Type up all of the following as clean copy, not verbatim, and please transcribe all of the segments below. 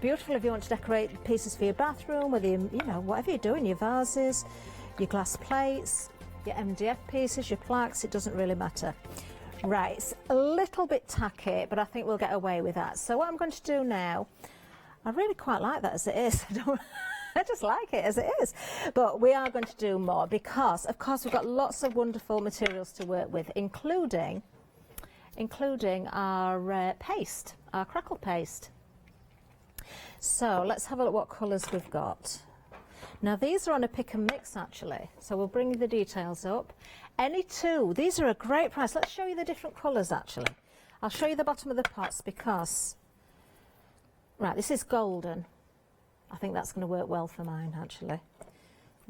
Beautiful if you want to decorate pieces for your bathroom, whether you know, whatever you're doing, your vases, your glass plates, your MDF pieces, your plaques, it doesn't really matter. Right, it's a little bit tacky, but I think we'll get away with that. So what I'm going to do now, I really quite like that as it is. I just like it as it is. But we are going to do more because, of course, we've got lots of wonderful materials to work with, including our paste, our Crackle Paste. So let's have a look what colours we've got. Now these are on a pick and mix actually, so we'll bring you the details up. Any two, these are a great price. Let's show you the different colours actually. I'll show you the bottom of the pots because, right, this is golden. I think that's going to work well for mine actually.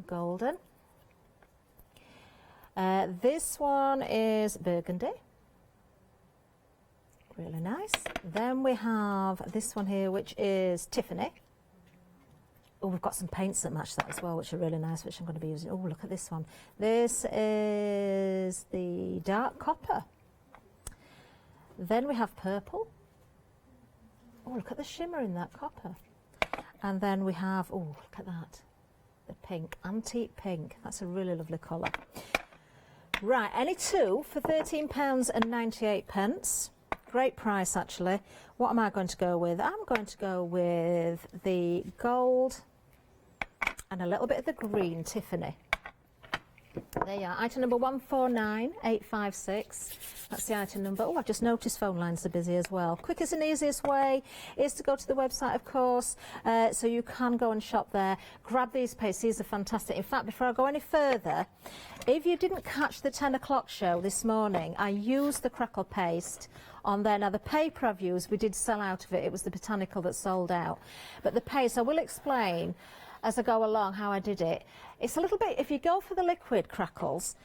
Golden. This one is burgundy. Really nice. Then we have this one here, which is Tiffany. Oh, we've got some paints that match that as well, which are really nice, which I'm going to be using. Oh, look at this one. This is the dark copper. Then we have purple. Oh, look at the shimmer in that copper. And then we have, oh, look at that. The pink, antique pink. That's a really lovely colour. Right, any two for £13.98. Great price actually. What am I going to go with? I'm going to go with the gold and a little bit of the green Tiffany. There you are, item number 149856. That's the item number. Oh, I've just noticed phone lines are busy as well. Quickest and easiest way is to go to the website, of course, so you can go and shop there. Grab these pastes, these are fantastic. In fact, before I go any further, if you didn't catch the 10 o'clock show this morning, I used the Crackle Paste on there. Now the paper I've used, we did sell out of it. It was the botanical that sold out. But the paste, I will explain as I go along how I did it. It's a little bit, if you go for the liquid crackles,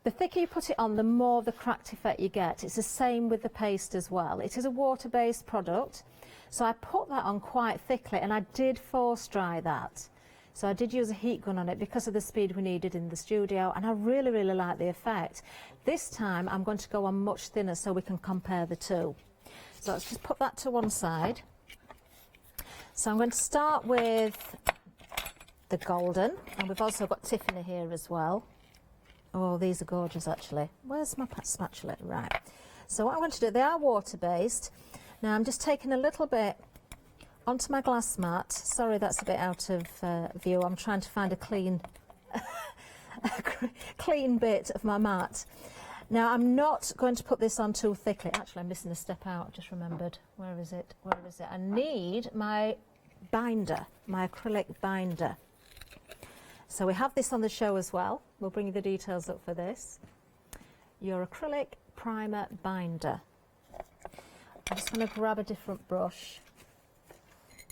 the thicker you put it on, the more of the cracked effect you get. It's the same with the paste as well. It is a water-based product, so I put that on quite thickly, and I did force dry that. So I did use a heat gun on it because of the speed we needed in the studio, and I really, really like the effect. This time I'm going to go on much thinner so we can compare the two. So let's just put that to one side. So I'm going to start with the golden, and we've also got Tiffany here as well. Oh, these are gorgeous actually. Where's my spatula? Right. So what I'm going to do, they are water-based. Now I'm just taking a little bit onto my glass mat. Sorry, that's a bit out of view. I'm trying to find a clean, clean bit of my mat. Now I'm not going to put this on too thickly. Actually, I'm missing a step out. I just remembered. Where is it? Where is it? I need my binder, my acrylic binder. So we have this on the show as well. We'll bring you the details up for this. Your acrylic primer binder. I'm just going to grab a different brush.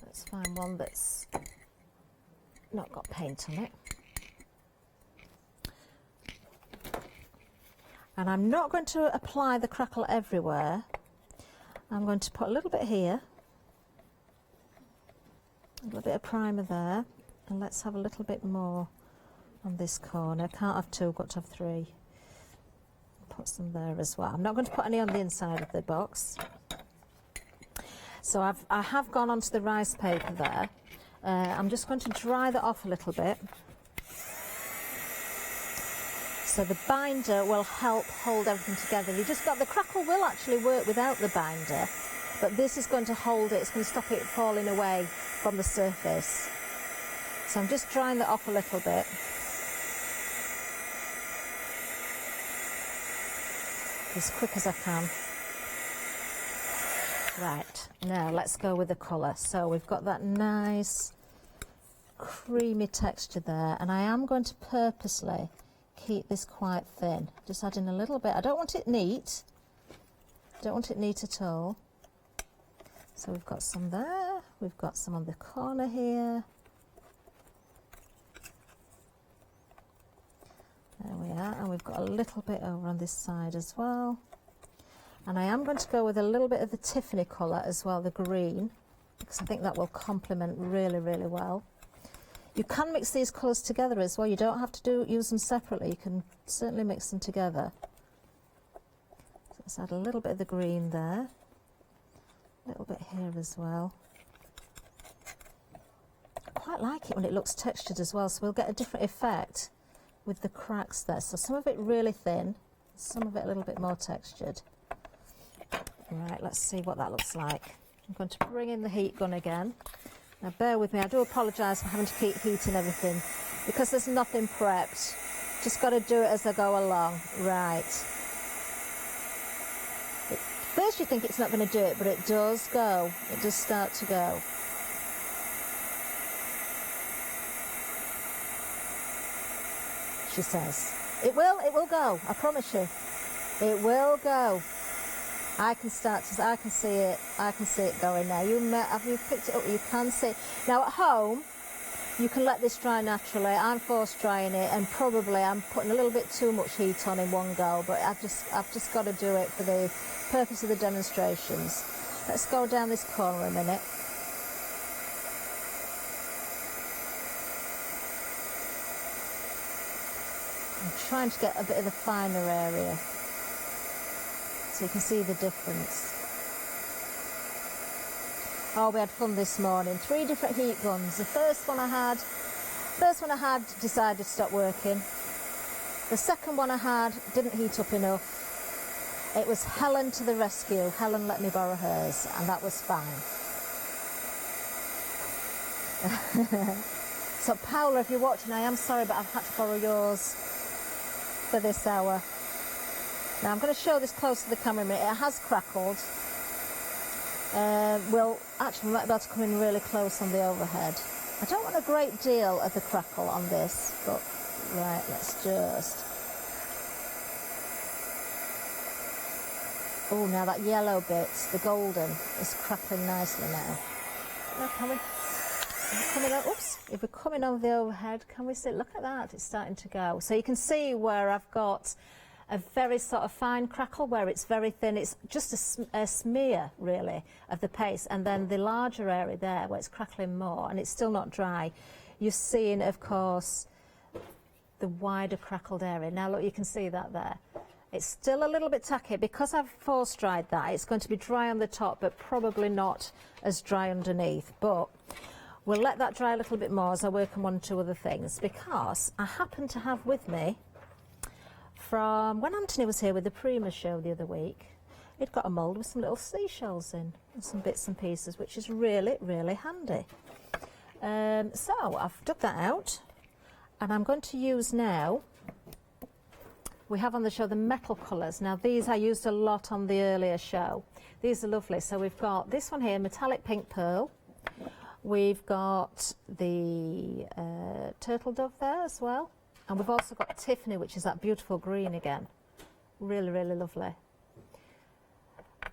Let's find one that's not got paint on it. And I'm not going to apply the crackle everywhere. I'm going to put a little bit here, a little bit of primer there, and let's have a little bit more on this corner. Can't have two, got to have three. Put some there as well. I'm not going to put any on the inside of the box. So I have gone onto the rice paper there. I'm just going to dry that off a little bit. So the binder will help hold everything together. You just got, the crackle will actually work without the binder, but this is going to hold it. It's going to stop it falling away from the surface. So I'm just drying that off a little bit. As quick as I can. Right, now let's go with the colour. So we've got that nice creamy texture there, and I am going to purposely keep this quite thin. Just adding a little bit. I don't want it neat. Don't want it neat at all. So we've got some there. We've got some on the corner here. There we are, and we've got a little bit over on this side as well. And I am going to go with a little bit of the Tiffany colour as well, the green, because I think that will complement really, really well. You can mix these colours together as well. You don't have to use them separately. You can certainly mix them together. So let's add a little bit of the green there, a little bit here as well. quite like it when it looks textured as well, so we'll get a different effect with the cracks there. So some of it really thin, some of it a little bit more textured. Right, let's see what that looks like. I'm going to bring in the heat gun again. Now bear with me, I do apologise for having to keep heating everything because there's nothing prepped. Just got to do it as I go along. Right. First you think it's not going to do it, but it does go. It does start to go. She says. It will go, I promise you. It will go. I can see it going now. Have you picked it up? You can see. Now at home, you can let this dry naturally. I'm force drying it, and probably I'm putting a little bit too much heat on in one go, but I've just got to do it for the purpose of the demonstrations. Let's go down this corner a minute. I'm trying to get a bit of the finer area so you can see the difference. Oh, we had fun this morning. 3 different heat guns. The first one I had decided to stop working. The second one I had didn't heat up enough. It was Helen to the rescue. Helen let me borrow hers, and that was fine. So Paula, if you're watching, I am sorry, but I've had to borrow yours for this hour. Now I'm going to show this close to the camera a minute. It has crackled. Well, actually, we might be able to come in really close on the overhead. I don't want a great deal of the crackle on this, but right, let's just... Oh, now that yellow bit, the golden, is crackling nicely now. Now, if we're coming on the overhead, can we see? Look at that, it's starting to go. So you can see where I've got a very sort of fine crackle where it's very thin. It's just a smear, really, of the paste. And then the larger area there where it's crackling more and it's still not dry, you're seeing, of course, the wider crackled area. Now, look, you can see that there. It's still a little bit tacky. Because I've force dried that, it's going to be dry on the top, but probably not as dry underneath. But we'll let that dry a little bit more as I work on 1 or 2 other things, because I happen to have with me, from when Anthony was here with the Prima show the other week, he'd got a mould with some little seashells in and some bits and pieces, which is really, really handy. So I've dug that out, and I'm going to use now, we have on the show the metal colours. Now these I used a lot on the earlier show. These are lovely. So we've got this one here, metallic pink pearl. We've got the turtle dove there as well. And we've also got Tiffany, which is that beautiful green again. Really, really lovely.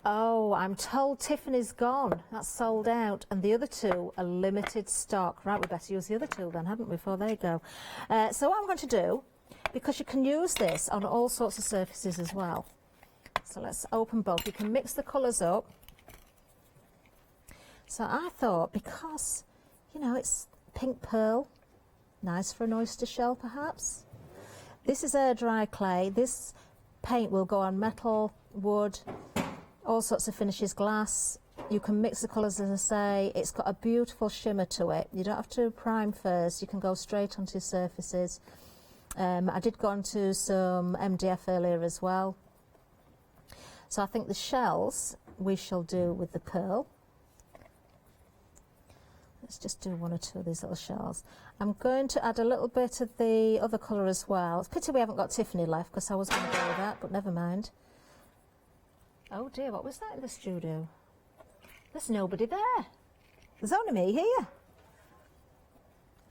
Oh, I'm told Tiffany's gone. That's sold out. And the other 2 are limited stock. Right, we better use the other 2 then, hadn't we, before they go. So what I'm going to do, because you can use this on all sorts of surfaces as well. So let's open both. You can mix the colours up. So I thought, because, you know, it's pink pearl, nice for an oyster shell, perhaps. This is air dry clay. This paint will go on metal, wood, all sorts of finishes, glass. You can mix the colours, as I say. It's got a beautiful shimmer to it. You don't have to prime first. You can go straight onto surfaces. I did go onto some MDF earlier as well. So I think the shells we shall do with the pearl. Let's just do 1 or 2 of these little shells. I'm going to add a little bit of the other colour as well. It's a pity we haven't got Tiffany left, because I was going to go with that, but never mind. Oh dear, what was that in the studio? There's nobody there. There's only me here.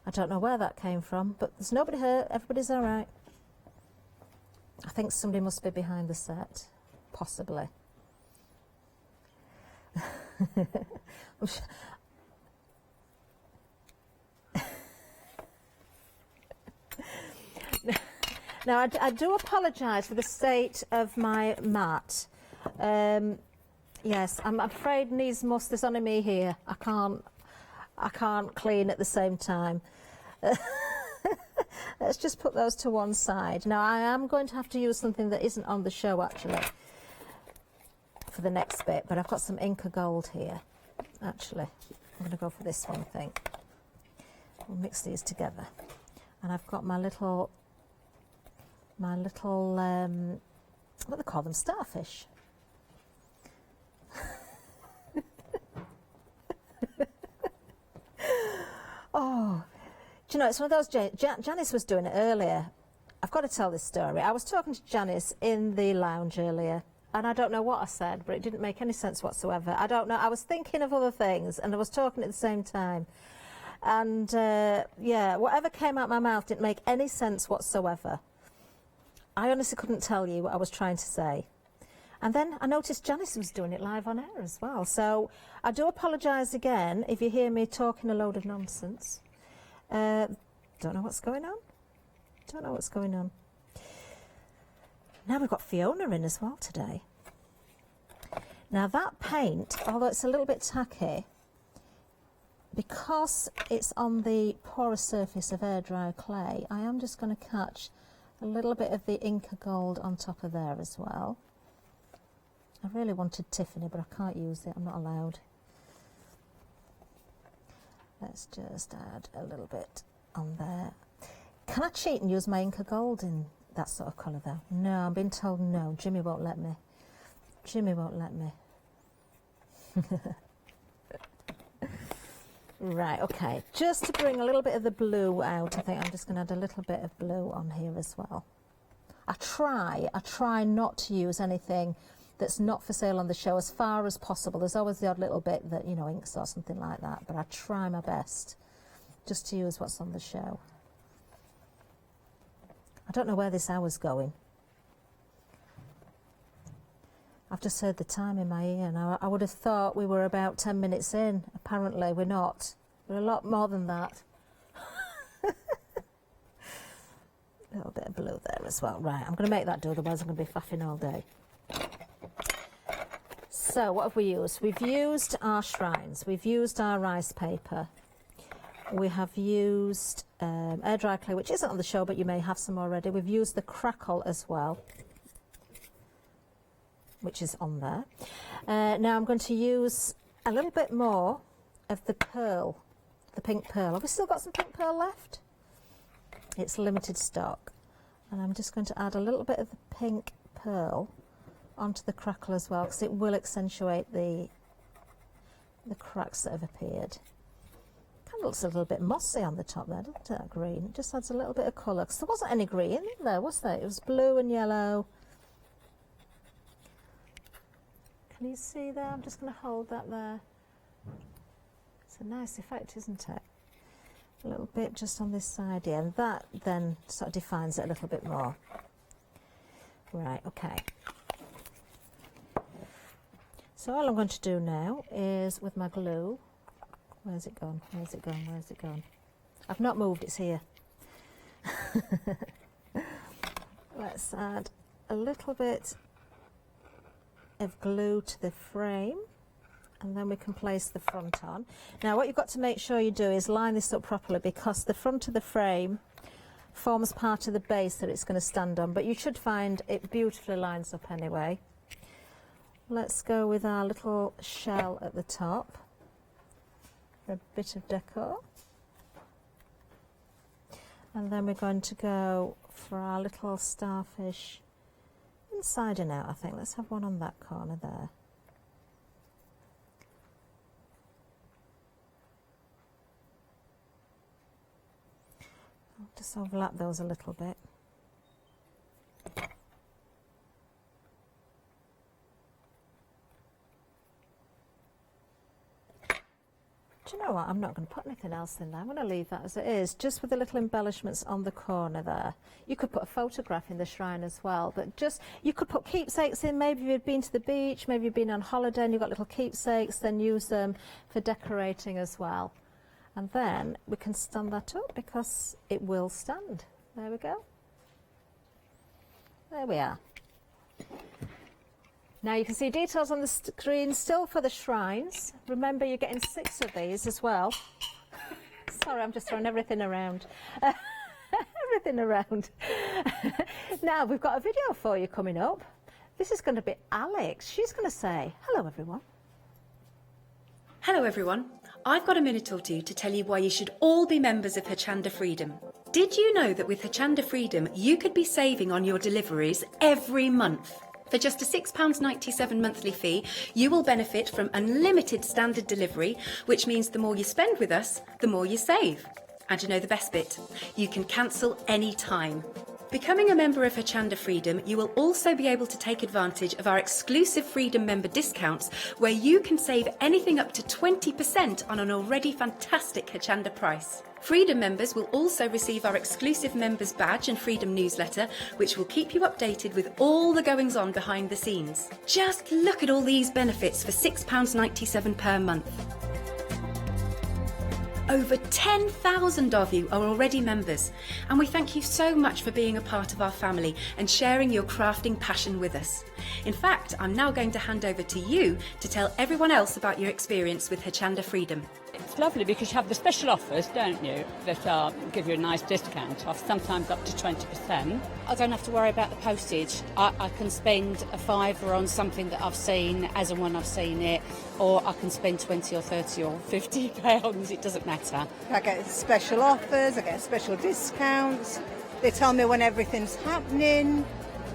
I don't know where that came from, but there's nobody here. Everybody's all right. I think somebody must be behind the set, possibly. Now, I do apologise for the state of my mat. Yes, I'm afraid needs must. There's only me here. I can't clean at the same time. Let's just put those to one side. Now, I am going to have to use something that isn't on the show, actually, for the next bit. But I've got some Inca Gold here, actually. I'm going to go for this one, I think. We'll mix these together. And I've got my little, what do they call them? Starfish. Oh, do you know, it's one of those, Janice was doing it earlier. I've got to tell this story. I was talking to Janice in the lounge earlier, and I don't know what I said, but it didn't make any sense whatsoever. I don't know. I was thinking of other things, and I was talking at the same time. And, yeah, whatever came out my mouth didn't make any sense whatsoever. I honestly couldn't tell you what I was trying to say. And then I noticed Janice was doing it live on air as well. So I do apologise again if you hear me talking a load of nonsense. Don't know what's going on. Don't know what's going on. Now we've got Fiona in as well today. Now that paint, although it's a little bit tacky, because it's on the porous surface of air dry clay, I am just going to catch a little bit of the Inca Gold on top of there as well. I really wanted Tiffany, but I can't use it. I'm not allowed. Let's just add a little bit on there. Can I cheat and use my Inca Gold in that sort of colour though? No, I'm being told no. Jimmy won't let me. Jimmy won't let me. Right, okay. Just to bring a little bit of the blue out, I think I'm just going to add a little bit of blue on here as well. I try not to use anything that's not for sale on the show as far as possible. There's always the odd little bit that, you know, inks or something like that, but I try my best just to use what's on the show. I don't know where this hour's going. I've just heard the time in my ear now. I would have thought we were about 10 minutes in. Apparently we're not. We're a lot more than that. A little bit of blue there as well. Right, I'm going to make that do, otherwise I'm going to be faffing all day. So what have we used? We've used our shrines. We've used our rice paper. We have used air dry clay, which isn't on the show, but you may have some already. We've used the Crackle as well, which is on there. Now I'm going to use a little bit more of the pearl, the pink pearl. Have we still got some pink pearl left? It's limited stock. And I'm just going to add a little bit of the pink pearl onto the Crackle as well, because it will accentuate the cracks that have appeared. Kind of looks a little bit mossy on the top there, doesn't it, that green? It just adds a little bit of colour, because there wasn't any green there, was there? It was blue and yellow. Can you see there? I'm just going to hold that there. It's a nice effect, isn't it? A little bit just on this side here, and that then sort of defines it a little bit more. Right, okay. So all I'm going to do now is with my glue, where's it gone? Where's it gone? Where's it gone? I've not moved, it's here. Let's add a little bit of glue to the frame, and then we can place the front on. Now what you've got to make sure you do is line this up properly, because the front of the frame forms part of the base that it's going to stand on, but you should find it beautifully lines up anyway. Let's go with our little shell at the top for a bit of decor, and then we're going to go for our little starfish inside and out. I think let's have one on that corner there. I'll just overlap those a little bit. Do you know what? I'm not going to put anything else in there. I'm going to leave that as it is, just with the little embellishments on the corner there. You could put a photograph in the shrine as well, but just, you could put keepsakes in. Maybe you've been to the beach, maybe you've been on holiday and you've got little keepsakes, then use them for decorating as well. And then we can stand that up, because it will stand. There we go. There we are. Now you can see details on the screen still for the shrines. Remember, you're getting 6 of these as well. Sorry, I'm just throwing everything around. Everything around. Now we've got a video for you coming up. This is going to be Alex. She's going to say, hello everyone. Hello everyone. I've got a minute or two to tell you why you should all be members of Hochanda Freedom. Did you know that with Hochanda Freedom you could be saving on your deliveries every month? For just a £6.97 monthly fee, you will benefit from unlimited standard delivery, which means the more you spend with us, the more you save. And you know the best bit? You can cancel any time. Becoming a member of Hochanda Freedom, you will also be able to take advantage of our exclusive Freedom member discounts, where you can save anything up to 20% on an already fantastic Hochanda price. Freedom members will also receive our exclusive members badge and Freedom newsletter, which will keep you updated with all the goings on behind the scenes. Just look at all these benefits for £6.97 per month. Over 10,000 of you are already members, and we thank you so much for being a part of our family and sharing your crafting passion with us. In fact, I'm now going to hand over to you to tell everyone else about your experience with Hochanda Freedom. It's lovely because you have the special offers, don't you, that give you a nice discount off, sometimes up to 20%. I don't have to worry about the postage. I can spend a £5 on something that I've seen as and when I've seen it, or I can spend 20 or 30 or 50 pounds, it doesn't matter. I get special offers, I get special discounts, they tell me when everything's happening,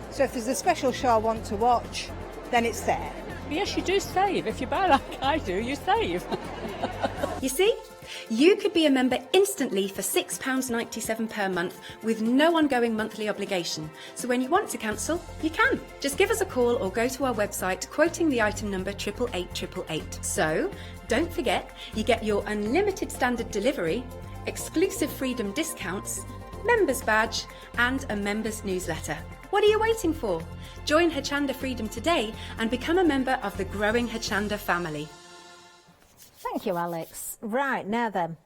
so if there's a special show I want to watch, then it's there. Yes, you do save. If you buy like I do, you save. You see? You could be a member instantly for £6.97 per month with no ongoing monthly obligation. So when you want to cancel, you can. Just give us a call or go to our website quoting the item number 88888. So don't forget, you get your unlimited standard delivery, exclusive Freedom discounts, members badge and a members newsletter. What are you waiting for? Join Hochanda Freedom today and become a member of the growing Hochanda family. Thank you, Alex. Right, now then,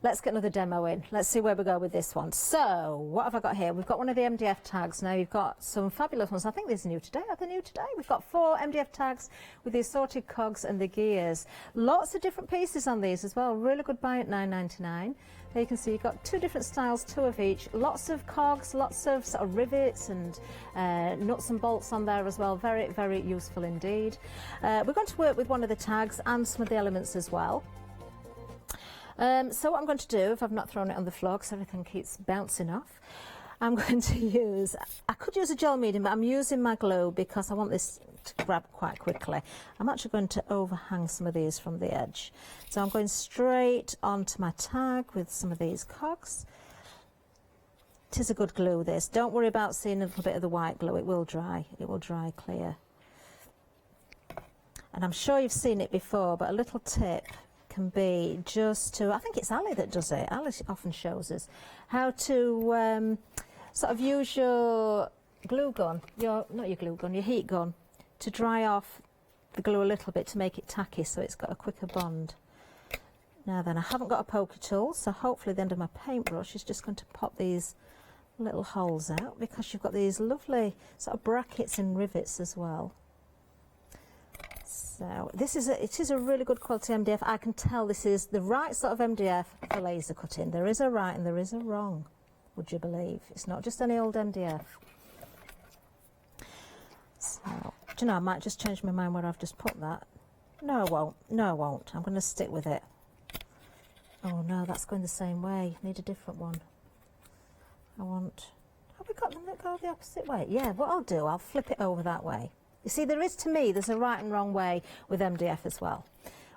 let's get another demo in. Let's see where we go with this one. So, what have I got here? We've got one of the Mdf tags. Now, you've got some fabulous ones. I think these are new today. Are they new today? We've got 4 Mdf tags with the assorted cogs and the gears. Lots of different pieces on these as well. Really good buy at £9.99. There you can see you've got 2 different styles, 2 of each. Lots of cogs, lots of sort of rivets and nuts and bolts on there as well. Very, very useful indeed. We're going to work with one of the tags and some of the elements as well. So what I'm going to do, if I've not thrown it on the floor because everything keeps bouncing off, I'm going to use, I could use a gel medium, but I'm using my glue because I want this to grab quite quickly. I'm actually going to overhang some of these from the edge. So I'm going straight onto my tag with some of these cogs. It is a good glue, this. Don't worry about seeing a little bit of the white glue. It will dry clear. And I'm sure you've seen it before, but a little tip can be just to, I think it's Ali that does it. Ali often shows us how to sort of use your glue gun, your heat gun, to dry off the glue a little bit to make it tacky so it's got a quicker bond. Now then, I haven't got a poker tool, so hopefully the end of my paintbrush is just going to pop these little holes out, because you've got these lovely sort of brackets and rivets as well. So it is a really good quality MDF. I can tell this is the right sort of MDF for laser cutting. There is a right and there is a wrong, would you believe? It's not just any old MDF. So, do you know, I might just change my mind where I've just put that. No, I won't. No, I won't. I'm going to stick with it. Oh no, that's going the same way. I need a different one. Have we got them that go the opposite way? Yeah, what I'll do, I'll flip it over that way. You see, there's a right and wrong way with MDF as well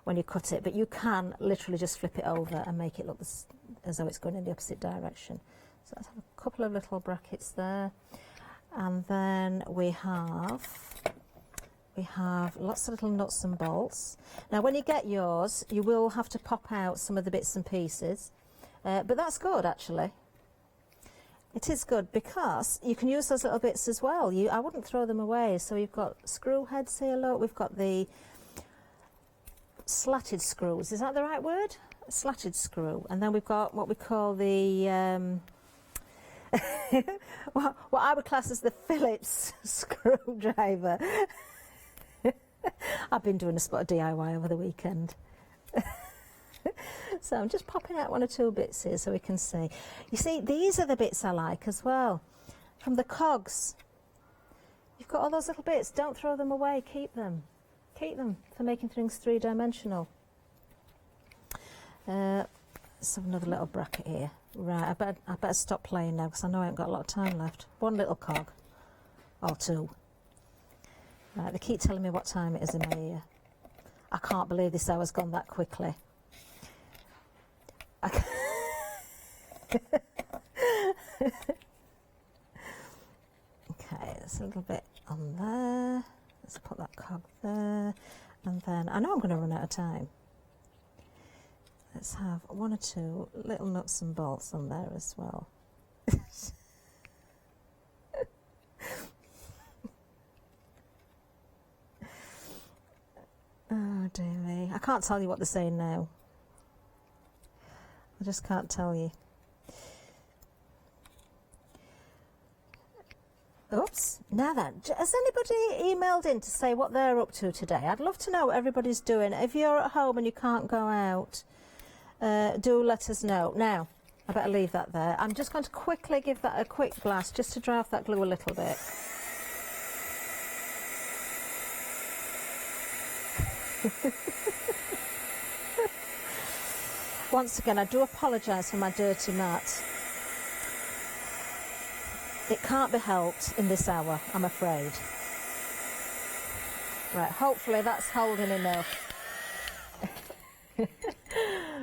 when you cut it, but you can literally just flip it over and make it look as though it's going in the opposite direction. So let's have a couple of little brackets there. And then we have lots of little nuts and bolts. Now when you get yours, you will have to pop out some of the bits and pieces, but that's good actually. It is good because you can use those little bits as well. I wouldn't throw them away. So you've got screw heads here, look, we've got the slatted screws, is that the right word? Slatted screw. And then we've got what we call the what I would class as the Phillips screwdriver. I've been doing a spot of DIY over the weekend. So I'm just popping out 1 or 2 bits here so we can see. You see, these are the bits I like as well. From the cogs. You've got all those little bits. Don't throw them away. Keep them. Keep them for making things 3-dimensional. Let's have another little bracket here. Right, I better stop playing now because I know I haven't got a lot of time left. One little cog, or two. Right, they keep telling me what time it is in my ear. I can't believe this hour's gone that quickly. Okay, there's a little bit on there. Let's put that cog there. And then, I know I'm going to run out of time. Let's have one or two little nuts and bolts on there as well. Oh dear me. I can't tell you what they're saying now. I just can't tell you. Oops. Now then, has anybody emailed in to say what they're up to today? I'd love to know what everybody's doing. If you're at home and you can't go out, do let us know. Now, I better leave that there. I'm just going to quickly give that a quick blast just to dry off that glue a little bit. Once again, I do apologise for my dirty mat. It can't be helped in this hour, I'm afraid. Right, hopefully that's holding enough.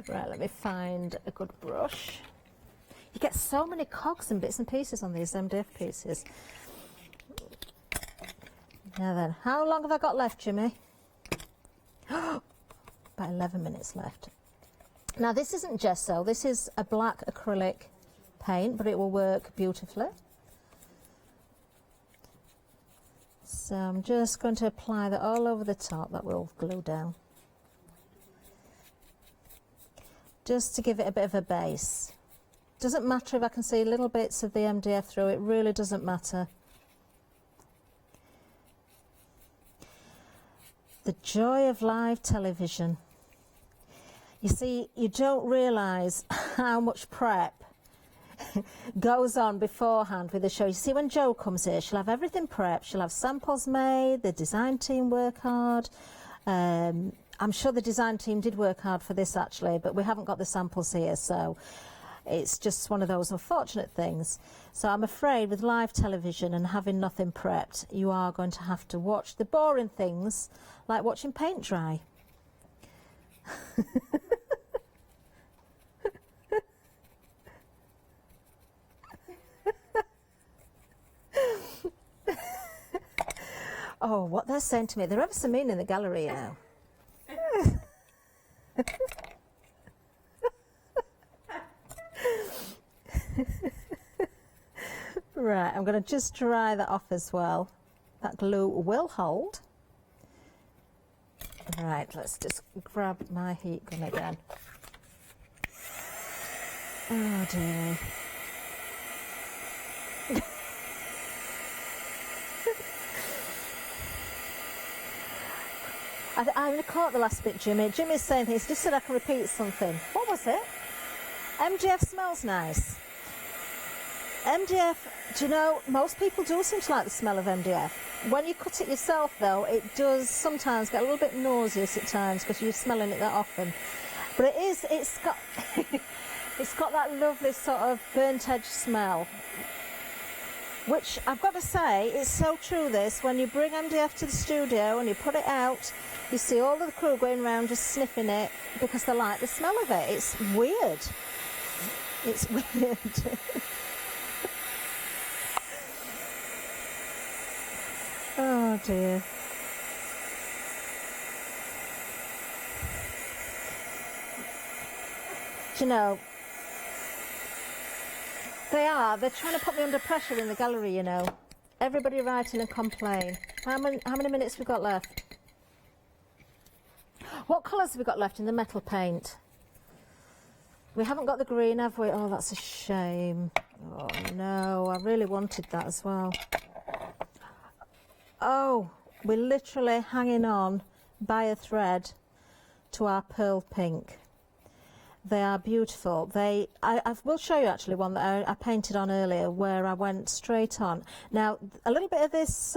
Right, let me find a good brush. You get so many cogs and bits and pieces on these MDF pieces. Now then, how long have I got left, Jimmy? About 11 minutes left. Now this isn't gesso, this is a black acrylic paint, but it will work beautifully. So I'm just going to apply that all over the top, that will glue down. Just to give it a bit of a base. Doesn't matter if I can see little bits of the MDF through, it really doesn't matter. The joy of live television. You see, you don't realise how much prep goes on beforehand with the show. You see, when Jo comes here, she'll have everything prepped, she'll have samples made, the design team work hard. I'm sure the design team did work hard for this actually, but we haven't got the samples here, so it's just one of those unfortunate things. So I'm afraid with live television and having nothing prepped, you are going to have to watch the boring things like watching paint dry. Oh, what they're saying to me. They're ever so mean in the gallery now. Right, I'm going to just dry that off as well. That glue will hold. Right, let's just grab my heat gun again. Oh dear. I only caught the last bit, Jimmy. Jimmy's saying things. He just said I can repeat something. What was it? MDF smells nice. MDF, do you know, most people do seem to like the smell of MDF. When you cut it yourself, though, it does sometimes get a little bit nauseous at times because you're smelling it that often. But it's got, it's got that lovely sort of burnt edge smell. Which, I've got to say, it's so true this, when you bring MDF to the studio and you put it out, you see all of the crew going around just sniffing it because they like the smell of it. It's weird. It's weird. Oh dear. Do you know, they're trying to put me under pressure in the gallery, you know. Everybody writing and complain. How many minutes we've got left? What colours have we got left in the metal paint? We haven't got the green, have we? Oh, that's a shame. Oh no, I really wanted that as well. Oh, we're literally hanging on by a thread to our pearl pink. They are beautiful. I will show you actually one that I painted on earlier where I went straight on. Now, a little bit of this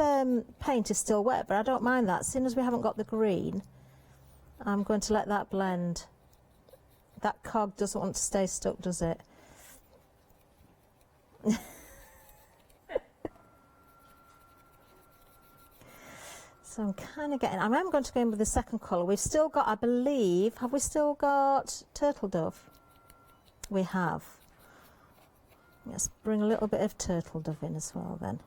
paint is still wet, but I don't mind that. As soon as we haven't got the green, I'm going to let that blend That cog doesn't want to stay stuck, does it? So I'm kind of getting, I am going to go in with the second colour. We've still got, I believe, have we still got Turtle Dove? We have. Let's bring a little bit of Turtle Dove in as well then.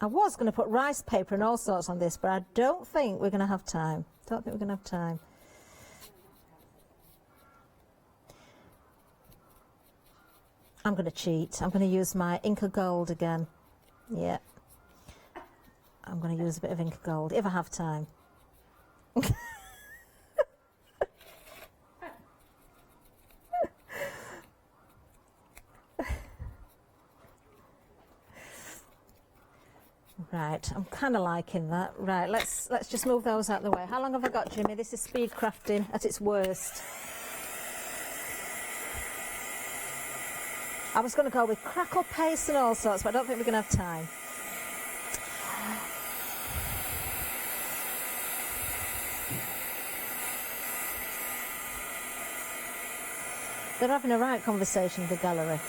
I was going to put rice paper and all sorts on this, but I don't think we're going to have time. Don't think we're going to have time. I'm going to cheat. I'm going to use my Inca Gold again. Yeah. I'm going to use a bit of Inca Gold if I have time. Right, I'm kind of liking that. Right, let's just move those out of the way. How long have I got, Jimmy? This is speed crafting at its worst. I was going to go with Crackle Paste and all sorts, but I don't think we're going to have time. They're having a right conversation in the gallery.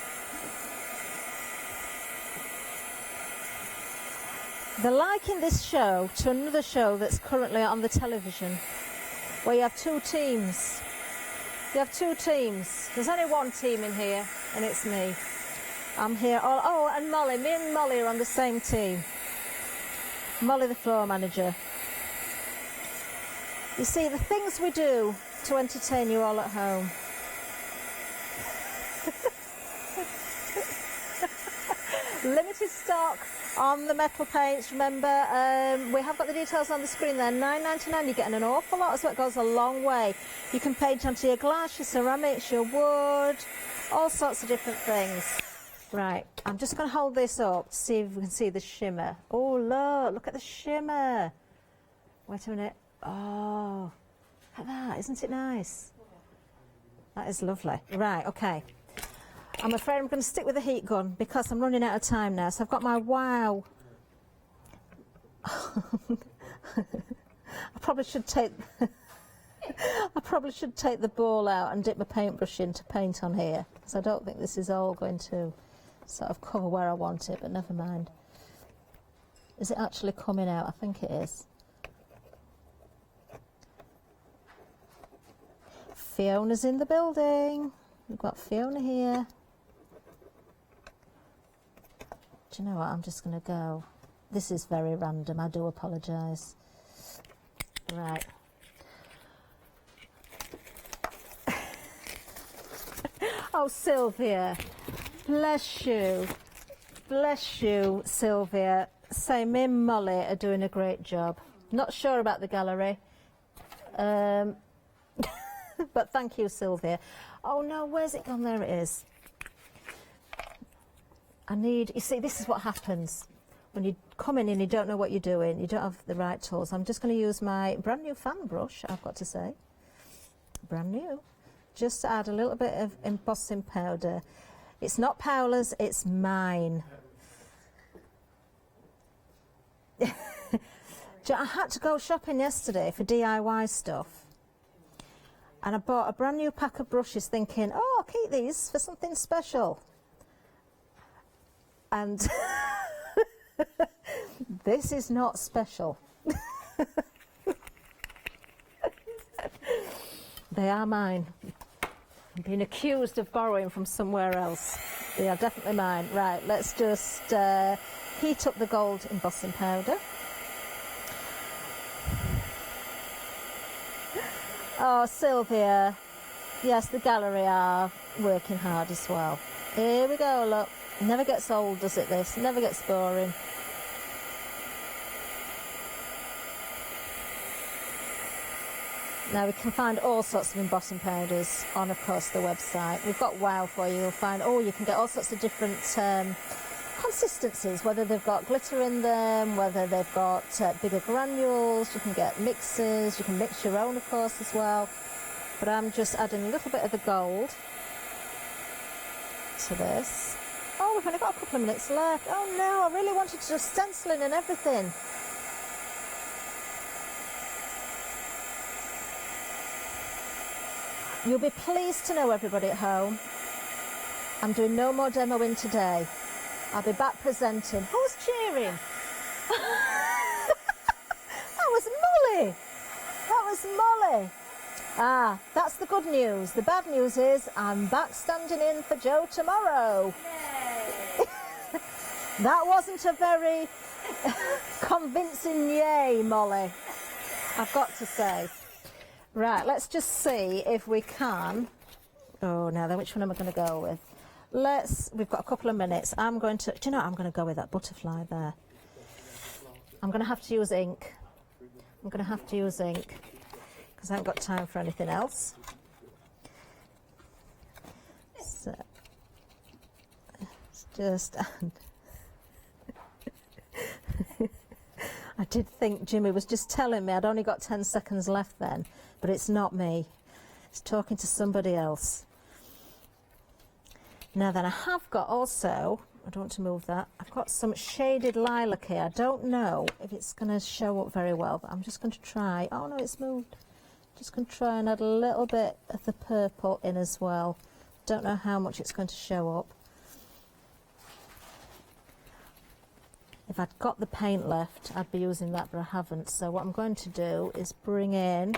They're liking this show to another show that's currently on the television, where you have two teams. You have two teams. There's only one team in here, and it's me. I'm here. Oh, and Molly. Me and Molly are on the same team. Molly, the floor manager. You see, the things we do to entertain you all at home. Limited stock on the metal paints. Remember, we have got the details on the screen there. £9.99. You're getting an awful lot, so it goes a long way. You can paint onto your glass, your ceramics, your wood, all sorts of different things. Right, I'm just going to hold this up to see if we can see the shimmer. Oh, look at the shimmer. Wait a minute. Oh, look at that. Isn't it nice? That is lovely. Right, okay. I'm afraid I'm going to stick with the heat gun because I'm running out of time now. So I've got my wow. I probably should take the ball out and dip my paintbrush in to paint on here, because I don't think this is all going to sort of cover where I want it, but never mind. Is it actually coming out? I think it is. Fiona's in the building. We've got Fiona here. Do you know what? I'm just going to go. This is very random. I do apologise. Right. Oh, Sylvia. Bless you. Bless you, Sylvia. Say, me and Molly are doing a great job. Not sure about the gallery. But thank you, Sylvia. Oh, no, where's it gone? There it is. You see, this is what happens when you come in and you don't know what you're doing. You don't have the right tools. I'm just going to use my brand new fan brush, I've got to say. Brand new. Just to add a little bit of embossing powder. It's not Paola's, it's mine. I had to go shopping yesterday for DIY stuff. And I bought a brand new pack of brushes thinking, oh, I'll keep these for something special. And this is not special. They are mine. I'm being accused of borrowing from somewhere else. They are definitely mine. Right, let's just heat up the gold embossing powder. Oh, Sylvia. Yes, the gallery are working hard as well. Here we go, look. Never gets old, does it, this? Never gets boring. Now, we can find all sorts of embossing powders on, of course, the website. We've got wow for you. You'll find, you can get all sorts of different consistencies, whether they've got glitter in them, whether they've got bigger granules. You can get mixes. You can mix your own, of course, as well. But I'm just adding a little bit of the gold to this. Oh, we've only got a couple of minutes left. Oh no, I really wanted to do stenciling and everything. You'll be pleased to know, everybody at home, I'm doing no more demoing today. I'll be back presenting. Who's cheering? That was Molly. That was Molly. Ah, that's the good news. The bad news is I'm back standing in for Joe tomorrow. That wasn't a very convincing yay, Molly, I've got to say. Right, let's just see if we can. Oh, now then, which one am I going to go with? We've got a couple of minutes. I'm going to, do you know what? I'm going to go with that butterfly there. I'm going to have to use ink. Because I haven't got time for anything else. So, it's just... I did think Jimmy was just telling me I'd only got 10 seconds left then, but it's not me. It's talking to somebody else. Now then, I have got also, I don't want to move that, I've got some shaded lilac here. I don't know if it's going to show up very well, but I'm just going to try. Oh no, it's moved. Just going to try and add a little bit of the purple in as well. Don't know how much it's going to show up. If I'd got the paint left, I'd be using that, but I haven't. So what I'm going to do is bring in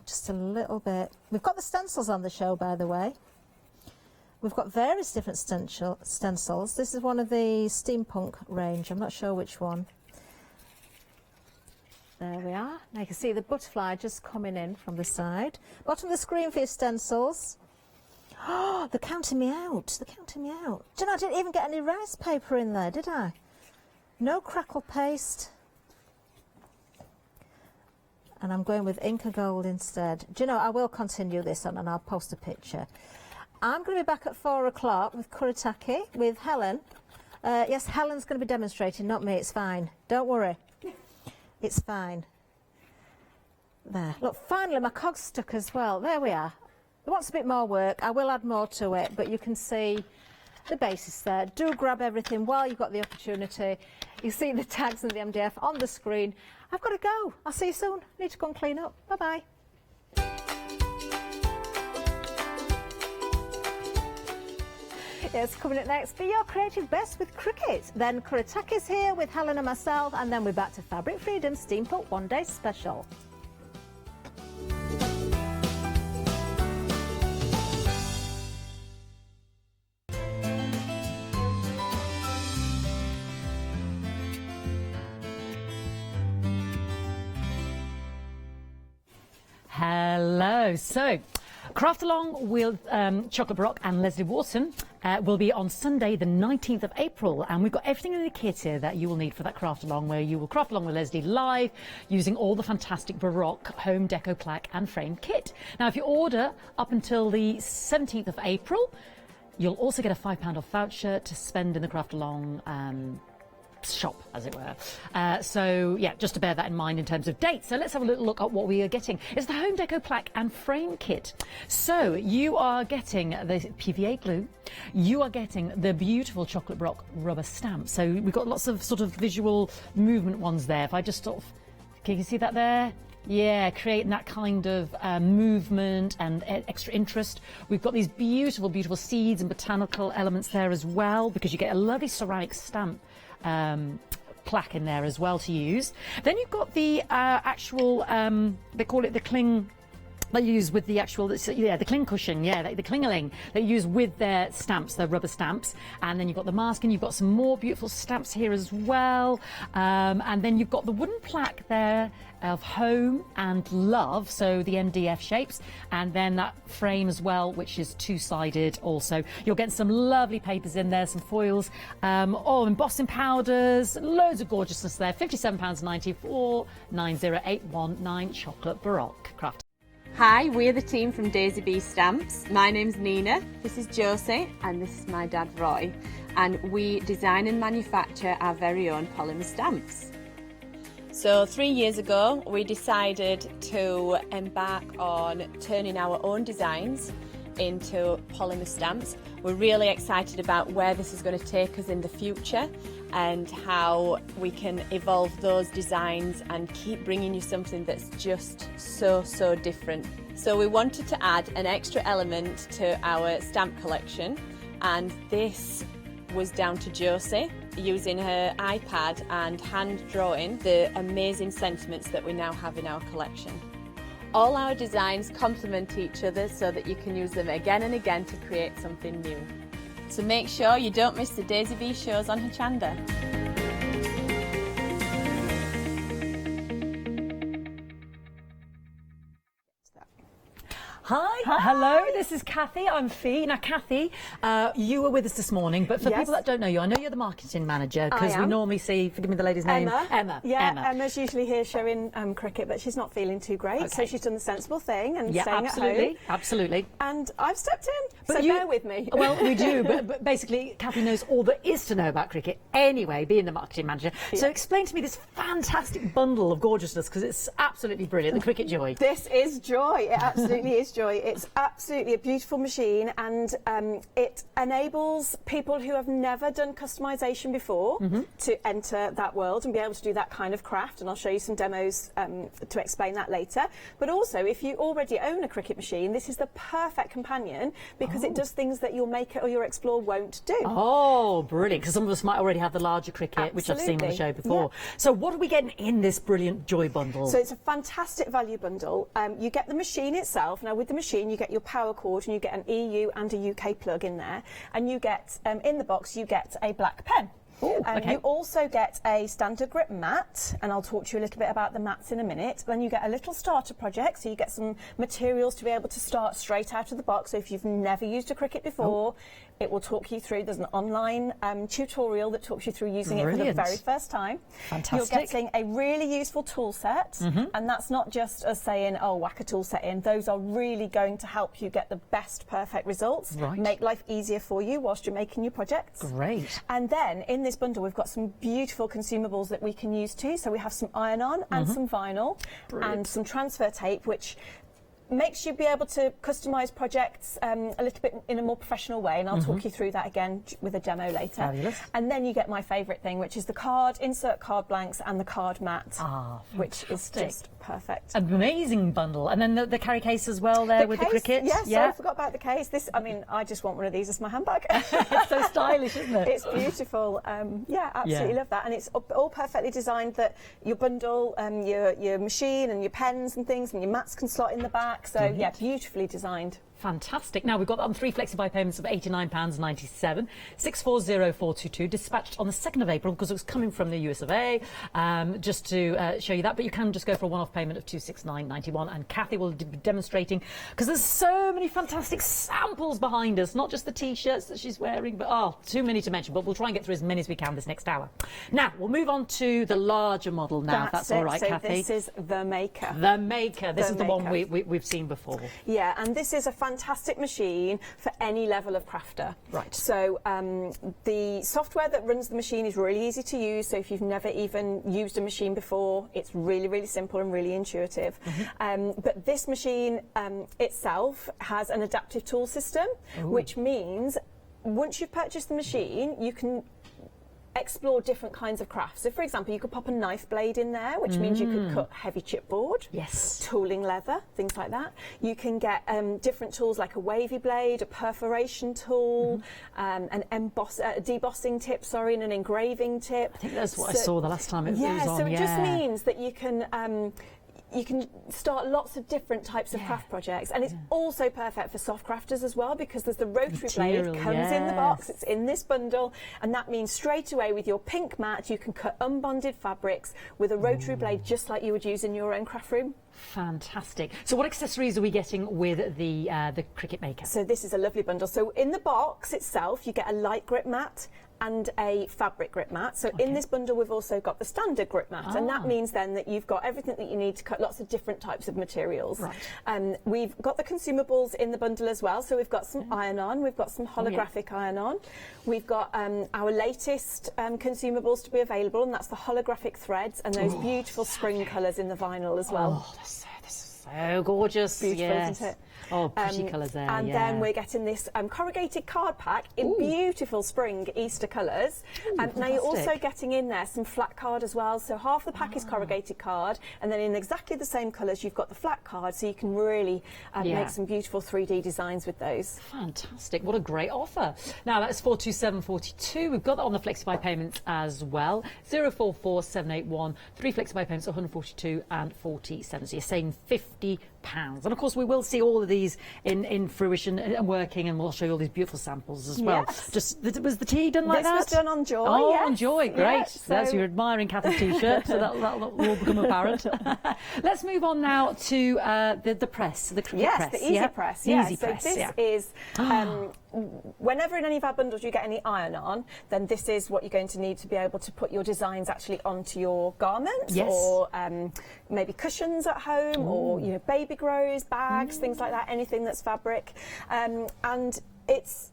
just a little bit. We've got the stencils on the show, by the way. We've got various different stencils. This is one of the steampunk range. I'm not sure which one. There we are. Now you can see the butterfly just coming in from the side. Bottom of the screen for your stencils. Oh, they're counting me out. They're counting me out. Do you know, I didn't even get any rice paper in there, did I? No Crackle Paste. And I'm going with Inca Gold instead. Do you know, I will continue this on and I'll post a picture. I'm going to be back at 4 o'clock with Kuratake, with Helen. Yes, Helen's going to be demonstrating, not me. It's fine. Don't worry. It's fine. There. Look, finally my cog's stuck as well. There we are. It wants a bit more work. I will add more to it, but you can see the basis there. Do grab everything while you've got the opportunity. You see the tags and the MDF on the screen. I've got to go. I'll see you soon. Need to go and clean up. Bye-bye. Yes, coming up next, be your creative best with Cricut. Then Kuratake is here with Helen and myself, and then we're back to Fabric Freedom Steampunk One Day Special. Hello. So, Craft Along with Chocolate Baroque and Leslie Wharton will be on Sunday, the 19th of April. And we've got everything in the kit here that you will need for that Craft Along, where you will craft along with Leslie live using all the fantastic Baroque home deco plaque and frame kit. Now, if you order up until the 17th of April, you'll also get a £5 off voucher to spend in the Craft Along shop, as it were. So yeah, just to bear that in mind in terms of dates. So let's have a little look at what we are getting. It's the home deco plaque and frame kit. So you are getting the PVA glue, you are getting the beautiful chocolate baroque rubber stamp. So we've got lots of sort of visual movement ones there. If I just sort of, can you see that there? Yeah, creating that kind of movement and extra interest. We've got these beautiful, beautiful seeds and botanical elements there as well, because you get a lovely ceramic stamp plaque in there as well to use. Then you've got the actual, they call it the cling, they use with the actual, yeah, the cling cushion, yeah, the clingeling they use with their stamps, their rubber stamps. And then you've got the mask, and you've got some more beautiful stamps here as well. And then you've got the wooden plaque there of home and love, so the MDF shapes, and then that frame as well, which is two-sided also. You'll get some lovely papers in there, some foils, all embossing powders, loads of gorgeousness there. £57.90 for 90819 Chocolate Baroque Craft. Hi, we're the team from Daisy Bee Stamps. My name's Nina, this is Josie, and this is my dad Roy. And we design and manufacture our very own polymer stamps. So 3 years ago, we decided to embark on turning our own designs into polymer stamps. We're really excited about where this is going to take us in the future and how we can evolve those designs and keep bringing you something that's just so different. So we wanted to add an extra element to our stamp collection, and this was down to Josie using her iPad and hand drawing the amazing sentiments that we now have in our collection. All our designs complement each other so that you can use them again and again to create something new. So make sure you don't miss the Daisy Bee shows on Hochanda. Hi. Hello, this is Kathy. I'm Fee. Now, Kathy, you were with us this morning, but for people that don't know you, I know you're the marketing manager, because we normally see, forgive me the lady's name, Emma. Yeah, Emma's usually here showing Cricut, but she's not feeling too great, so she's done the sensible thing and staying at home. Absolutely. And I've stepped in, But so bear with me. Well, we do, but basically, Kathy knows all there is to know about Cricut anyway, being the marketing manager. So explain to me this fantastic bundle of gorgeousness, because it's absolutely brilliant, the Cricut Joy. This is joy. It absolutely is joy. It's absolutely a beautiful machine, and it enables people who have never done customization before to enter that world and be able to do that kind of craft. And I'll show you some demos to explain that later. But also, if you already own a Cricut machine, this is the perfect companion, because it does things that your Maker or your Explore won't do. Oh, brilliant, because some of us might already have the larger Cricut, which I've seen on the show before. Yeah. So what are we getting in this brilliant Joy bundle? So it's a fantastic value bundle. You get the machine itself. Now, with the machine, you get your power cord, and you get an EU and a UK plug in there, and you get in the box you get a black pen. You also get a standard grip mat, and I'll talk to you a little bit about the mats in a minute. Then you get a little starter project, so you get some materials to be able to start straight out of the box. So if you've never used a Cricut before, it will talk you through. There's an online tutorial that talks you through using it for the very first time. Fantastic. You're getting a really useful tool set, and that's not just us saying, oh, whack a tool set in. Those are really going to help you get the best perfect results, make life easier for you whilst you're making your projects. Great. And then in this bundle, we've got some beautiful consumables that we can use too. So we have some iron-on and some vinyl and some transfer tape, which makes you be able to customise projects a little bit in a more professional way, and I'll talk you through that again with a demo later. Fabulous. And then you get my favourite thing, which is the insert card blanks and the card mat, which is just perfect. Amazing bundle. And then the carry case as well there with the Cricut. Yes, yeah. I forgot about the case. This, I mean, I just want one of these as my handbag. It's so stylish, isn't it? It's beautiful. Yeah, absolutely love that. And it's all perfectly designed that your bundle, your machine and your pens and things, and your mats can slot in the back. So yeah, beautifully designed. Fantastic. Now, we've got on 3 Flexi buy payments of £89.97, 640422, dispatched on the 2nd of April because it was coming from the US of A, just to show you that. But you can just go for a one-off payment of £269.91, and Kathy will be demonstrating, because there's so many fantastic samples behind us, not just the T-shirts that she's wearing, but too many to mention. But we'll try and get through as many as we can this next hour. Now, we'll move on to the larger model now, if that's all right, Kathy. This is the Maker. The Maker. This is the one we've seen before. Yeah, and this is a fantastic machine for any level of crafter. Right. So the software that runs the machine is really easy to use. So if you've never even used a machine before, it's really, really simple and really intuitive. But this machine itself has an adaptive tool system, which means once you've purchased the machine, you can explore different kinds of crafts. So for example, you could pop a knife blade in there, which means you could cut heavy chipboard, tooling leather, things like that. You can get different tools like a wavy blade, a perforation tool, an debossing tip, and an engraving tip. I think that's what I saw the last time it was on. So it just means that you can start lots of different types of craft projects, and it's also perfect for soft crafters as well, because there's the rotary blade comes in the box, it's in this bundle, and that means straight away with your pink mat you can cut unbonded fabrics with a rotary blade just like you would use in your own craft room. Fantastic. So what accessories are we getting with the Cricut Maker? So this is a lovely bundle. So in the box itself you get a light grip mat and a fabric grip mat. So in this bundle we've also got the standard grip mat, and that means then that you've got everything that you need to cut lots of different types of materials. We've got the consumables in the bundle as well. So we've got some iron-on, we've got some holographic iron-on, we've got our latest consumables to be available, and that's the holographic threads and those beautiful spring colours in the vinyl as well. So gorgeous. Beautiful, yes. isn't it? Oh, pretty colours there. And yeah. then we're getting this corrugated card pack in beautiful spring Easter colours. Now you're also fantastic. getting in there some flat card as well. So half the pack is corrugated card, and then in exactly the same colours you've got the flat card, so you can really make some beautiful 3D designs with those. Fantastic. What a great offer. Now, that's 427.42. We've got that on the Flexi payments as well. 044781. 3 Flexi payments, 142 and 47. So you're saving £50. And of course, we will see all of these in fruition and working, and we'll show you all these beautiful samples as well. Yes. Just was the tea done like that? This was done on Joy. Oh, yes. on Joy, great. Yes, That's you're admiring Kathy's t-shirt, so that'll all become apparent. Let's move on now to the press, the Cricut press. The Easy Press. The Yeah. Easy So press. this is whenever in any of our bundles you get any iron-on, then this is what you're going to need to be able to put your designs actually onto your garments, Yes. or maybe cushions at home, or baby grows, bags, things like that. Anything that's fabric, and it's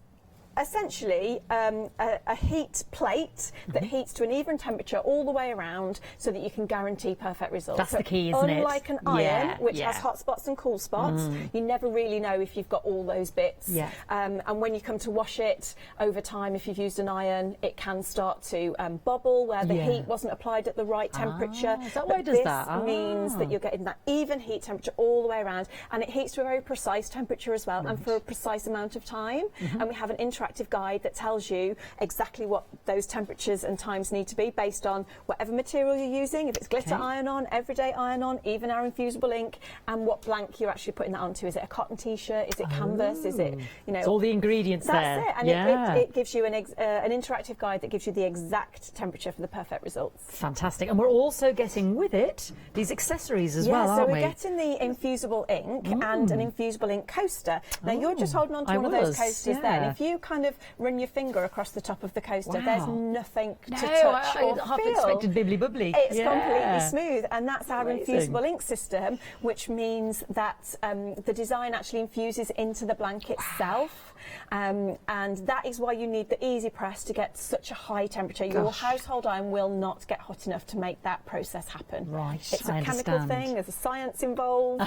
essentially a heat plate that heats to an even temperature all the way around, so that you can guarantee perfect results. That's the key, isn't it? Unlike an iron, which yeah. has hot spots and cool spots, you never really know if you've got all those bits. Yeah. And when you come to wash it over time, if you've used an iron, it can start to bubble where the heat wasn't applied at the right temperature. Is that why it does this that? means that you're getting that even heat temperature all the way around, and it heats to a very precise temperature as well, and for a precise amount of time. And we have an interactive guide that tells you exactly what those temperatures and times need to be based on whatever material you're using, if it's glitter iron-on, everyday iron-on, even our infusible ink, and what blank you're actually putting that onto. Is it a cotton t-shirt? Is it canvas? Is it, It's all the ingredients there. That's it, and it gives you an interactive guide that gives you the exact temperature for the perfect results. Fantastic. And we're also getting with it these accessories as well, so aren't we're we? getting the infusible ink and an infusible ink coaster. Now you're just holding on to one of those coasters there, and if you kind of run your finger across the top of the coaster, there's nothing to touch or I half feel. expected bibbly bubbly. It's completely smooth, and that's our Amazing. infusible ink system, which means that the design actually infuses into the blank itself. And that is why you need the Easy Press to get such a high temperature. Your household iron will not get hot enough to make that process happen. Right, It's a I chemical understand. thing, there's a science involved,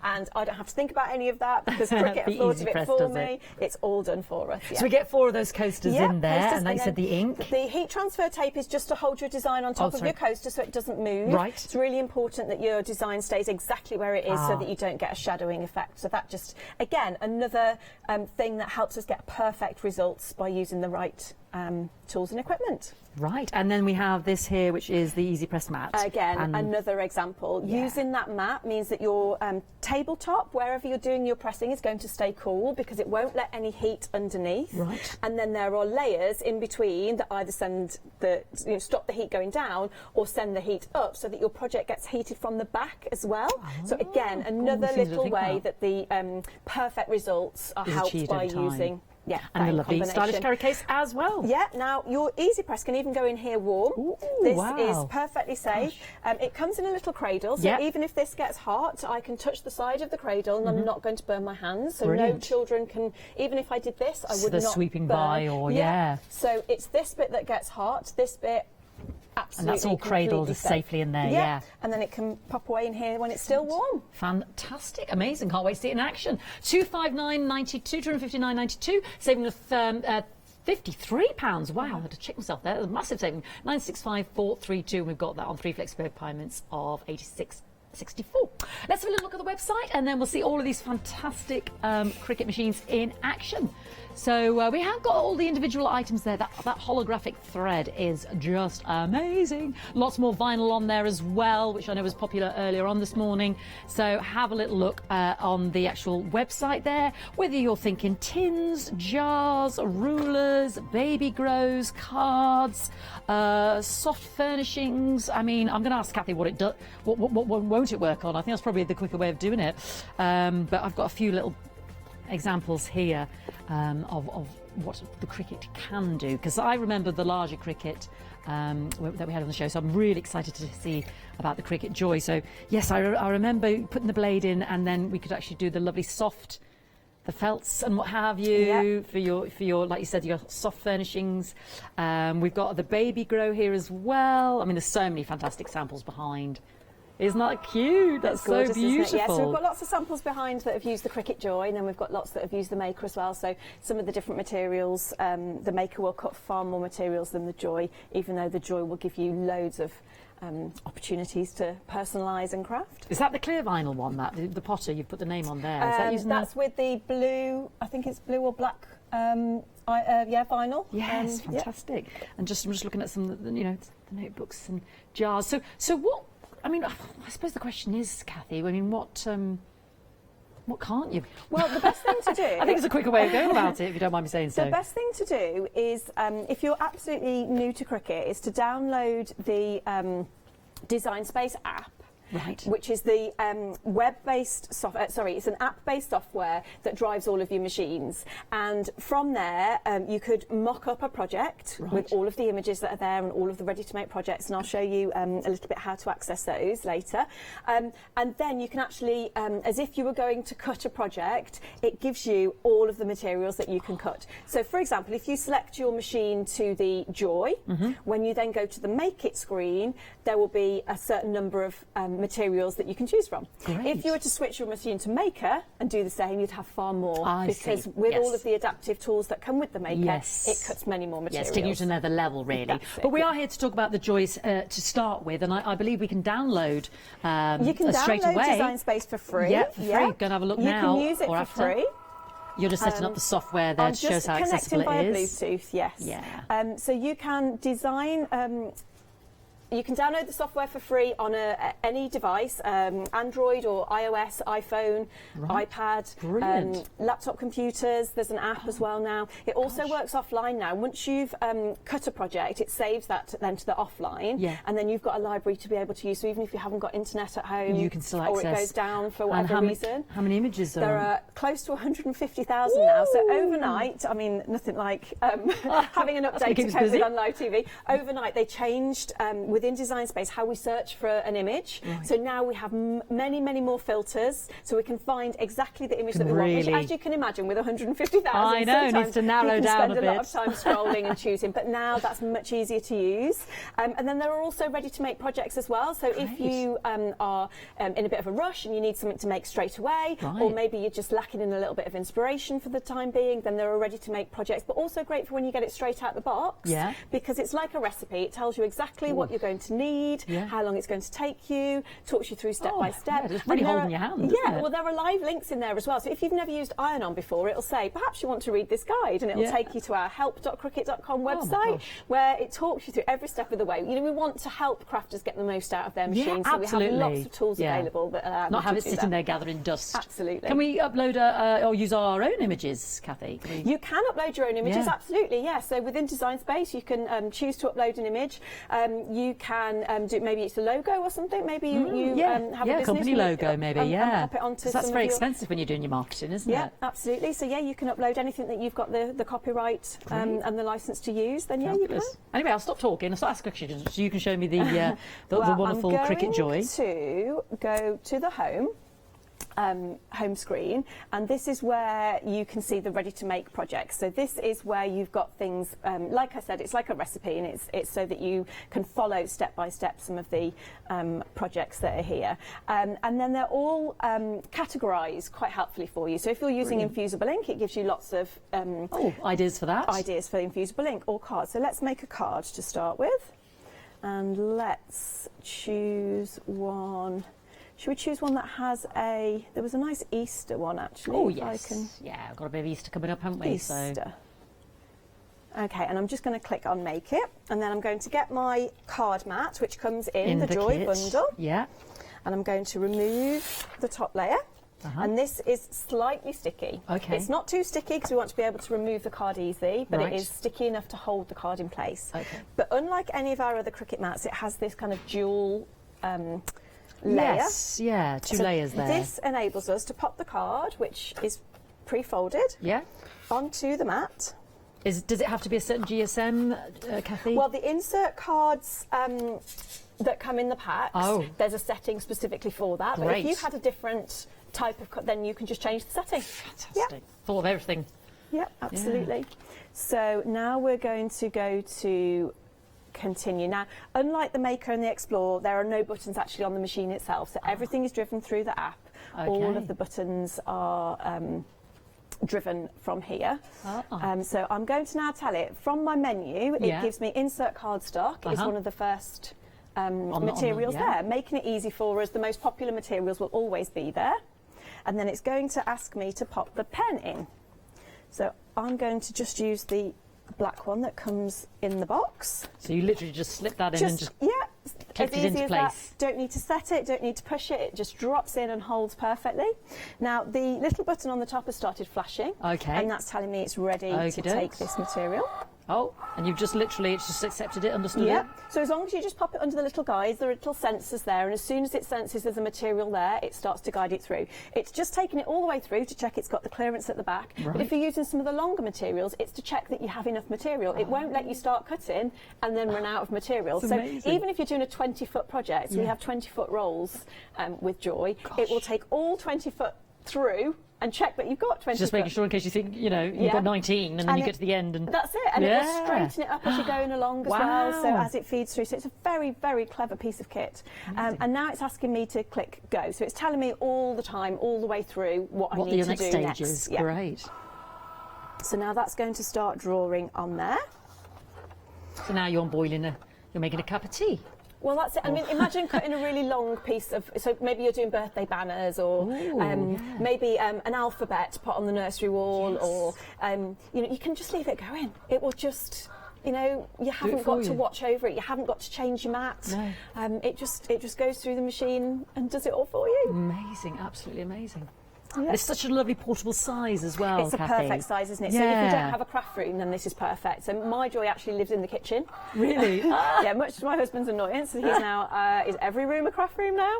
and I don't have to think about any of that because Cricut The have thought Easy of it Press for does me. it. It's all done for us. So we get 4 of those coasters in there, coasters, and like you said, then the ink. The heat transfer tape is just to hold your design on top of your coaster so it doesn't move. Right. It's really important that your design stays exactly where it is so that you don't get a shadowing effect. So that just, again, another thing that helps us get perfect results by using the right tools and equipment. Right, and then we have this here, which is the Easy Press mat. Again, and another example. Using that mat means that your tabletop, wherever you're doing your pressing, is going to stay cool because it won't let any heat underneath. Right. And then there are layers in between that either send stop the heat going down or send the heat up, so that your project gets heated from the back as well. So again, another things to little think way about. that the perfect results are Is helped achieved by over time. using. Yeah, and the that lovely combination. stylish carry case as well. Yeah, now your Easy Press can even go in here warm. Ooh, this wow. is perfectly safe. It comes in a little cradle, so even if this gets hot, I can touch the side of the cradle and I'm not going to burn my hands. So Brilliant. no children can, even if I did this, I would they're not sweeping burn. by or So it's this bit that gets hot, this bit absolutely And that's all cradled completely safe. safely in there, yeah. And then it can pop away in here when it's still warm. Fantastic, amazing, can't wait to see it in action. 259.92, 259.92, saving us £53. Wow, I had to check myself there. That's a massive saving. 965,432, and we've got that on 3 Flexi payments of 86.64. Let's have a little look at the website, and then we'll see all of these fantastic Cricut machines in action. So we have got all the individual items there. That holographic thread is just amazing. Lots more vinyl on there as well, which I know was popular earlier on this morning. So have a little look on the actual website there. Whether you're thinking tins, jars, rulers, baby grows, cards, soft furnishings. I mean, I'm going to ask Kathy what it does. What won't it work on? I think that's probably the quicker way of doing it. But I've got a few little examples here of what the Cricut can do, because I remember the larger Cricut that we had on the show, so I'm really excited to see about the Cricut Joy. So yes, I remember putting the blade in, and then we could actually do the lovely soft, the felts and what have you for your like you said, your soft furnishings. We've got the baby grow here as well. I mean, there's so many fantastic samples behind. Isn't that cute? That's so gorgeous, isn't it? beautiful. Yeah, so we've got lots of samples behind that have used the Cricut Joy, and then we've got lots that have used the Maker as well. So some of the different materials, the Maker will cut far more materials than the Joy, even though the Joy will give you loads of opportunities to personalise and craft. Is that the clear vinyl one, that the Potter, you've put the name on there? Is that using that's with the blue, I think it's blue or black, vinyl. Yes, fantastic. Yeah. And I'm just looking at some, you know, the notebooks and jars. So what? I mean, I suppose the question is, Kathy. I mean, what can't you? Well, the best thing to do... I think it's a quicker way of going about it, if you don't mind me saying so. The best thing to do is, if you're absolutely new to Cricut, is to download the Design Space app. Right. Which is the web-based software, it's an app-based software that drives all of your machines. And from there, you could mock up a project with all of the images that are there and all of the ready-to-make projects, and I'll show you a little bit how to access those later. And then you can actually, as if you were going to cut a project, it gives you all of the materials that you can cut. So, for example, if you select your machine to the Joy, when you then go to the Make It screen, there will be a certain number of materials that you can choose from. Great. If you were to switch your machine to Maker and do the same, you'd have far more, because see. with Yes. all of the adaptive tools that come with the Maker, Yes. it cuts many more materials. Yes, taking you to another level, really. That's it, But we yeah. are here to talk about the Joys to start with, and I believe we can download You can straight download away. Design Space for free. Yeah, for free. Go and have a look now. You can use it or for after. free. You're just setting up the software there I'm to show us just how accessible connecting it via is. Bluetooth, yes. Yeah. So you can design... you can download the software for free on any device, Android or iOS, iPhone, iPad, Brilliant. laptop computers. There's an app as well now. It also works offline now. Once you've cut a project, it saves that then to the offline, and then you've got a library to be able to use. So even if you haven't got internet at home, you can still or access. it goes down for whatever reason. How many images are There are close to 150,000 now. So overnight, I mean, nothing like having an update to cope with on live TV. Overnight, they changed within Design Space how we search for an image. So now we have many, many more filters, so we can find exactly the image that we want. Which, as you can imagine, with 150,000, I know, needs to narrow down a bit. You can spend a lot of time scrolling and choosing. But now that's much easier to use. And then there are also ready-to-make projects as well. So if you are in a bit of a rush and you need something to make straight away, or maybe you're just lacking in a little bit of inspiration for the time being, then there are ready-to-make projects. But also great for when you get it straight out the box, because it's like a recipe. It tells you exactly what you're going to need, how long it's going to take you, talks you through step by step. It's really holding your hand. Well, there are live links in there as well. So if you've never used iron-on before, it'll say, perhaps you want to read this guide, and it'll take you to our help.cricut.com website, where it talks you through every step of the way. You know, we want to help crafters get the most out of their machines, so we have lots of tools available that allow them not have to it do sitting that. there gathering dust. Absolutely. Can we upload or use our own images, Kathy? You can upload your own images, absolutely, yeah. So within Design Space, you can choose to upload an image. You can do, maybe it's a logo or something, maybe you have a business company logo, maybe, and pop it onto that's some very of your... expensive when you're doing your marketing, isn't it? Yeah, absolutely. So you can upload anything that you've got the copyright and the license to use, then you can. Anyway, I'll stop talking. I'll start asking questions so you can show me the wonderful Cricut Joy. I'm going to go to the home screen, and this is where you can see the ready-to-make projects. So this is where you've got things, like I said, it's like a recipe, and it's so that you can follow step by step some of the projects that are here. And then they're all categorised quite helpfully for you. So if you're using infusible ink, it gives you lots of ideas for that. Ideas for infusible ink or cards. So let's make a card to start with, and let's choose one. Should we choose one that has there was a nice Easter one, actually. Oh, yes. Yeah, I've got a bit of Easter coming up, haven't we? Easter. So. Okay, and I'm just going to click on Make It, and then I'm going to get my card mat, which comes in the Joy kit. bundle. Yeah. And I'm going to remove the top layer. And this is slightly sticky. Okay. It's not too sticky because we want to be able to remove the card easily, but it is sticky enough to hold the card in place. Okay. But unlike any of our other Cricut mats, it has this kind of dual layer. Yes, yeah, two layers there. This enables us to pop the card, which is pre-folded, onto the mat. Does it have to be a certain GSM, Kathy? Well, the insert cards that come in the packs, there's a setting specifically for that. Great. But if you had a different type of then you can just change the setting. Fantastic. Thought of everything. Yeah, absolutely. So now we're going to go to continue. Now, unlike the Maker and the Explorer, there are no buttons actually on the machine itself, so everything is driven through the app. Okay. All of the buttons are driven from here. So I'm going to now tell it from my menu. It gives me insert cardstock is one of the first materials there, making it easy for us. The most popular materials will always be there. And then it's going to ask me to pop the pen in. So I'm going to just use the black one that comes in the box. So you literally just slip that in and just clip it into place. Don't need to set it, don't need to push it. It just drops in and holds perfectly. Now the little button on the top has started flashing. Okay. And that's telling me it's ready to take this material. Oh, and you've just literally, it's just accepted it, understood it? So as long as you just pop it under the little guides, there are little sensors there, and as soon as it senses there's a material there, it starts to guide it through. It's just taking it all the way through to check it's got the clearance at the back. Right. But if you're using some of the longer materials, it's to check that you have enough material. It won't let you start cutting and then run out of material. That's so amazing. even if you're doing a 20-foot project, we have 20-foot rolls with Joy, it will take all 20 foot through and check that you've got 20 Just making sure in case you think, you know, you've got 19 and then you get to the end and... That's it, and it will straighten it up as you're going along as well, so as it feeds through. So it's a very, very clever piece of kit. And now it's asking me to click go. So it's telling me all the time, all the way through what I need to do next. What the next stage is, great. So now that's going to start drawing on there. So now you're boiling you're making a cup of tea. Well, that's it. I mean, imagine cutting a really long piece of, so maybe you're doing birthday banners or maybe an alphabet to put on the nursery wall or, you know, you can just leave it going. It will just, you know, you haven't got to watch over it. You haven't got to change your mat. No. It just goes through the machine and does it all for you. Amazing, absolutely amazing. Yeah. It's such a lovely portable size as well, It's a Kathy. perfect size, isn't it? So if you don't have a craft room, then this is perfect. So my Joy actually lives in the kitchen. Really? Yeah, much to my husband's annoyance. He's now, is every room a craft room now?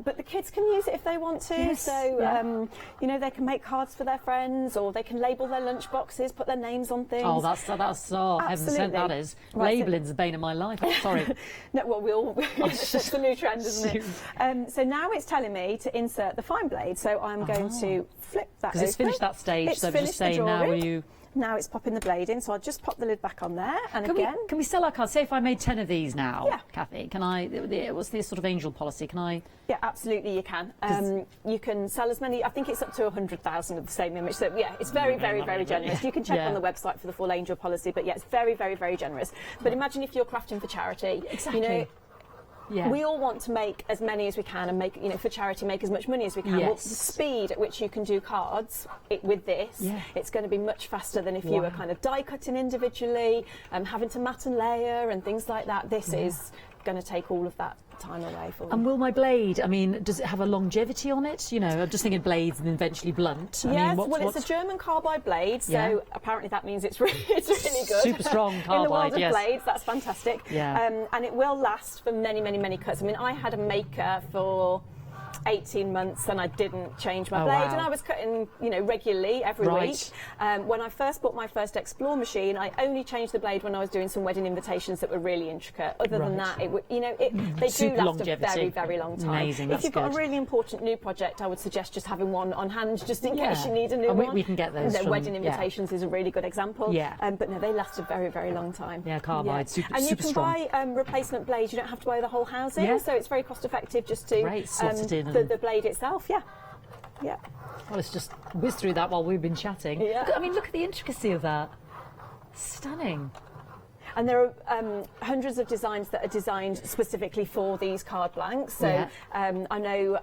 But the kids can use it if they want to. Yes. So, you know, they can make cards for their friends or they can label their lunch boxes, put their names on things. Oh, that's heaven sent that is. Right, Labelling's the bane of my life. I'm sorry. No, well, it's the new trend, isn't it? So now it's telling me to insert the fine blade. So I'm going to flip that open. Because it's finished that stage, It's so I'm just saying now will you... Now it's popping the blade in, so I'll just pop the lid back on there, and Can we sell our cards? Say if I made 10 of these now, Yeah. Kathy, can I... What's the sort of angel policy? Can I... Yeah, absolutely you can. You can sell as many, I think it's up to 100,000 of the same image, so yeah, it's very, very, very generous. You can check on the website for the full angel policy, but yeah, it's very, very, very generous. But imagine if you're crafting for charity. Exactly. You know, we all want to make as many as we can and make, you know, for charity, make as much money as we can. Well, the speed at which you can do cards with this, it's going to be much faster than if you were kind of die cutting individually, having to mat and layer and things like that. This is going to take all of that time away for you. And will my blade, I mean, does it have a longevity on it? You know, I'm just thinking blades and eventually blunt. Yes, well, it's a German carbide blade, so apparently that means it's really good. Super strong carbide, in the world of blades, that's fantastic. Yeah. And it will last for many, many, many cuts. I mean, I had a Maker for 18 months and I didn't change my blade, and I was cutting, you know, regularly every week. When I first bought my first Explore machine, I only changed the blade when I was doing some wedding invitations that were really intricate. Other than that, it would, you know, they do last a very, very long time. Amazing, if you've got a really important new project, I would suggest just having one on hand just in case you need a new one. We can get those. Wedding invitations is a really good example. But no, they last a very, very long time. Yeah, carbide, super strong. And you can buy replacement blades. You don't have to buy the whole housing, so it's very cost effective just to slot it in. The blade itself, yeah. Well, let's just whiz through that while we've been chatting. I mean, look at the intricacy of that. Stunning. And there are hundreds of designs that are designed specifically for these card blanks. So I know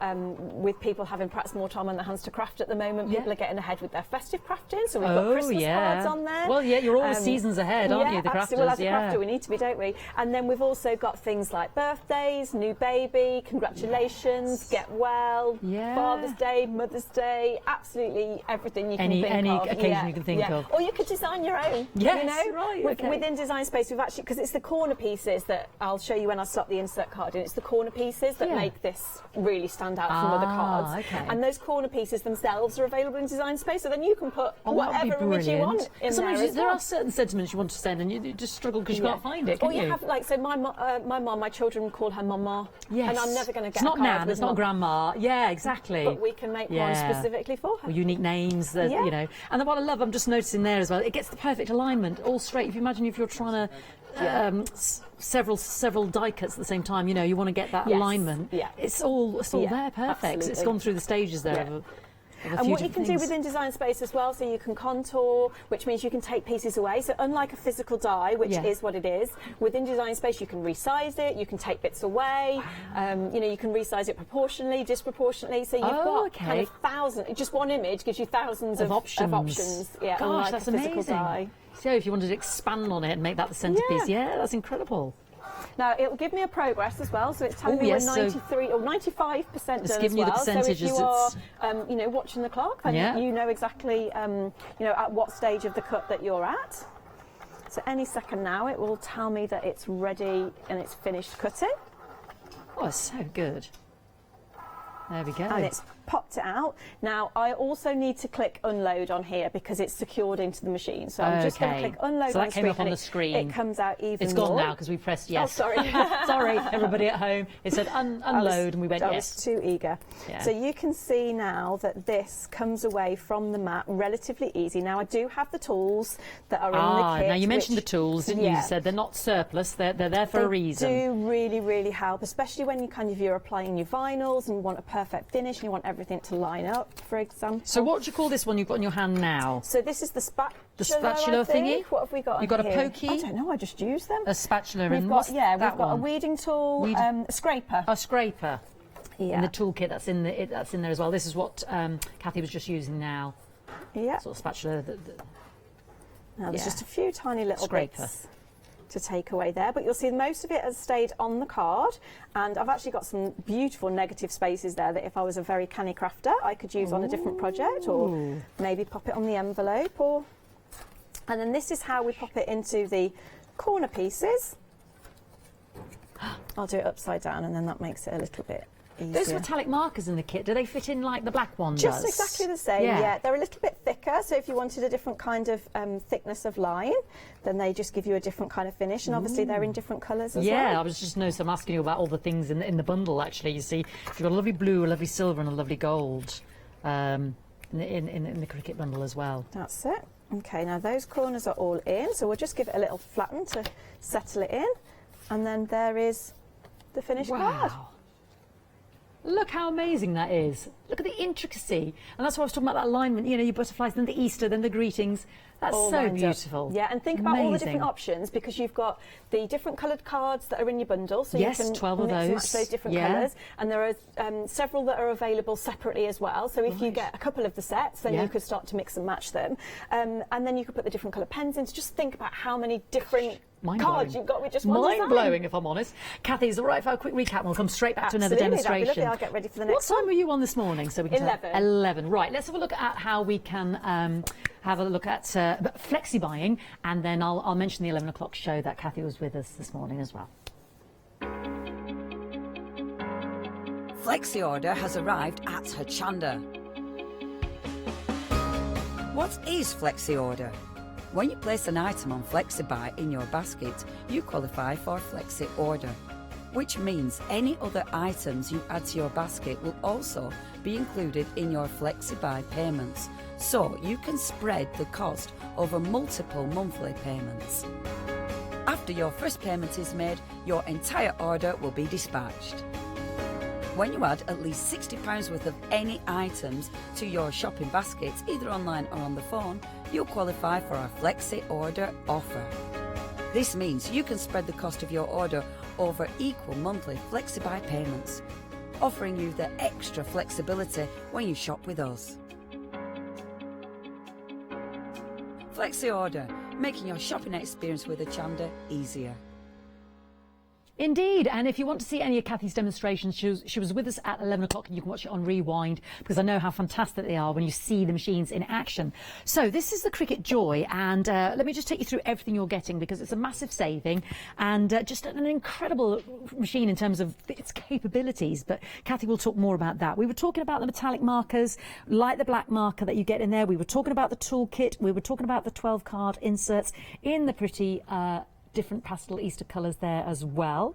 with people having perhaps more time on their hands to craft at the moment, people are getting ahead with their festive crafting. So we've got Christmas cards on there. Well, you're always seasons ahead, aren't you, the crafters? Well, as a crafter, we need to be, don't we? And then we've also got things like birthdays, new baby, congratulations, get well, Father's Day, Mother's Day, absolutely everything you can think of. Any occasion you can think of. Or you could design your own. Yes, you know? right. Within design space, we've actually, because it's the corner pieces that I'll show you when I slot the insert card in, it's the corner pieces that make this really stand out from other cards. And those corner pieces themselves are available in design space, so then you can put whatever image you want in Sometimes there. There are certain sentiments you want to send and you just struggle because you can't find it, can you? Have, like, so my mum, my children call her Mama, and I'm never going to get it's not Nan, it's not Grandma. Yeah, exactly. But we can make one specifically for her. Or unique names, you know. And what I love, I'm just noticing there as well, it gets the perfect alignment, all straight. If you imagine if you're trying to several die cuts at the same time. You know, you want to get that alignment. Yeah. It's all there, perfect. Absolutely. It's gone through the stages there. Yeah. And what you can do within Design Space as well, so you can contour, which means you can take pieces away. So unlike a physical die, which is what it is, within Design Space you can resize it, you can take bits away, you know, you can resize it proportionally, disproportionately. So you've got kind of thousands, just one image gives you thousands of options. Yeah, Gosh, unlike that's a physical amazing. die. So if you wanted to expand on it and make that the centerpiece, that's incredible. Now, it will give me a progress as well, so it's telling me we're 93 or 95% done as well. You the percentages. So if you are, you know, watching the clock, then you know exactly, you know, at what stage of the cut that you're at. So any second now, it will tell me that it's ready and it's finished cutting. Oh, it's so good. There we go. And it's popped it out. Now, I also need to click unload on here because it's secured into the machine. So I'm just going to click unload so on that came up on the screen. It comes out even It's more. gone now because we pressed yes. Oh, sorry. Sorry, everybody at home. It said unload and we went yes. I was too eager. Yeah. So you can see now that this comes away from the mat relatively easy. Now, I do have the tools that are in the kit. Now you mentioned the tools, didn't you? You said they're not surplus, they're there for a reason. They do really, really help, especially when you're applying your vinyls and you want a perfect finish and you want everything to line up, for example. So what do you call this one you've got in your hand now? So this is the spatula. The spatula thingy? What have we got? You've got here? a pokey? I don't know. I just use them. A spatula we've and got, we've got one? a weeding tool, a scraper. A scraper. Yeah. In the toolkit that's in there as well. This is what Kathy was just using now. Yeah. Sort of spatula. Now there's just a few tiny little scraper bits to take away there, but you'll see most of it has stayed on the card, and I've actually got some beautiful negative spaces there that if I was a very canny crafter I could use on a different project, or maybe pop it on the envelope, and then this is how we pop it into the corner pieces. I'll do it upside down and then that makes it a little bit easier. Those metallic markers in the kit, do they fit in like the black one does? Just exactly the same, yeah. They're a little bit thicker, so if you wanted a different kind of thickness of line, then they just give you a different kind of finish, and obviously they're in different colours as well. Yeah, I was just so I'm asking you about all the things in the bundle, actually. You see, you've got a lovely blue, a lovely silver and a lovely gold in the Cricut bundle as well. That's it. Okay, now those corners are all in, so we'll just give it a little flatten to settle it in, and then there is the finished card. Look how amazing that is. Look at the intricacy. And that's why I was talking about that alignment, you know, your butterflies, then the Easter, then the greetings. That's all so beautiful. Yeah, and think about all the different options, because you've got the different coloured cards that are in your bundle, so you can 12 of mix and those. match those different colours, and there are several that are available separately as well. So if you get a couple of the sets, then you could start to mix and match them, and then you could put the different colour pens in. So just think about how many different cards you've got with just one design. Mind-blowing, if I'm honest. Kathy, is it all right for a quick recap? We'll come straight back to another demonstration. That'd be lovely. I'll get ready for the next one. What time one. were you on this morning? So we can 11. 11. Right, let's have a look at how we can have a look at flexi buying, and then I'll mention the 11 o'clock show that Kathy was with us this morning as well. Flexi order has arrived at Hochanda. What is Flexi order? When you place an item on FlexiBuy in your basket, you qualify for Flexi order, which means any other items you add to your basket will also be included in your FlexiBuy payments, so you can spread the cost over multiple monthly payments. After your first payment is made, your entire order will be dispatched. When you add at least £60 worth of any items to your shopping baskets, either online or on the phone, you'll qualify for our Flexi order offer. This means you can spread the cost of your order over equal monthly FlexiBuy payments, offering you the extra flexibility when you shop with us. Flexi order, making your shopping experience with Hochanda easier. Indeed, and if you want to see any of Kathy's demonstrations, she was with us at 11 o'clock, and you can watch it on Rewind, because I know how fantastic they are when you see the machines in action. So this is the Cricut Joy, and let me just take you through everything you're getting, because it's a massive saving and just an incredible machine in terms of its capabilities, but Kathy will talk more about that. We were talking about the metallic markers, like the black marker that you get in there. We were talking about the toolkit. We were talking about the 12 card inserts in the pretty different pastel Easter colours there as well.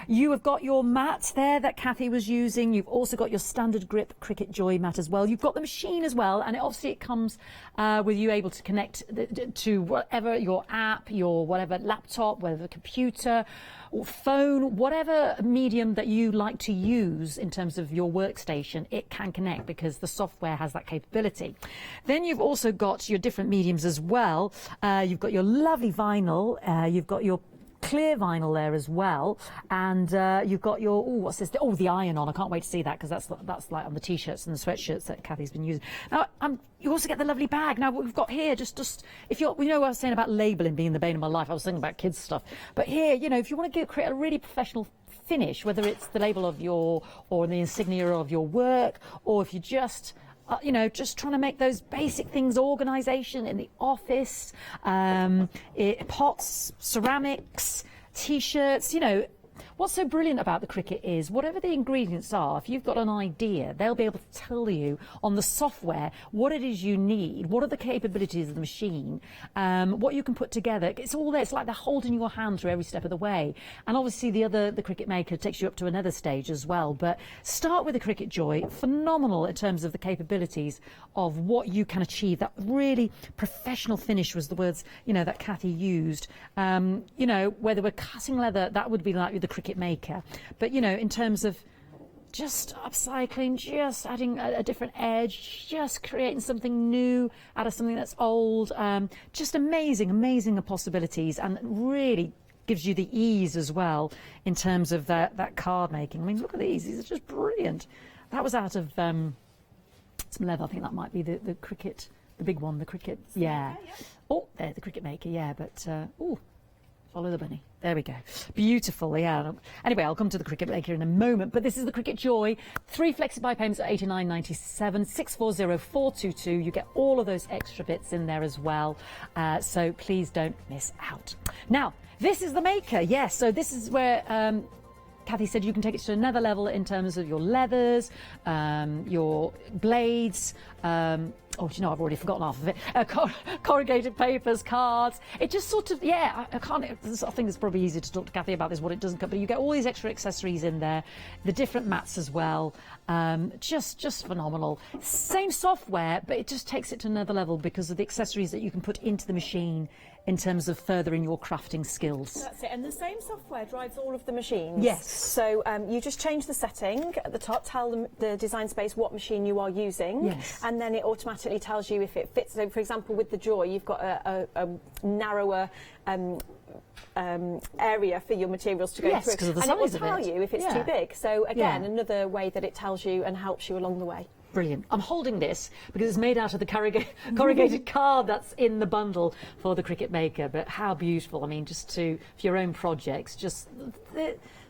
You have got your mat there that Kathy was using. You've also got your standard grip Cricut Joy mat as well. You've got the machine as well, and it comes with you able to connect to whatever your app, your whatever laptop, whatever computer or phone, whatever medium that you like to use in terms of your workstation, it can connect because the software has that capability. Then you've also got your different mediums as well. You've got your lovely vinyl, you've got your clear vinyl there as well, and you've got your what's this? Oh, the iron-on. I can't wait to see that because that's like on the t-shirts and the sweatshirts that Kathy's been using. Now, you also get the lovely bag. Now, what we've got here, just if you're, we know what I was saying about labelling being the bane of my life. I was thinking about kids stuff, but here, you know, if you want to create a really professional finish, whether it's the label of your or the insignia of your work, or if you just you know, just trying to make those basic things, organisation in the office, pots, ceramics, t-shirts, you know. What's so brilliant about the Cricut is whatever the ingredients are, if you've got an idea, they'll be able to tell you on the software what it is you need, what are the capabilities of the machine, what you can put together. It's all there. It's like they're holding your hand through every step of the way. And obviously the Cricut Maker takes you up to another stage as well. But start with the Cricut Joy, phenomenal in terms of the capabilities of what you can achieve. That really professional finish was the words, you know, that Kathy used. You know, whether we're cutting leather, that would be like with the Cricut Maker, but you know, in terms of just upcycling, just adding a different edge, just creating something new out of something that's old, just amazing possibilities, and really gives you the ease as well in terms of that card making. I mean, look at these are just brilliant. That was out of some leather. I think that might be the Cricut, the big one, the Cricut, yeah. Oh, there, the Cricut Maker, yeah, but oh, follow the bunny. There we go. Beautiful, yeah. Anyway, I'll come to the Cricut Maker in a moment, but this is the Cricut Joy. 3 Flexi buy payments at £89.97, 640422. You get all of those extra bits in there as well, so please don't miss out. Now, this is the Maker, yes. So this is where Kathy said you can take it to another level in terms of your leathers, your blades, oh, do you know, I've already forgotten half of it. Corrugated papers, cards. It just sort of, yeah, I think it's probably easier to talk to Kathy about this, what it doesn't cut, but you get all these extra accessories in there, the different mats as well. Just phenomenal. Same software, but it just takes it to another level because of the accessories that you can put into the machine in terms of furthering your crafting skills. That's it, and the same software drives all of the machines. Yes. So you just change the setting at the top, tell the design space what machine you are using, yes, and then it automatically tells you if it fits. So, for example, with the Joy, you've got a narrower area for your materials to go yes, through, of the and size it will of tell it. you if it's Yeah. too big. So again, Yeah. another way that it tells you and helps you along the way. Brilliant. I'm holding this because it's made out of the corrugated card that's in the bundle for the Cricut Maker. But how beautiful. I mean, just for your own projects, just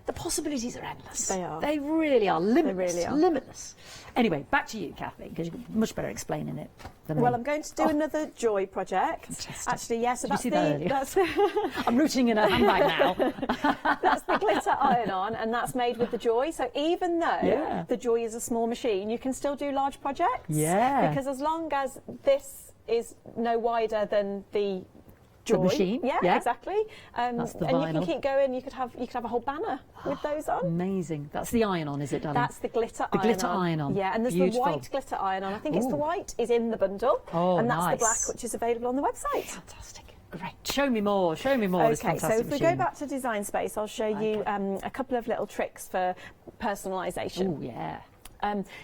the possibilities are endless. They are. They really are. Limitless. They really are. Limitless. Anyway, back to you, Kathy, because you're much better explaining it than me. Well, I'm going to do another Joy project. Fantastic. Actually, yes, Did you see that earlier? that's I'm rooting in a handbag now. that's the glitter iron-on, and that's made with the Joy. So even though Yeah. the Joy is a small machine, you can still do large projects. Yeah. Because as long as this is no wider than the Joy, machine, yeah, yeah. exactly. That's the and you vinyl. can keep going. You could have a whole banner with those on. Amazing. That's the iron-on, is it, darling? That's the glitter The iron-on. glitter iron-on. Yeah, and there's Beautiful. the white glitter iron-on. I think it's the Ooh. white is in the bundle, Oh, and that's nice. the black, which is available on the website. Fantastic. Great. Show me more. Show me more. This Okay, so fantastic if we machine. go back to Design Space, I'll show you a couple of little tricks for personalisation. Oh, yeah.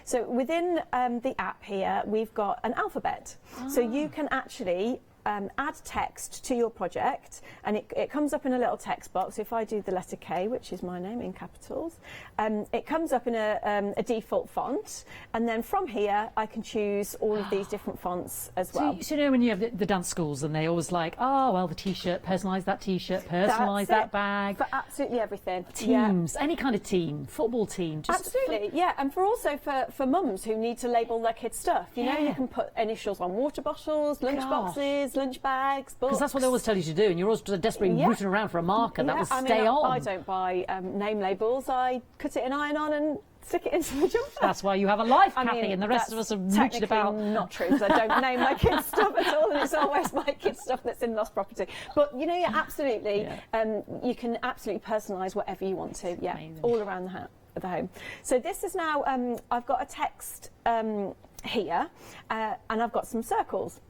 So within the app here, we've got an alphabet. So you can actually add text to your project, and it comes up in a little text box. If I do the letter K, which is my name in capitals, it comes up in a default font, and then from here I can choose all of these different fonts as well. So you know when you have the dance schools and they always like, oh, well, the T-shirt, personalise that T-shirt, personalise that bag. For absolutely everything. Teams, any kind of team, football team. Just Absolutely, yeah, and for mums who need to label their kids' stuff, you know, Yeah. you can put initials on water bottles, lunch boxes, lunch bags, books. Because that's what they always tell you to do, and you're always desperately Yeah. rooting around for a marker that will I mean, stay on. I don't buy name labels. I cut it in iron-on and stick it into the jumper. That's why you have a life, I Kathy, mean, and the rest of us are mooching technically about. not true, because I don't name my kids' stuff at all, and it's always my kids' stuff that's in lost property. But you know, yeah, absolutely, you can absolutely personalise whatever you want to. Yeah, Amazing. all around the home. So this is now. I've got a text here, and I've got some circles.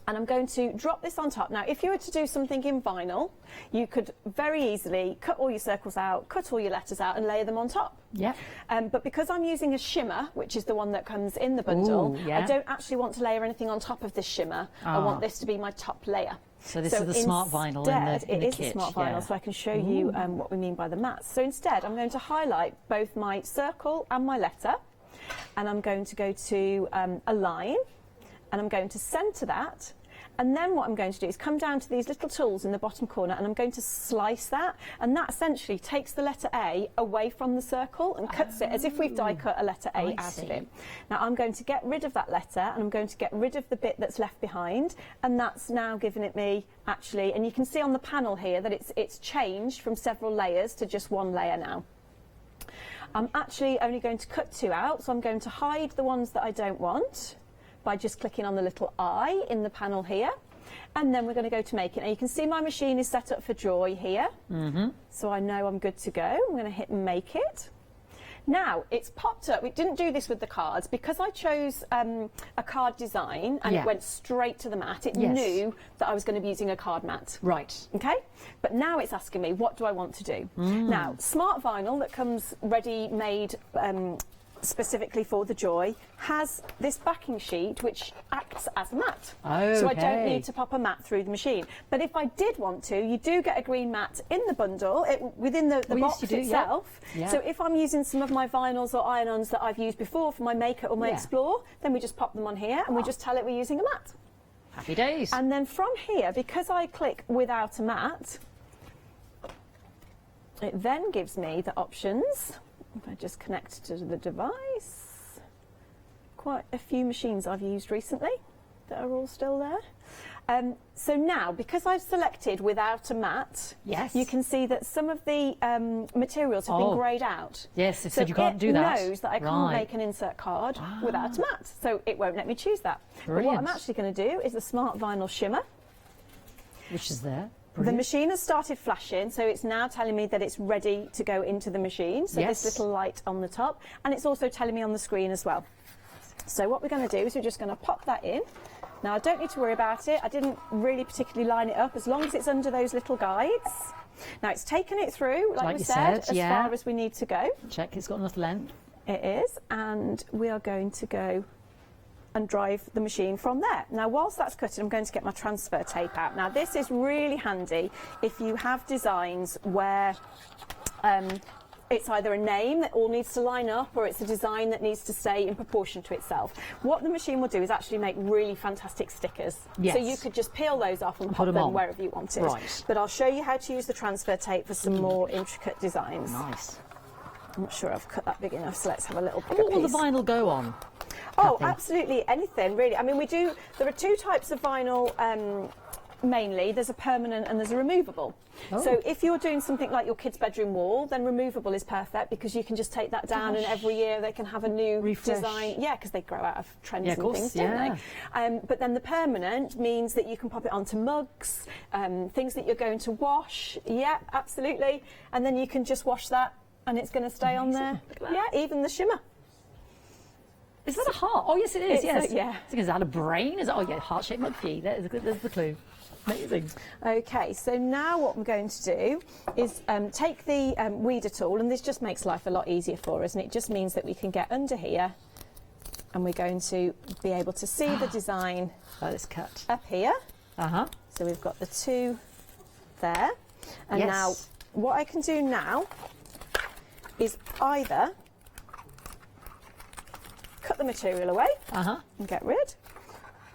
And I'm going to drop this on top. Now, if you were to do something in vinyl, you could very easily cut all your circles out, cut all your letters out, and layer them on top. Yeah. But because I'm using a shimmer, which is the one that comes in the bundle, Ooh, yeah. I don't actually want to layer anything on top of this shimmer. I want this to be my top layer. So this is the smart vinyl in the It is kit, the smart vinyl, yeah. so I can show you what we mean by the mats. So instead, I'm going to highlight both my circle and my letter, and I'm going to go to a line, and I'm going to centre that. And then what I'm going to do is come down to these little tools in the bottom corner, and I'm going to slice that, and that essentially takes the letter A away from the circle and cuts it as if we've die cut a letter A out of it. Now I'm going to get rid of that letter, and I'm going to get rid of the bit that's left behind, and that's now given it me actually, and you can see on the panel here that it's changed from several layers to just one layer now. I'm actually only going to cut 2 out, so I'm going to hide the ones that I don't want by just clicking on the little eye in the panel here, and then we're going to go to make it. Now you can see my machine is set up for joy here, so I know I'm good to go. I'm going to hit make it. Now it's popped up. We didn't do this with the cards because I chose a card design and it went straight to the mat. It knew that I was going to be using a card mat. Right. Okay, but now it's asking me, what do I want to do? Now, smart vinyl that comes ready-made specifically for the Joy has this backing sheet which acts as a mat. So I don't need to pop a mat through the machine. But if I did want to, you do get a green mat in the bundle, within the box itself. So if I'm using some of my vinyls or iron-ons that I've used before for my Maker or my Explore, then we just pop them on here and we just tell it we're using a mat. Happy days. And then from here, because I click without a mat, it then gives me the options. If I just connect to the device, quite a few machines I've used recently that are all still there. So now, because I've selected without a mat, you can see that some of the materials have been greyed out. Yes, it said you can't do that. It knows that I can't make an insert card without a mat, so it won't let me choose that. But what I'm actually going to do is the Smart Vinyl Shimmer. Which is there. The machine has started flashing, so it's now telling me that it's ready to go into the machine. So this little light on the top, and it's also telling me on the screen as well. So what we're going to do is we're just going to pop that in. Now I don't need to worry about it. I didn't really particularly line it up, as long as it's under those little guides. Now it's taken it through, like we said, as far as we need to go. Check it's got enough length. It is, and we are going to go and drive the machine from there. Now whilst that's cutting, I'm going to get my transfer tape out. Now this is really handy if you have designs where it's either a name that all needs to line up, or it's a design that needs to stay in proportion to itself. What the machine will do is actually make really fantastic stickers. So you could just peel those off and put them wherever you wanted. But I'll show you how to use the transfer tape for some more intricate designs. Nice. I'm not sure I've cut that big enough, so let's have a little bigger What will the vinyl go on? Oh, absolutely anything, really. I mean, there are 2 types of vinyl mainly. There's a permanent and there's a removable. So if you're doing something like your kid's bedroom wall, then removable is perfect, because you can just take that down and every year they can have a new design. Yeah, because they grow out of trends and things, don't they? But then the permanent means that you can pop it onto mugs, things that you're going to wash. Yeah, absolutely. And then you can just wash that and it's going to stay on there. Yeah, even the shimmer. Is that a heart? Oh, yes, it is. It's Is that a brain? Is it? Oh, yeah, heart-shaped mug for you. There's the clue. Amazing. Okay, so now what I'm going to do is take the weeder tool, and this just makes life a lot easier for us, and it just means that we can get under here, and we're going to be able to see the design that is cut up here. So we've got the 2 there, and now what I can do now is either cut the material away and get rid,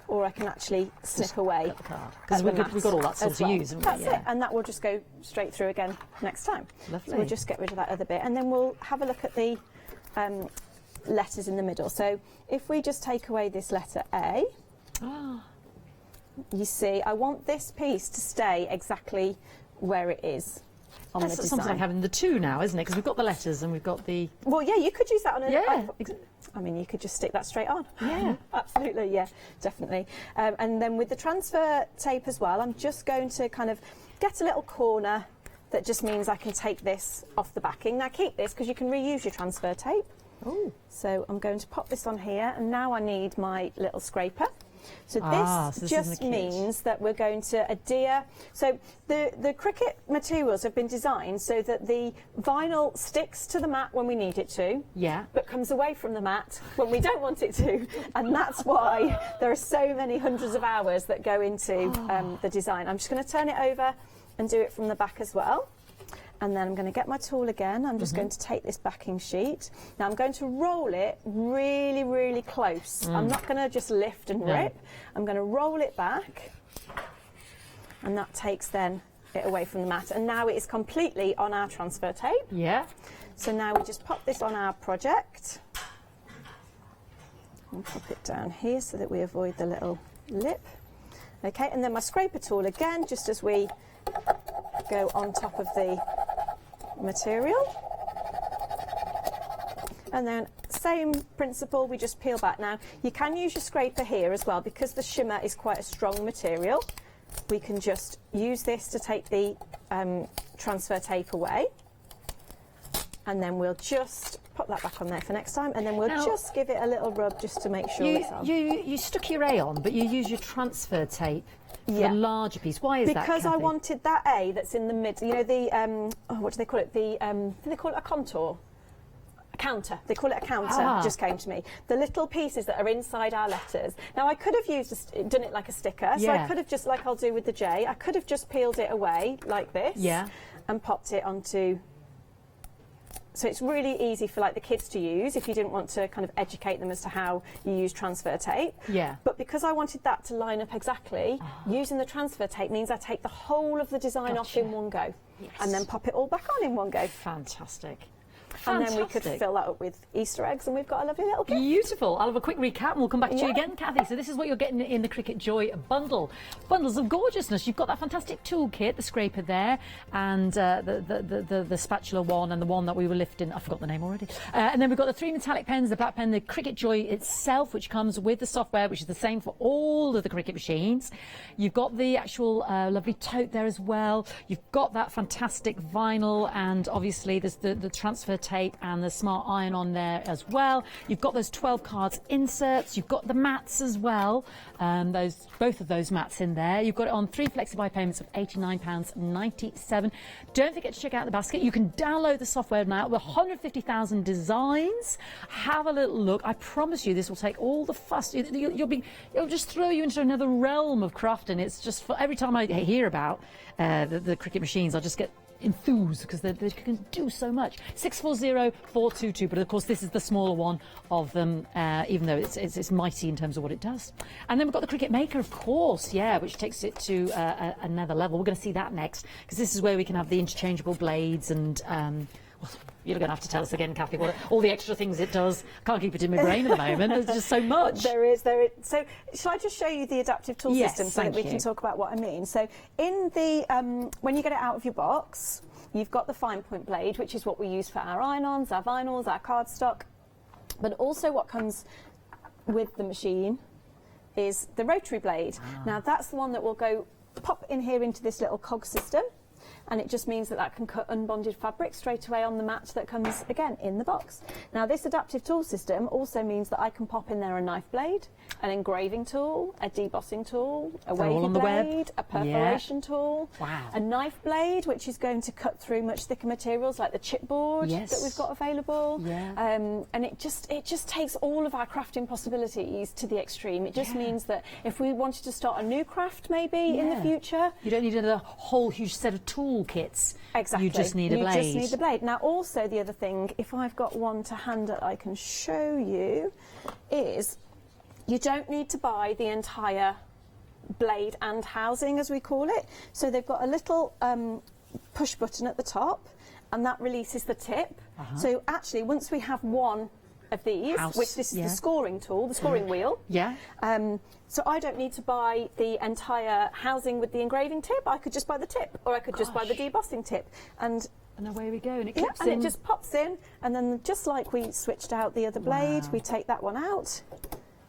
or I can actually snip away because we've got all that stuff to use, haven't we? That's it, and that will just go straight through again next time. Lovely. So we'll just get rid of that other bit, and then we'll have a look at the letters in the middle. So if we just take away this letter A, you see I want this piece to stay exactly where it is. on the That's design. something like having the two now, isn't it? Because we've got the letters and we've got the... Well, yeah, you could use that on a... Yeah. I mean, you could just stick that straight on. Yeah. Absolutely, yeah, definitely. And then with the transfer tape as well, I'm just going to kind of get a little corner that just means I can take this off the backing. Now keep this because you can reuse your transfer tape. Oh. So I'm going to pop this on here, and now I need my little scraper. So this just means that we're going to adhere. So the Cricut materials have been designed so that the vinyl sticks to the mat when we need it to, but comes away from the mat when we don't want it to. And that's why there are so many hundreds of hours that go into the design. I'm just going to turn it over and do it from the back as well. And then I'm going to get my tool again. I'm just going to take this backing sheet. Now I'm going to roll it really, really close. I'm not going to just lift and rip. I'm going to roll it back. And that takes then it away from the mat. And now it is completely on our transfer tape. Yeah. So now we just pop this on our project. And pop it down here so that we avoid the little lip. Okay, and then my scraper tool again, just as we go on top of the material, and then same principle, we just peel back. Now you can use your scraper here as well because the shimmer is quite a strong material. We can just use this to take the transfer tape away, and then we'll just pop that back on there for next time, and then we'll just give it a little rub just to make sure it's on. You stuck your A on, but you use your transfer tape for the larger piece. Why is that, Because I Kathy? wanted that A that's in the middle. You know the what do they call it? Do they call it a contour? A counter. They call it a counter. Just came to me. The little pieces that are inside our letters. Now I could have done it like a sticker. So I could have just, like I'll do with the J, I could have just peeled it away like this. And popped it onto. So it's really easy for like the kids to use if you didn't want to kind of educate them as to how you use transfer tape. But because I wanted that to line up exactly, using the transfer tape means I take the whole of the design off in one go and then pop it all back on in one go. Fantastic. And then we could fill that up with Easter eggs and we've got a lovely little gift. Beautiful. I'll have a quick recap and we'll come back to you again, Kathy. So this is what you're getting in the Cricut Joy bundle. Bundles of gorgeousness. You've got that fantastic toolkit, the scraper there, and the spatula one, and the one that we were lifting. I forgot the name already. And then we've got the 3 metallic pens, the black pen, the Cricut Joy itself, which comes with the software, which is the same for all of the Cricut machines. You've got the actual lovely tote there as well. You've got that fantastic vinyl, and obviously there's the transfer tape and the smart iron on there as well. You've got those 12 cards inserts. You've got the mats as well. Both of those mats in there. You've got it on 3 Flexi buy payments of £89.97. Don't forget to check out the basket. You can download the software now with 150,000 designs. Have a little look. I promise you this will take all the fuss. It'll just throw you into another realm of crafting. It's just for every time I hear about the Cricut machines, I just get enthused because they can do so much. 640422, but of course this is the smaller one of them, even though it's mighty in terms of what it does. And then we've got the Cricut Maker, of course, which takes it to another level. We're going to see that next, because this is where we can have the interchangeable blades and you're going to have to tell us again, Kathy, what all the extra things it does. Can't keep it in my brain at the moment. There's just so much. There is. So shall I just show you the adaptive tool system so that we can talk about what I mean? So in the when you get it out of your box, you've got the fine point blade, which is what we use for our iron-ons, our vinyls, our cardstock. But also what comes with the machine is the rotary blade. Now that's the one that will go pop in here into this little cog system. And it just means that can cut unbonded fabric straight away on the mat that comes, again, in the box. Now, this adaptive tool system also means that I can pop in there a knife blade, an engraving tool, a debossing tool, a wavy blade, a perforation tool, a knife blade, which is going to cut through much thicker materials like the chipboard that we've got available. And it just takes all of our crafting possibilities to the extreme. It just means that if we wanted to start a new craft maybe in the future, you don't need a whole huge set of tool kits. Exactly. You just need a blade. You just need the blade. Now, also the other thing, if I've got one to hand that I can show you, is you don't need to buy the entire blade and housing, as we call it. So they've got a little push button at the top, and that releases the tip. So actually, once we have one of these, which this is the scoring tool, the scoring wheel. Yeah. So I don't need to buy the entire housing with the engraving tip. I could just buy the tip, or I could just buy the debossing tip. And away we go, and it clips and in. it just pops in, and then just like we switched out the other blade, we take that one out,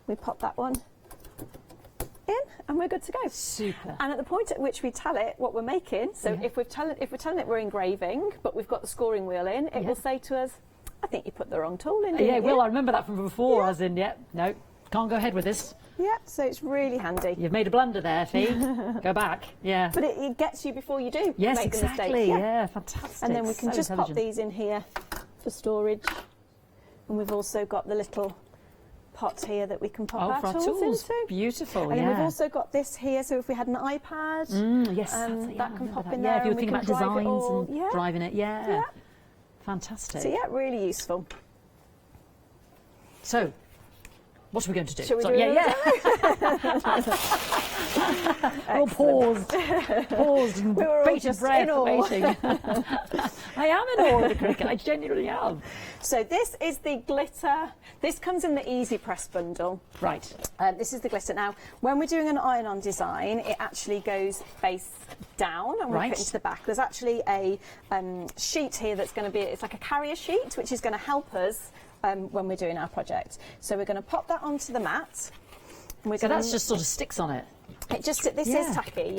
we pop that one in, and we're good to go. Super. And at the point at which we tell it what we're making, so if we're telling it we're engraving, but we've got the scoring wheel in, it will say to us, I think you put the wrong tool in. Yeah, well, I remember that from before, as in, no, can't go ahead with this. Yeah, so it's really handy. You've made a blunder there, Fee. Go back. Yeah. But it gets you before you do yes, make exactly. the mistake. Yeah, fantastic. And then we can So just pop intelligent. these in here for storage. And we've also got the little pot here that we can pop our tools into. Beautiful, and then we've also got this here, so if we had an iPad, yes, that can pop in there. there. If you're and thinking we about can drive designs it all. and driving it, yeah. Fantastic. So yeah, really useful. So, what are we going to do? Shall we So, do yeah. We're all paused and We were all bated just breath in awe. waiting. I am in awe of the Cricut, I genuinely am. So this is the glitter. This comes in the Easy Press bundle. Right. This is the glitter. Now, when we're doing an iron-on design, it actually goes face down and we put it into the back. There's actually a sheet here that's going to be, it's like a carrier sheet, which is going to help us when we're doing our project. So we're going to pop that onto the mat. And So that's just sort of sticks on it. It just, this is tacky,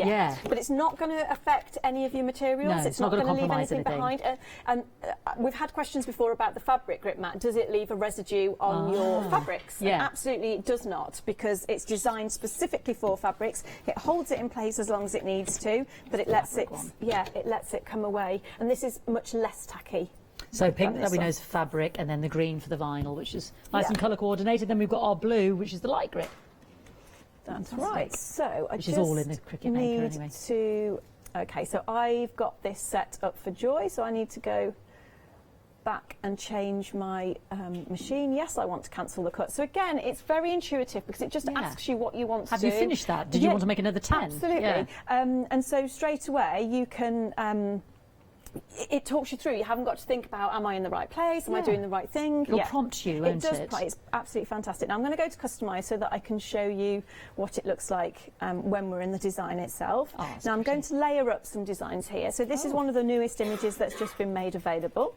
but it's not going to affect any of your materials. No, it's not going to leave compromise anything behind. And we've had questions before about the fabric grip mat. Does it leave a residue on your fabrics? Yeah. And absolutely, it does not, because it's designed specifically for fabrics. It holds it in place as long as it needs to, but it lets it, it lets it come away. And this is much less tacky. So pink that we know is fabric, and then the green for the vinyl, which is nice and colour coordinated. Then we've got our blue, which is the light grip. That's right. So which is all in the Cricut Maker anyway. Okay, so I've got this set up for Joy, so I need to go back and change my machine. Yes, I want to cancel the cut. So again, it's very intuitive because it just asks you what you want to do. Have you finished that? Did you want to make another 10? Absolutely. Yeah. And so straight away you can. It talks you through. You haven't got to think about, am I in the right place? Am I doing the right thing? It'll prompt you, won't it? It does. It's absolutely fantastic. Now I'm going to go to customise so that I can show you what it looks like when we're in the design itself. Now I'm going to layer up some designs here. So this is one of the newest images that's just been made available.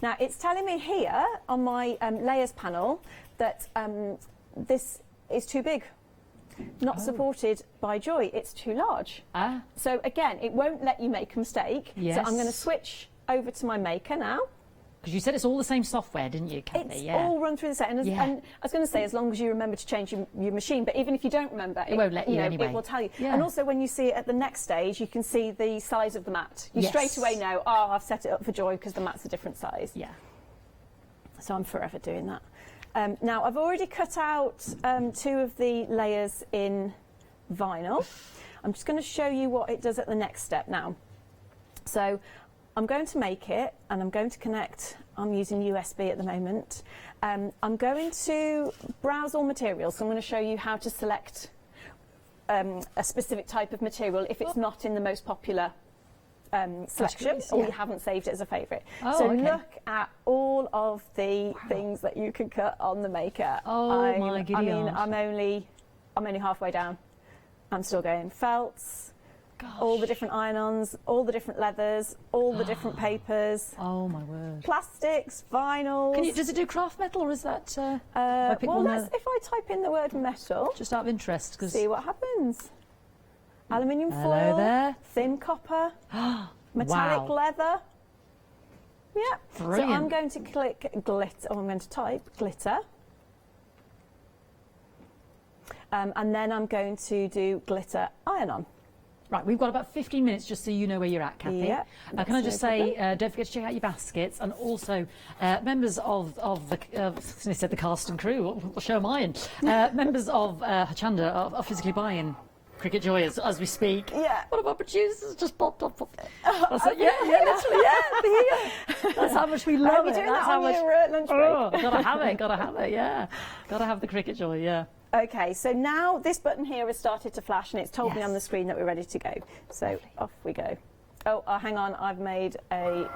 Now it's telling me here on my layers panel that this is too big. Not supported by Joy, it's too large. So again, it won't let you make a mistake. Yes. So I'm going to switch over to my Maker now. Because you said it's all the same software, didn't you, Kathy? It's all run through the set. And, Yeah. and I was going to say, as long as you remember to change your machine, but even if you don't remember, It won't let you anyway. It will tell you. Yeah. And also when you see it at the next stage, you can see the size of the mat. You Yes. straight away know, oh, I've set it up for Joy because the mat's a different size. Yeah. So I'm forever doing that. Now, I've already cut out 2 of the layers in vinyl. I'm just going to show you what it does at the next step now. So I'm going to make it and I'm going to connect. I'm using USB at the moment. I'm going to browse all materials. So I'm going to show you how to select a specific type of material if it's not in the most popular selection or you haven't saved it as a favourite. So look at all of the things that you can cut on the Maker. Oh my goodness. I mean, I'm only halfway down. I'm still going felts, all the different iron-ons, all the different leathers, all the different papers. Oh my word. Plastics, vinyls. Does it do craft metal, or is that? Well, if I type in the word metal, just out of interest, see what happens. Aluminium foil, Hello there. thin copper, metallic leather. Yeah. Brilliant. So I'm going to click glitter. I'm going to type glitter. And then I'm going to do glitter iron-on. Right, we've got about 15 minutes just so you know where you're at, Kathy. Yeah, can I just say, don't forget to check out your baskets, and also members of the cast and crew, what show am I in? Members of Hochanda are physically buying Cricut Joy as we speak. Yeah. One of our producers just popped up. Literally, yeah. That's how much we love it. That's how much. Lunch break. Gotta have it, yeah. Gotta have the Cricut Joy, yeah. Okay, so now this button here has started to flash and it's told me on the screen that we're ready to go. So off we go. Oh, hang on, I've made a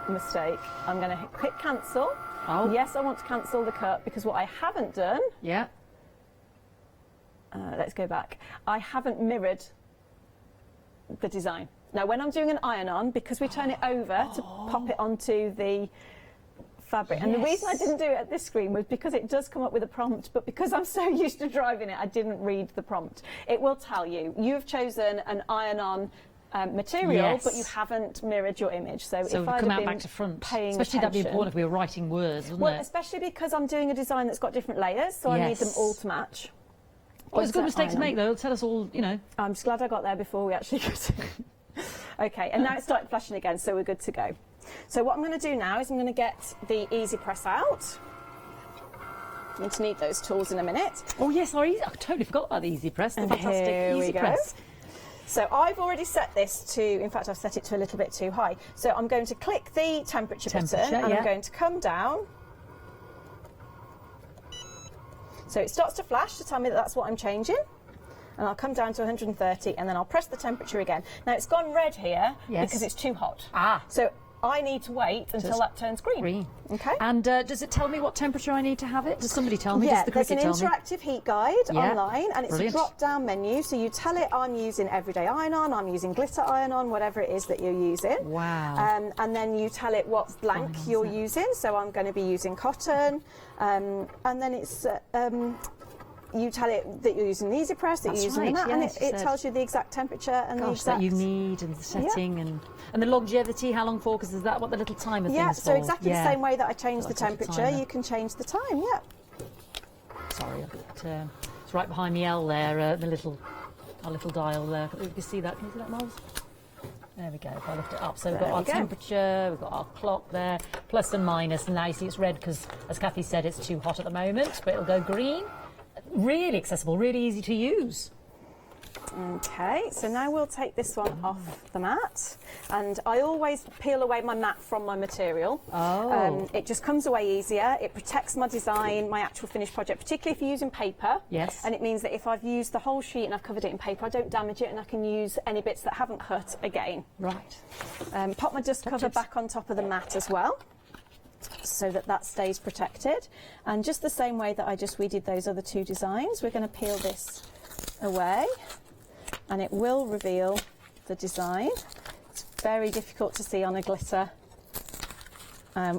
mistake. I'm going to hit cancel. Oh. Yes, I want to cancel the cut because what I haven't done, Yeah. let's go back, I haven't mirrored the design. Now when I'm doing an iron-on, because we turn it over to pop it onto the fabric, and the reason I didn't do it at this screen was because it does come up with a prompt, but because I'm so used to driving it, I didn't read the prompt. It will tell you, you've chosen an iron-on material, but you haven't mirrored your image. So if I'd come have out been back to front. paying Especially that'd be attention- important if we were writing words, wouldn't Well, it? especially because I'm doing a design that's got different layers, so I need them all to match. Well, it's a good What's mistake that to make, iron? though. It'll tell us all, you know. I'm just glad I got there before we actually got it. Okay, and now it's started flashing again, so we're good to go. So what I'm going to do now is I'm going to get the Easy Press out. I'm going to need those tools in a minute. Oh, yes, I totally forgot about the Easy Press. The And fantastic here we Easy go. Press. So I've already set this to, in fact, I've set it to a little bit too high. So I'm going to click the temperature button, and I'm going to come down. So it starts to flash to tell me that that's what I'm changing. And I'll come down to 130, and then I'll press the temperature again. Now it's gone red here because it's too hot. So I need to wait until that turns green. Okay. And does it tell me what temperature I need to have it? Does somebody tell me? Yeah, Does the there's an Cricut tell me? interactive heat guide online, and it's Brilliant. a drop-down menu. So you tell it, I'm using everyday iron-on, I'm using glitter iron-on, whatever it is that you're using. Wow. And then you tell it what blank you're using. So I'm going to be using cotton, and then it's. You tell it that you're using the Easy Press, that you're using the mat, and it tells you the exact temperature and the exact that you need, and the setting, and the longevity, how long for, because is that what the little timer thing's for? So exactly the same way that I change the temperature, timer. you can change the time, Sorry, it's right behind the L there, our little dial there. You can see that, can you see that, Miles? There we go, if I lift it up. So we've got our temperature, we've got our clock there, plus and minus, and now you see it's red because, as Kathy said, it's too hot at the moment, but it'll go green. Really accessible, really easy to use. Okay, so now we'll take this one off the mat, and I always peel away my mat from my material. It just comes away easier, it protects my design, my actual finished project, particularly if you're using paper. Yes. And it means that if I've used the whole sheet and I've covered it in paper, I don't damage it, and I can use any bits that haven't cut again. Right. Pop my dust cover back on top of the mat as well, so that that stays protected. And just the same way that I just redid those other two designs, we're going to peel this away, and it will reveal the design. It's very difficult to see on a glitter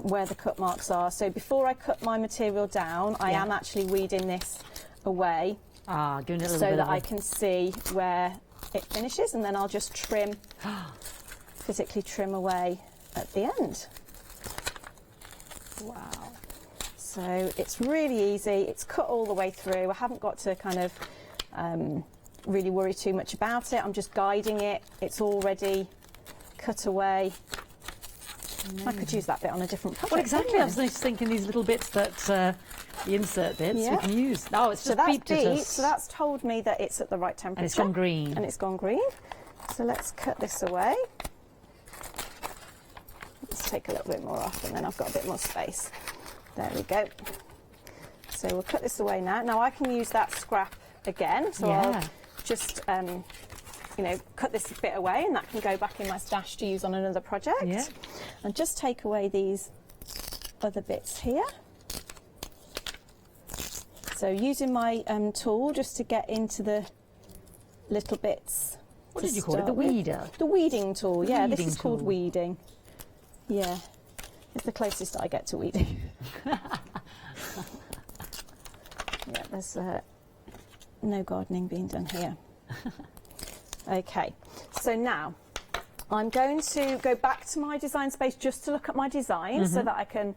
where the cut marks are. So before I cut my material down, I am actually weeding this away Doing a little so bit that of I can see where it finishes, and then I'll just trim, physically trim away at the end. Wow. So it's really easy, it's cut all the way through. I haven't got to kind of really worry too much about it. I'm just guiding it. It's already cut away. I could use that bit on a different project. Well, exactly. I was just thinking these little bits that the insert bits we can use. Oh, it's just beeped at us. So that's told me that it's at the right temperature. And it's gone green. And it's gone green. So let's cut this away. Let's take a little bit more off, and then I've got a bit more space. There we go. So we'll cut this away now. Now I can use that scrap again. So I'll just, you know, cut this bit away, and that can go back in my stash to use on another project. Yeah. And just take away these other bits here. So using my tool just to get into the little bits. What did you call it? The weeder? The weeding tool, yeah. This Weeding is called tool. weeding. Yeah, it's the closest I get to weeding. Yeah, there's no gardening being done here. Okay, so now I'm going to go back to my design space just to look at my design so that I can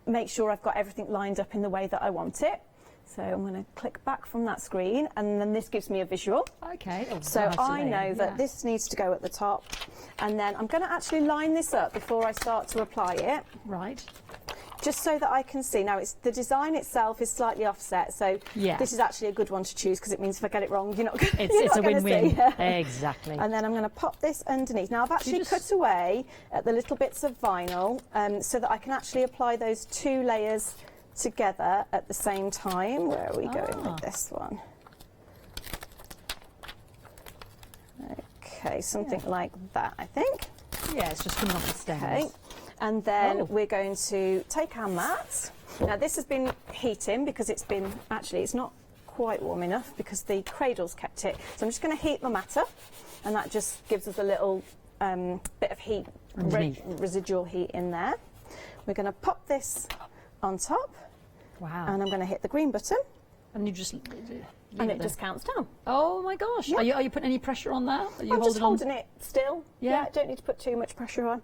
make sure I've got everything lined up in the way that I want it. So I'm going to click back from that screen, and then this gives me a visual. Okay. So I know that this needs to go at the top, and then I'm going to actually line this up before I start to apply it. Right. Just so that I can see. Now, it's the design itself is slightly offset, so this is actually a good one to choose, because it means if I get it wrong, you're not going to It's a win-win. see. Exactly. And then I'm going to pop this underneath. Now, I've actually cut away at the little bits of vinyl so that I can actually apply those two layers together at the same time. Where are we going with this one? Okay, something like that, I think. Yeah, it's just coming off the stems. Okay. And then we're going to take our mat. Now this has been heating because it's not quite warm enough because the cradle's kept it. So I'm just going to heat my mat up, and that just gives us a little bit of heat, residual heat in there. We're going to pop this on top. Wow. And I'm going to hit the green button. And you just and it just counts down. Oh my gosh. Yep. Are you putting any pressure on that? Are you I'm just holding it still. Yeah. Don't need to put too much pressure on.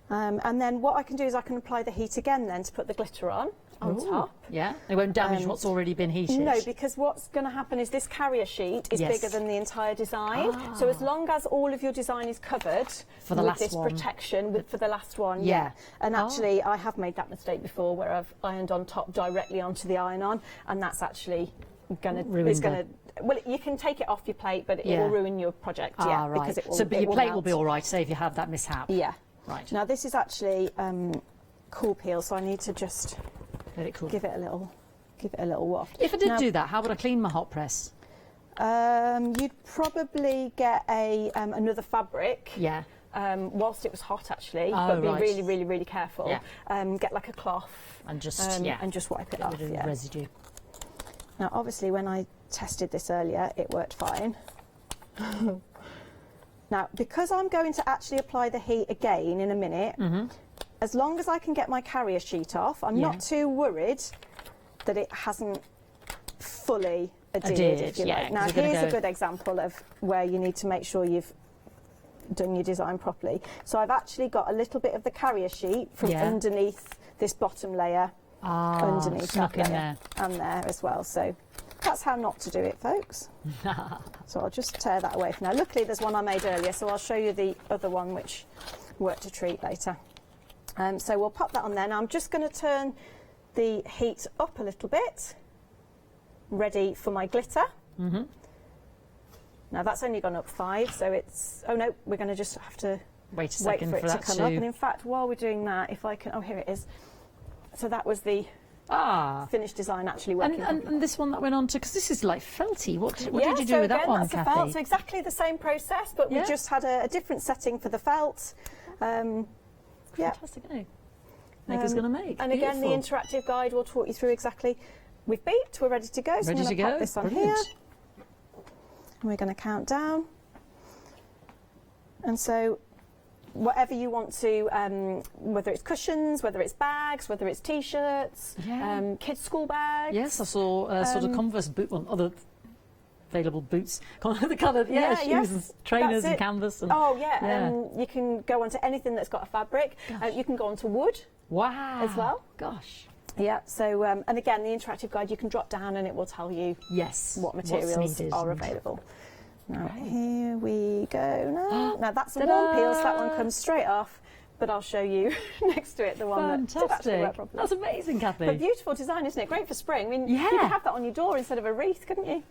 And then what I can do is I can apply the heat again then to put the glitter on top. Yeah, it won't damage what's already been heated. No, because what's going to happen is this carrier sheet is bigger than the entire design. So as long as all of your design is covered for the with last this one. protection for the last one. Yeah. And actually, I have made that mistake before where I've ironed on top directly onto the iron-on, and that's actually going to well, you can take it off your plate, but it will ruin your project. Right. Because it will, so, but your plate melt. will be all right, say if you have that mishap. Yeah. Right. Now this is actually cool peel, so I need to just let it cool. give it a little waft. If I did do that, how would I clean my hot press? You'd probably get another fabric. Yeah. Whilst it was hot, actually, but be really, really, really careful. Yeah. Get like a cloth and just and just wipe it off. Yeah. Residue. Now, obviously, when I tested this earlier, it worked fine. Now, because I'm going to actually apply the heat again in a minute, as long as I can get my carrier sheet off, I'm not too worried that it hasn't fully adhered, if you like. Now, here's a good example of where you need to make sure you've done your design properly. So I've actually got a little bit of the carrier sheet from underneath this bottom layer, underneath that layer, and there as well. So that's how not to do it, folks. So I'll just tear that away for now. Luckily, there's one I made earlier, so I'll show you the other one, which worked a treat later. So we'll pop that on there. Now I'm just going to turn the heat up a little bit, ready for my glitter. Now that's only gone up 5, so it's, oh no, we're going to just have to wait a second for it to that come up. And in fact, while we're doing that, if I can, oh, here it is. So that was the finished design actually working. And this one that went on to, because this is like felty. What did you do so with that again, one, that's Kathy? A felt, so exactly the same process, but we just had a different setting for the felt. Fantastic, eh? Maker's going to make. And again, the interactive guide will talk you through exactly. We've beeped, we're ready to go. So ready I'm to going to go. pop this on Brilliant. here. And we're going to count down. And so whatever you want to, whether it's cushions, whether it's bags, whether it's T-shirts, kids' school bags. Yes, I saw sort of Converse boot, other available boots, the colour, shoes and trainers and canvas. And, you can go onto anything that's got a fabric. You can go onto wood. Wow. As well. Gosh. Yeah, so, and again, the interactive guide, you can drop down and it will tell you what materials are available. Now, here we go now. Now, that's a warm peel, so that one comes straight off, but I'll show you next to it the one that did actually work properly. That's amazing, Kathy. But beautiful design, isn't it? Great for spring. I mean, you could have that on your door instead of a wreath, couldn't you?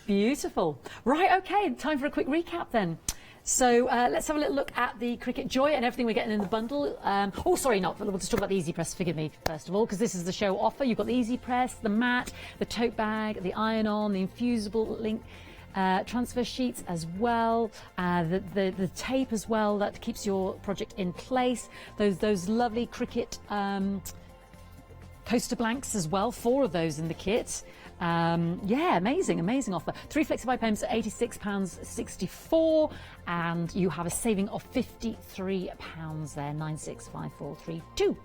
Beautiful. Right, okay, time for a quick recap then. So let's have a little look at the Cricut Joy and everything we're getting in the bundle. We'll just talk about the Easy Press, forgive me, first of all, because this is the show offer. You've got the Easy Press, the mat, the tote bag, the iron-on, the infusible link, transfer sheets as well, the tape as well that keeps your project in place, those lovely Cricut coaster blanks as well, 4 of those in the kit. Amazing offer. 3 Flexi pens at £86.64, and you have a saving of £53 there, 965432.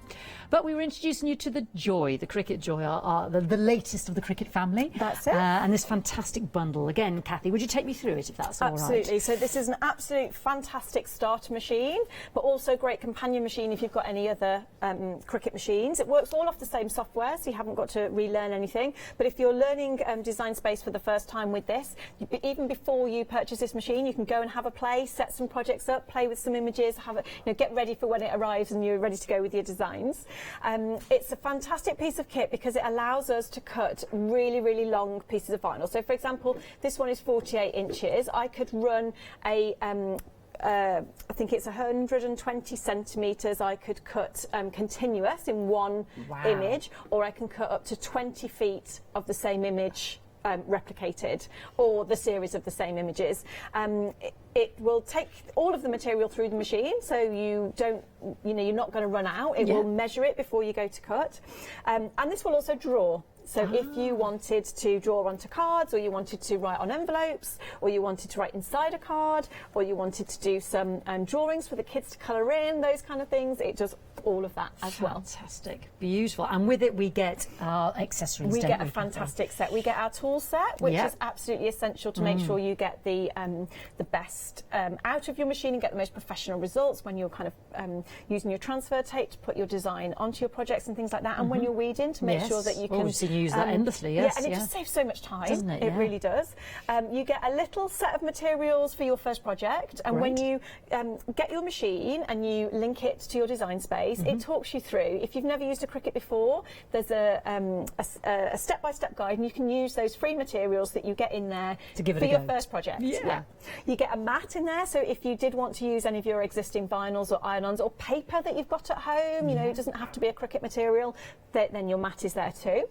But we were introducing you to the Joy, the Cricut Joy, the latest of the Cricut family. That's it. And this fantastic bundle. Again, Kathy, would you take me through it if that's all right? Absolutely. So this is an absolute fantastic starter machine, but also great companion machine if you've got any other Cricut machines. It works all off the same software, so you haven't got to relearn anything. But if you're learning design space for the first time with this, even before you purchase this machine, you can go and have a play, set some projects up, play with some images, get ready for when it arrives and you're ready to go with your designs. It's a fantastic piece of kit because it allows us to cut really, really long pieces of vinyl. So, for example, this one is 48 inches. I could run a I think it's 120 centimetres I could cut continuous in one image, or I can cut up to 20 feet of the same image replicated, or the series of the same images. It will take all of the material through the machine, so you don't, you're not going to run out. It will measure it before you go to cut, and this will also draw. So if you wanted to draw onto cards, or you wanted to write on envelopes, or you wanted to write inside a card, or you wanted to do some drawings for the kids to colour in, those kind of things, it does all of that as well. Fantastic, beautiful. And with it we get our accessories. We get a fantastic set. We get our tool set, which is absolutely essential to make sure you get the best out of your machine and get the most professional results when you're kind of using your transfer tape to put your design onto your projects and things like that, and when you're weeding to make sure that you can use that endlessly. Yes, and it just saves so much time, doesn't it? It really does. You get a little set of materials for your first project, and when you get your machine and you link it to your design space, it talks you through. If you've never used a Cricut before, there's a step-by-step guide, and you can use those free materials that you get in there to give it for a your go. first project. You get a mat in there, so if you did want to use any of your existing vinyls or iron-ons or paper that you've got at home, you know, it doesn't have to be a Cricut material, then your mat is there too.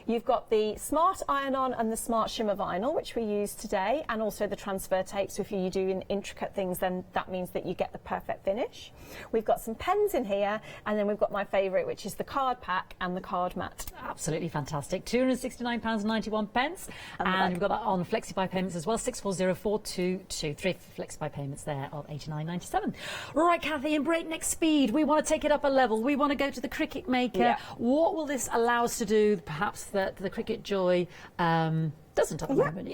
You've got the Smart Iron-On and the Smart Shimmer Vinyl, which we use today, and also the transfer tape. So if you're doing intricate things, then that means that you get the perfect finish. We've got some pens in here, and then we've got my favourite, which is the card pack and the card mat. Absolutely fantastic. £269.91. And we've got that on Flexi by payments as well, 640422. 3 Flexi by payments there of £89.97. Right, Kathy, in breakneck speed, we want to take it up a level. We want to go to the Cricut Maker. What will this allow us to do, perhaps that the Cricut Joy doesn't at the moment?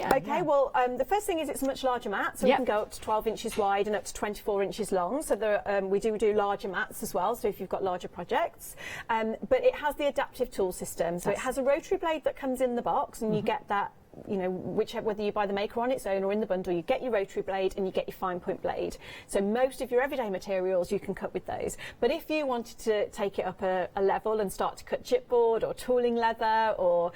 Well, the first thing is it's a much larger mat, so we can go up to 12 inches wide and up to 24 inches long. So there, we do larger mats as well, so if you've got larger projects. But it has the adaptive tool system, so it has a rotary blade that comes in the box, and you get that, you know, whether you buy the Maker on its own or in the bundle, you get your rotary blade and you get your fine point blade. So most of your everyday materials you can cut with those. But if you wanted to take it up a level and start to cut chipboard or tooling leather or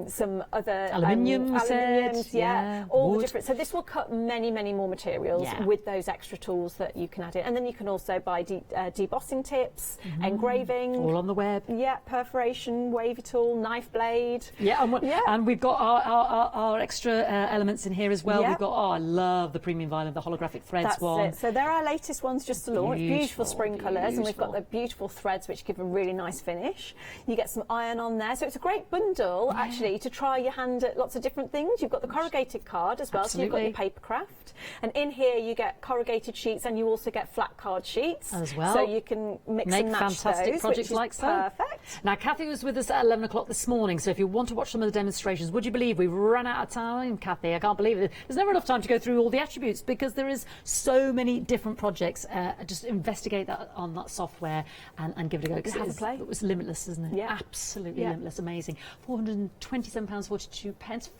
some other aluminiums, all wood. the different. So this will cut many more materials with those extra tools that you can add in. And then you can also buy debossing tips, engraving, all on the web. Perforation, wavy tool, knife blade. And we've got our extra elements in here as well. We've got, I love the premium vinyl, the holographic threads one. So they're our latest ones just to launch. Beautiful spring colours, and we've got the beautiful threads which give a really nice finish. You get some iron on there, so it's a great bundle actually to try your hand at lots of different things. You've got the corrugated card as well, so you've got your papercraft, and in here you get corrugated sheets, and you also get flat card sheets as well. So you can mix and match fantastic those, projects like perfect. Now, Kathy was with us at 11 o'clock this morning, so if you want to watch some of the demonstrations, would you believe we've run out of time, Kathy? I can't believe it. There's never enough time to go through all the attributes because there is so many different projects. Just investigate that on that software and give it a go. Have a play. It was limitless, isn't it? Yeah. Absolutely limitless. Amazing. £427.42,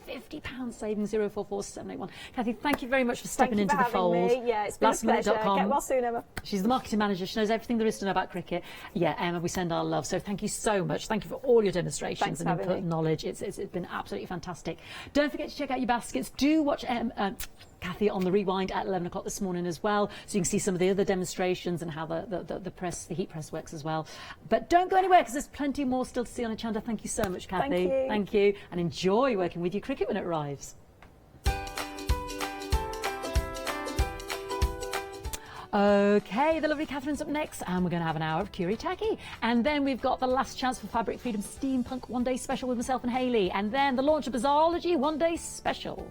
£50 saving, 044781. Kathy, thank you very much for stepping into the fold. Me. Yeah, it's been a pleasure. Get well soon, Emma. She's the marketing manager. She knows everything there is to know about Cricut. Yeah, Emma, we send our love. So thank you so much. Thank you for all your demonstrations and input and knowledge. It's been absolutely fantastic. Don't forget to check out your baskets. Do watch Kathy on the rewind at 11 o'clock this morning as well, so you can see some of the other demonstrations and how the heat press works as well. But don't go anywhere because there's plenty more still to see on Hochanda. Thank you so much, Kathy. Thank you. And enjoy working with your Cricut when it arrives. Okay, the lovely Catherine's up next, and we're going to have an hour of Kuratake. And then we've got the last chance for Fabric Freedom Steampunk One Day Special with myself and Hayley. And then the launch of Bizarrology One Day Special.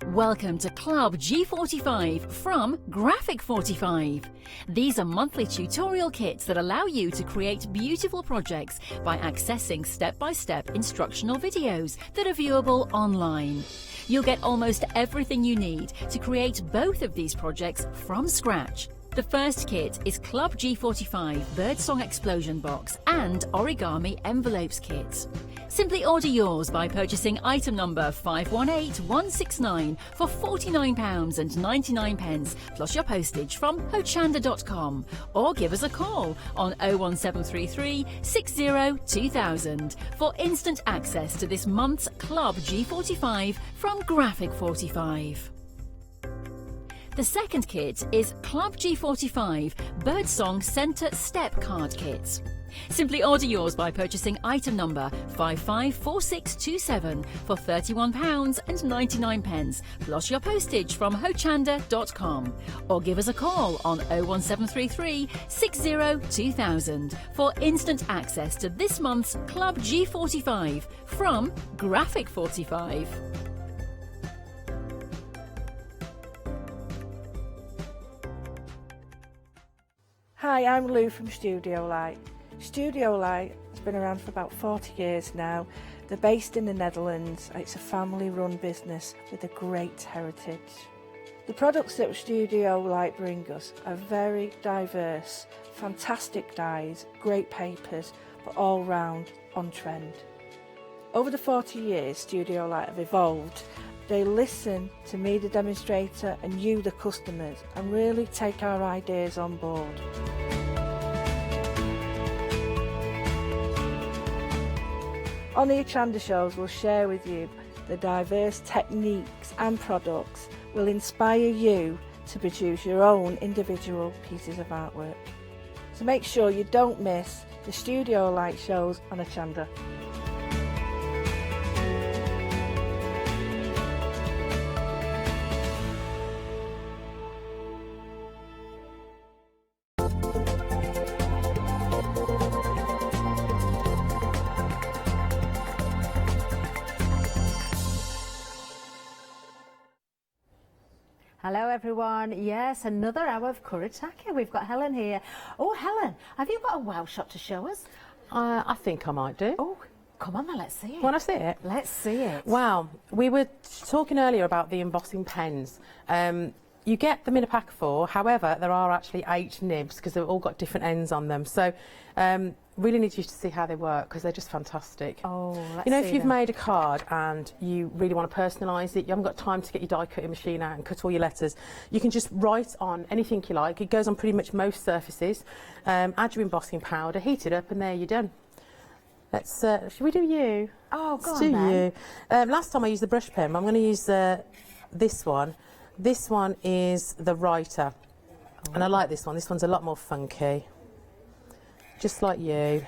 Welcome to Club G45 from Graphic 45. These are monthly tutorial kits that allow you to create beautiful projects by accessing step-by-step instructional videos that are viewable online. You'll get almost everything you need to create both of these projects from scratch. The first kit is Club G45 Birdsong Explosion Box and Origami Envelopes Kit. Simply order yours by purchasing item number 518169 for £49.99 plus your postage from Hochanda.com, or give us a call on 01733 60 2000 for instant access to this month's Club G45 from Graphic 45. The second kit is Club G45 Birdsong Centre Step Card Kit. Simply order yours by purchasing item number 554627 for £31.99 plus your postage from Hochanda.com, or give us a call on 01733 60 2000 for instant access to this month's Club G45 from Graphic 45. Hi, I'm Lou from Studio Light. Studio Light has been around for about 40 years now. They're based in the Netherlands. It's a family-run business with a great heritage. The products that Studio Light bring us are very diverse, fantastic dyes, great papers, but all round on trend. Over the 40 years Studio Light have evolved. They listen to me, the demonstrator, and you, the customers, and really take our ideas on board. On the Hochanda shows, we'll share with you the diverse techniques and products will inspire you to produce your own individual pieces of artwork. So make sure you don't miss the Studio Light shows on Hochanda. Hello everyone, yes, another hour of Kuratake. We've got Helen here. Oh Helen, have you got a wow shot to show us? I think I might do. Oh, come on then, let's see it. Want to see it? Let's see it. Wow, we were talking earlier about the embossing pens. You get them in a pack of 4, however, there are actually 8 nibs because they've all got different ends on them. So really need you to see how they work because they're just fantastic. Oh, let's you know, see if you've them. made a card and you really want to personalise it, you haven't got time to get your die cutting machine out and cut all your letters, you can just write on anything you like. It goes on pretty much most surfaces. Add your embossing powder, heat it up, and there you're done. Let's, should we do you? Oh, go Let's on do then. you. Last time I used the brush pen, but I'm going to use this one. This one is the writer, and I like this one. This one's a lot more funky, just like you.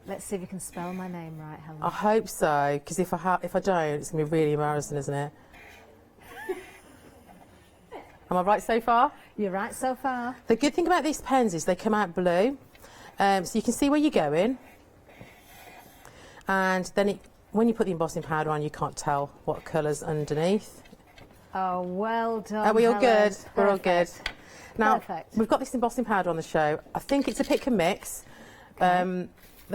Let's see if you can spell my name right, Helen. I hope so, because if I don't, it's going to be really embarrassing, isn't it? Am I right so far? You're right so far. The good thing about these pens is they come out blue, so you can see where you're going, and then when you put the embossing powder on, you can't tell what colour's underneath. Oh, well done, Are we all Helen. good? We're all good. Now, Perfect. we've got this embossing powder on the show. I think it's a pick and mix. They're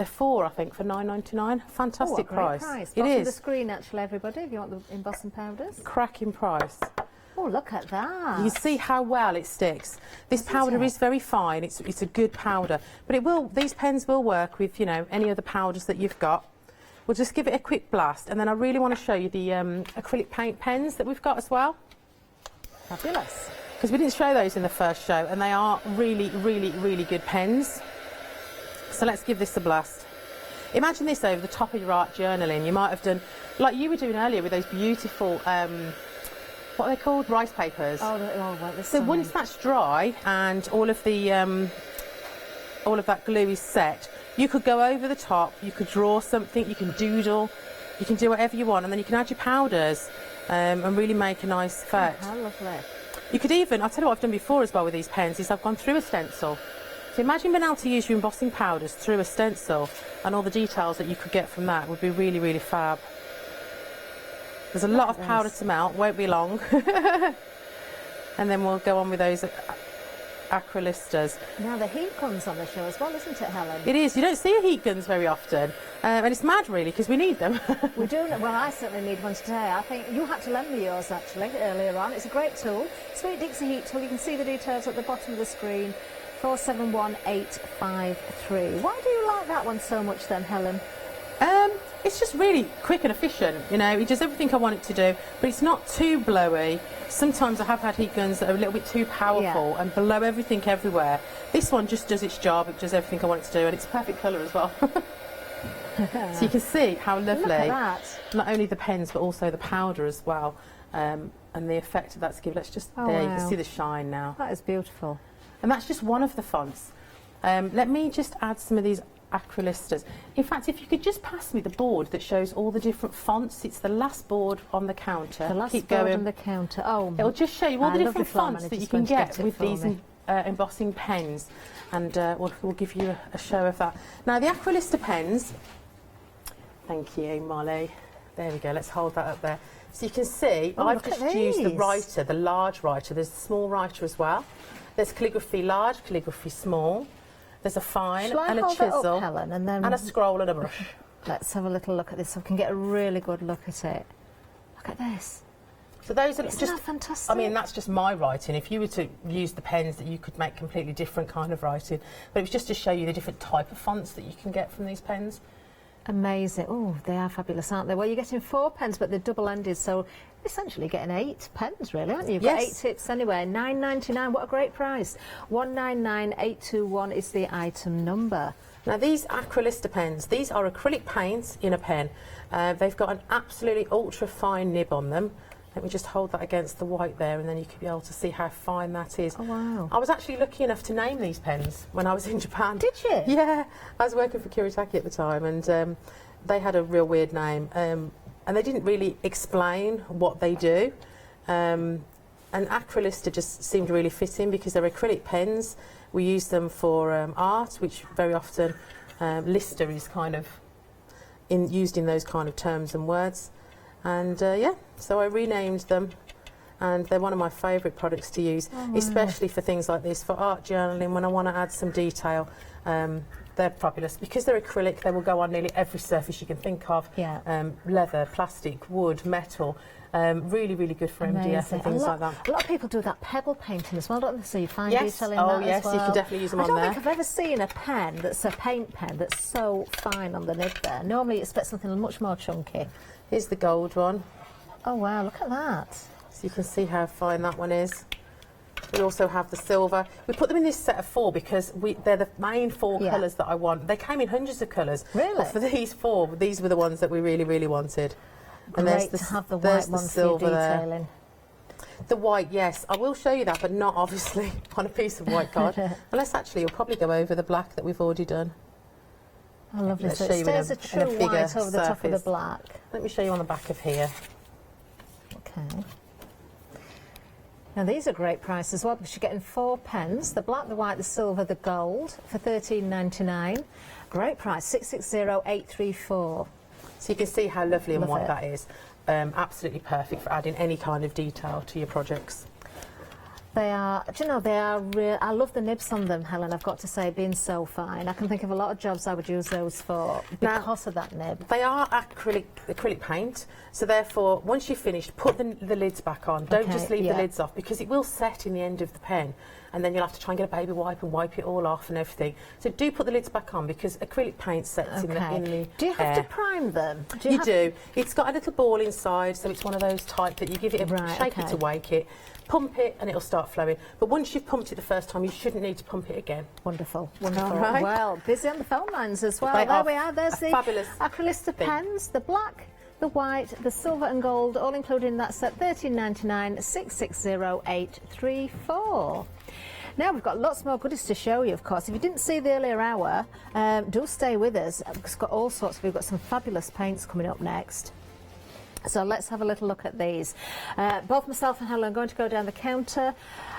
4, I think, for $9.99. Fantastic Oh, what a great price. Bottom It of the is. screen, actually, everybody, if you want the embossing powders. Cracking price. Oh, look at that. You see how well it sticks. This powder is very fine. It's a good powder, but it will. These pens will work with, you know, any other powders that you've got. We'll just give it a quick blast, and then I really want to show you the acrylic paint pens that we've got as well. Fabulous. Because we didn't show those in the first show, and they are really, really, really good pens. So let's give this a blast. Imagine this over the top of your art journaling. You might have done, like you were doing earlier with those beautiful, what are they called? Rice papers. Oh, well, so once that's dry and all of that glue is set, you could go over the top, you could draw something, you can doodle, you can do whatever you want, and then you can add your powders and really make a nice effect. Oh, how lovely. You could even, I'll tell you what I've done before as well with these pens, is I've gone through a stencil. So imagine being able to use your embossing powders through a stencil, and all the details that you could get from that would be really, really fab. There's a lot of powder to melt, won't be long. And then we'll go on with those acrylisters. Now the heat gun's on the show as well, isn't it, Helen? It is. You don't see heat guns very often, and it's mad really because we need them. We do. Well, I certainly need one today. I think you had to lend me yours actually earlier on. It's a great tool. Sweet Dixie heat tool. You can see the details at the bottom of the screen. 471853. Why do you like that one so much then, Helen? It's just really quick and efficient, you know, it does everything I want it to do, but it's not too blowy. Sometimes I have had heat guns that are a little bit too powerful and blow everything everywhere. This one just does its job, it does everything I want it to do, and it's perfect colour as well. So you can see how lovely, Look at that. not only the pens, but also the powder as well, and the effect of that's given. Let's just, there, you can see the shine now. That is beautiful. And that's just one of the fonts. Let me just add some of these acrylistas. In fact, if you could just pass me the board that shows all the different fonts. It's the last board on the counter. The last Keep board going. on the counter. Oh, it'll just show you all the different fonts that you can get with these me. embossing pens, and we'll give you a show of that. Now, the Acrylista pens. Thank you, Molly. There we go. Let's hold that up there. So you can see, I've just used the writer, the large writer. There's a small writer as well. There's calligraphy large, calligraphy small. There's a fine and a chisel, up, Helen, and then a scroll and a brush. Let's have a little look at this so we can get a really good look at it. Look at this. So those are Isn't just that fantastic? I mean, that's just my writing. If you were to use the pens, that you could make completely different kind of writing. But it was just to show you the different type of fonts that you can get from these pens. Amazing. Oh, they are fabulous, aren't they? Well, you're getting 4 pens, but they're double-ended, so essentially getting 8 pens, really, aren't you? You've got 8 tips anyway. £9.99. What a great price. 199821 is the item number. Now, these Acrylista pens, these are acrylic paints in a pen. They've got an absolutely ultra-fine nib on them. Let me just hold that against the white there, and then you can be able to see how fine that is. Oh, wow. I was actually lucky enough to name these pens when I was in Japan. Did you? Yeah. I was working for Kuratake at the time, and they had a real weird name. And they didn't really explain what they do. And Acrylista just seemed really fitting because they're acrylic pens. We use them for art, which very often Lister is kind of used in those kind of terms and words. And yeah, so I renamed them, and they're one of my favourite products to use, especially for things like this, for art journaling, when I want to add some detail. They're fabulous. Because they're acrylic, they will go on nearly every surface you can think of. Yeah. Leather, plastic, wood, metal. Really, really good for MDF and things like that. A lot of people do that pebble painting as well, don't they? So you find Yes. detail in Oh, that yes, as well. you can definitely use them I on don't there. think I've ever seen a pen that's a paint pen that's so fine on the nib there. Normally you expect something much more chunky. Here's the gold one. Oh, wow, look at that. So you can see how fine that one is. We also have the silver. We put them in this set of 4 because they're the main 4 colours that I want. They came in hundreds of colours. Really? But for these 4, these were the ones that we really, really wanted. And there's to have the white one for your detailing. The white, yes. I will show you that, but not obviously on a piece of white card. Unless actually you'll probably go over the black that we've already done. Oh, lovely. Let's So show it you stays a in true bigger white over the top of the surface. black. Let me show you on the back of here. Okay. Now these are great price as well because you're getting 4 pens, the black, the white, the silver, the gold for £13.99. Great price, 660834. So you can see how lovely and Love white it. that is. Absolutely perfect for adding any kind of detail to your projects. They are, do you know, they are real. I love the nibs on them, Helen, I've got to say, being so fine. I can think of a lot of jobs I would use those for because of that nib. They are acrylic paint, so therefore, once you've finished, put the lids back on. Don't just leave the lids off because it will set in the end of the pen, and then you'll have to try and get a baby wipe and wipe it all off and everything. So do put the lids back on because acrylic paint sets in the Do you have to prime them? You do. It's got a little ball inside, so it's one of those type that you give it a shake it to wake it, pump it, and it'll start flowing. But once you've pumped it the first time, you shouldn't need to pump it again. Wonderful, wonderful. Right. Well, busy on the phone lines as well. They There are we are. There's the fabulous Acrylista thing. pens, the black, the white, the silver and gold, all included in that set. £13.99, 660834. Now we've got lots more goodies to show you, of course. If you didn't see the earlier hour, do stay with us. We've got all sorts. We've got some fabulous paints coming up next. So let's have a little look at these. Both myself and Helen are going to go down the counter,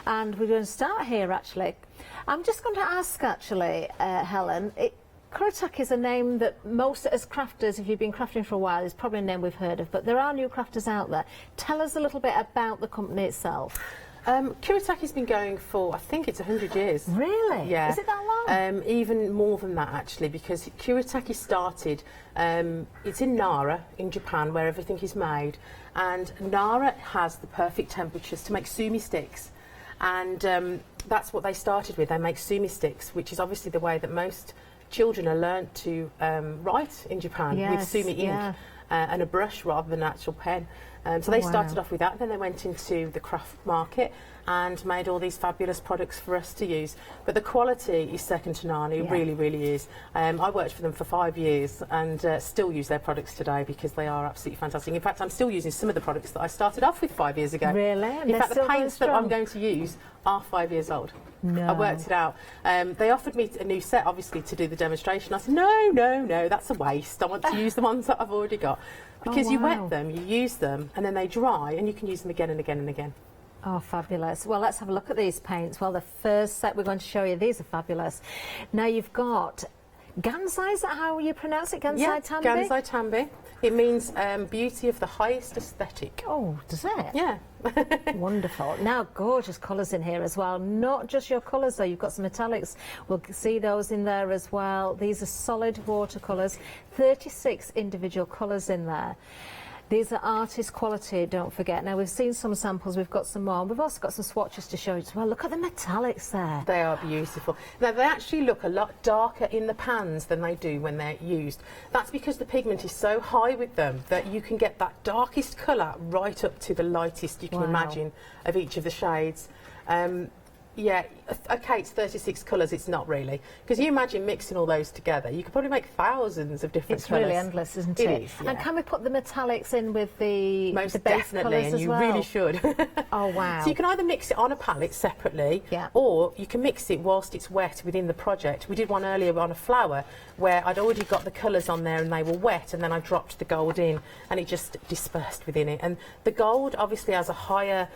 and we're going to start here, actually. I'm just going to ask, actually, Helen, Kuratake is a name that most, as crafters, if you've been crafting for a while, is probably a name we've heard of, but there are new crafters out there. Tell us a little bit about the company itself. Kuratake's been going for, I think it's 100 years. Really? Yeah. Is it that long? Even more than that, actually, because Kuratake started, it's in Nara, in Japan, where everything is made, and Nara has the perfect temperatures to make sumi sticks, and that's what they started with. They make sumi sticks, which is obviously the way that most children are learnt to write in Japan with sumi ink and a brush rather than an actual pen. So they started off with that, then they went into the craft market and made all these fabulous products for us to use. But the quality is second to none, it really, really is. I worked for them for 5 years and still use their products today because they are absolutely fantastic. In fact, I'm still using some of the products that I started off with 5 years ago. Really? And in fact, the paints that I'm going to use are 5 years old. No. I worked it out. They offered me a new set, obviously, to do the demonstration. I said, no, that's a waste. I want to use the ones that I've already got. Because you wet them, you use them, and then they dry, and you can use them again and again and again. Oh, fabulous. Well, let's have a look at these paints. Well, the first set we're going to show you, these are fabulous. Now, you've got Gansai, is that how you pronounce it? Gansai Tambi? Gansai Tambi. It means beauty of the highest aesthetic. Oh, does it? Yeah. Wonderful. Now, gorgeous colours in here as well. Not just your colours, though. You've got some metallics. We'll see those in there as well. These are solid watercolours. 36 individual colours in there. These are artist quality, don't forget. Now, we've seen some samples, we've got some more. We've also got some swatches to show you as well. Look at the metallics there. They are beautiful. Now, they actually look a lot darker in the pans than they do when they're used. That's because the pigment is so high with them that you can get that darkest colour right up to the lightest you can imagine of each of the shades. Yeah, okay, it's 36 colours, it's not really. Because you imagine mixing all those together, you could probably make thousands of different colours. It's really endless, isn't it? It is, yeah. And can we put the metallics in with the Most the base definitely, colours and as you well? really should. Oh, wow. So you can either mix it on a palette separately, or you can mix it whilst it's wet within the project. We did one earlier on a flower where I'd already got the colours on there and they were wet, and then I dropped the gold in and it just dispersed within it. And the gold obviously has a higher,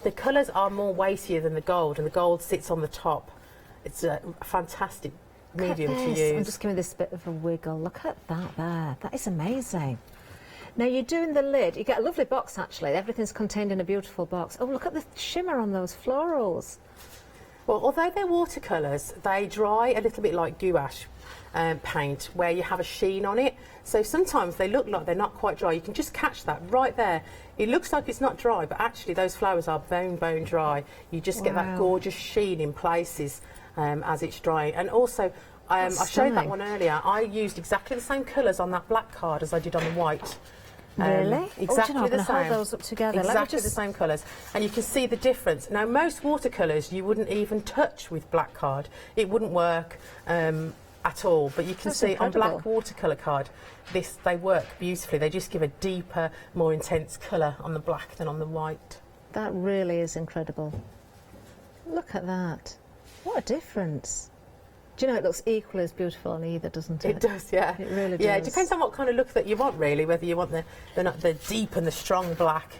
the colours are more weightier than the gold, and the gold sits on the top. It's a fantastic medium to use. I'm just giving this a bit of a wiggle. Look at that there. That is amazing. Now, you're doing the lid. You get a lovely box, actually. Everything's contained in a beautiful box. Oh, look at the shimmer on those florals. Well, although they're watercolours, they dry a little bit like gouache paint, where you have a sheen on it. So sometimes they look like they're not quite dry. You can just catch that right there. It looks like it's not dry, but actually those flowers are bone dry. You just get that gorgeous sheen in places as it's drying. And also, I showed that one earlier. I used exactly the same colours on that black card as I did on the white. Really? Exactly the same. Hold those up together. Exactly the same colours, and you can see the difference. Now, most watercolours you wouldn't even touch with black card; it wouldn't work at all. But you can see on black watercolour card, they work beautifully. They just give a deeper, more intense colour on the black than on the white. That really is incredible. Look at that! What a difference! Do you know, it looks equally as beautiful on either, doesn't it? It does, yeah. It really does. Yeah, it depends on what kind of look that you want, really, whether you want the deep and the strong black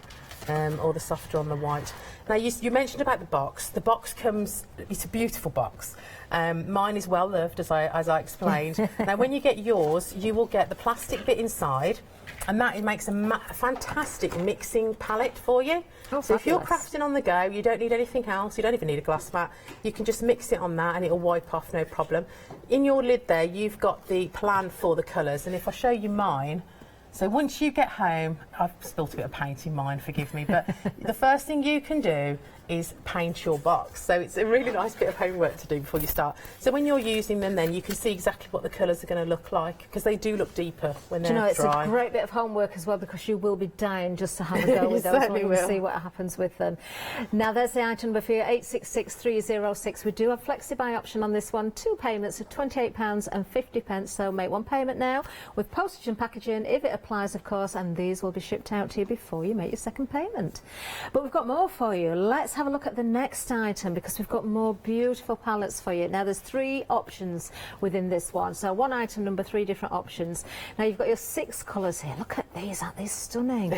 or the softer on the white. Now, you mentioned about the box. The box comes, it's a beautiful box. Mine is well loved, as I explained. Now, when you get yours, you will get the plastic bit inside, and that makes a fantastic mixing palette for you. Oh, so if you're crafting on the go, you don't need anything else. You don't even need a glass mat. You can just mix it on that and it'll wipe off, no problem. In your lid there, you've got the plan for the colours, and if I show you mine, so once you get home, I've spilt a bit of paint in mine, forgive me, but the first thing you can do is paint your box. So it's a really nice bit of homework to do before you start. So when you're using them then, you can see exactly what the colours are going to look like, because they do look deeper when they're dry. Do you know, it's a great bit of homework as well, because you will be dying just to have a go with those and see what happens with them. Now, there's the item number for you, 866306. We do have Flexi buy option on this one, 2 payments of £28.50, so make 1 payment now with postage and packaging, if it applies, of course, and these will be shipped out to you before you make your second payment. But we've got more for you. Let's have a look at the next item, because we've got more beautiful palettes for you. Now, there's 3 options within this one. So one item number, 3 different options. Now, you've got your 6 colours here. Look at these, aren't they stunning?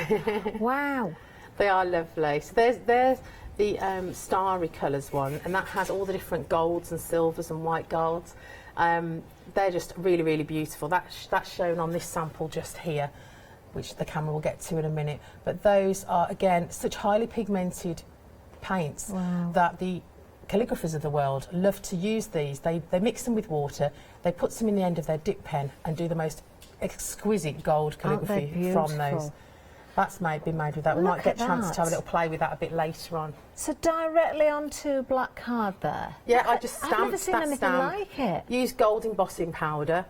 Wow. They are lovely. So there's the starry colours one, and that has all the different golds and silvers and white golds. They're just really, really beautiful. That's shown on this sample just here, which the camera will get to in a minute. But those are, again, such highly pigmented paints that the calligraphers of the world love to use these. They mix them with water, they put some in the end of their dip pen and do the most exquisite gold calligraphy from those. That's been made with that. We might get a chance to have a little play with that a bit later on. So directly onto black card there. Yeah, I just stamped I've never seen anything like it. Use gold embossing powder.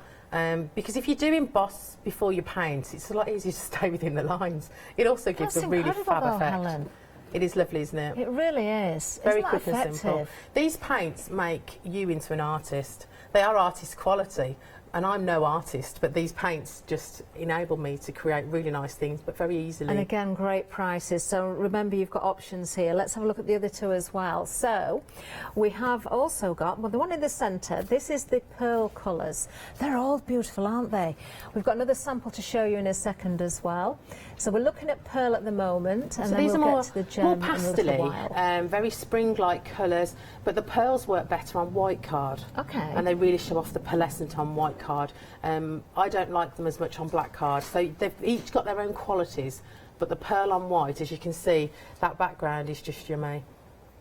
Because if you do emboss before you paint, it's a lot easier to stay within the lines. It also gives a really fab effect. Helen. It is lovely, isn't it? It really is. Very Isn't quick that and simple. These paints make you into an artist. They are artist quality, and I'm no artist, but these paints just enable me to create really nice things, but very easily. And again, great prices. So remember, you've got options here. Let's have a look at the other two as well. So we have also got, well, the one in the centre, this is the pearl colours. They're all beautiful, aren't they? We've got another sample to show you in a second as well. So we're looking at pearl at the moment, and so then these we'll are get to the gem more in a little while. pastel-y, very spring-like colours, but the pearls work better on white card. Okay. And they really show off the pearlescent on white card. I don't like them as much on black card, so they've each got their own qualities, but the pearl on white, as you can see, that background is just yummy.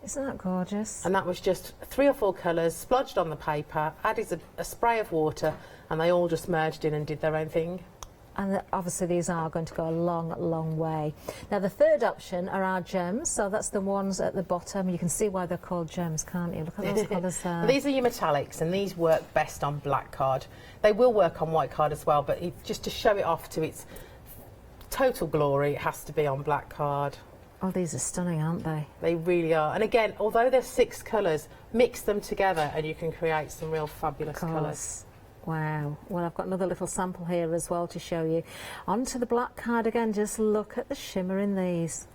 Isn't that gorgeous? And that was just 3 or 4 colours, splodged on the paper, added a spray of water, and they all just merged in and did their own thing. And obviously these are going to go a long, long way. Now the third option are our gems, so that's the ones at the bottom. You can see why they're called gems, can't you? Look at those colours there. These are your metallics, and these work best on black card. They will work on white card as well, but just to show it off to its total glory, it has to be on black card. Oh, these are stunning, aren't they? They really are. And again, although there's 6 colours, mix them together and you can create some real fabulous colours. Wow. Well, I've got another little sample here as well to show you. Onto the black card again, just look at the shimmer in these.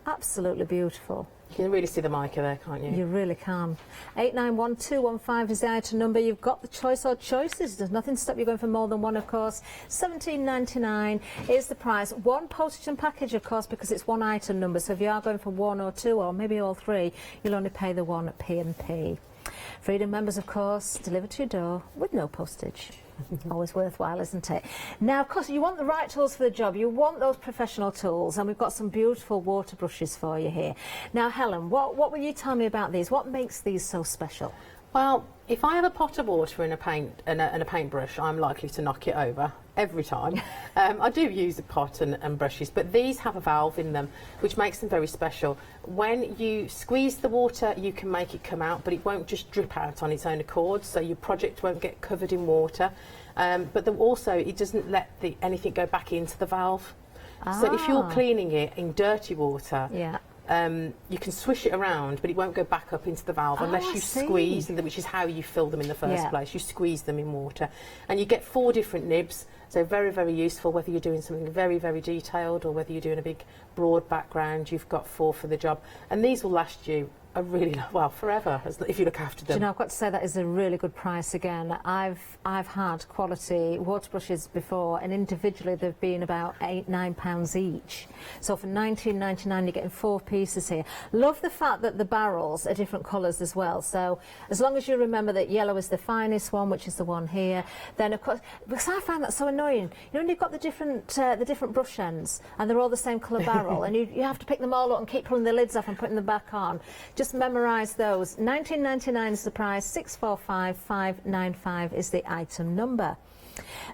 Absolutely beautiful. You can really see the mica there, can't you? You really can. 891215 is the item number. You've got the choice or choices. There's nothing to stop you going for more than one, of course. $17.99 is the price. One postage and package, of course, because it's one item number. So if you are going for 1 or 2 or maybe all 3, you'll only pay the one at P&P. Freedom members, of course, delivered to your door with no postage. Always worthwhile, isn't it? Now, of course, you want the right tools for the job. You want those professional tools, and we've got some beautiful water brushes for you here. Now, Helen, what will you tell me about these? What makes these so special? Well, if I have a pot of water and a paintbrush, I'm likely to knock it over every time. I do use a pot and brushes, but these have a valve in them, which makes them very special. When you squeeze the water, you can make it come out, but it won't just drip out on its own accord, so your project won't get covered in water. But also, it doesn't let anything go back into the valve. So if you're cleaning it in dirty water, you can swish it around, but it won't go back up into the valve unless you squeeze, which is how you fill them in the first place. You squeeze them in water. And you get 4 different nibs, so very, very useful, whether you're doing something very, very detailed or whether you're doing a big, broad background, you've got 4 for the job. And these will last you forever, if you look after them. Do you know, I've got to say that is a really good price again. I've had quality water brushes before, and individually they've been about £8–9 each. So for $19.99 you're getting 4 pieces here. Love the fact that the barrels are different colours as well. So as long as you remember that yellow is the finest one, which is the one here, then of course, because I find that so annoying. You know, when you've got the different brush ends and they're all the same colour barrel, and you have to pick them all up and keep pulling the lids off and putting them back on. Just memorise those. $19.99 is the price, 645595 is the item number.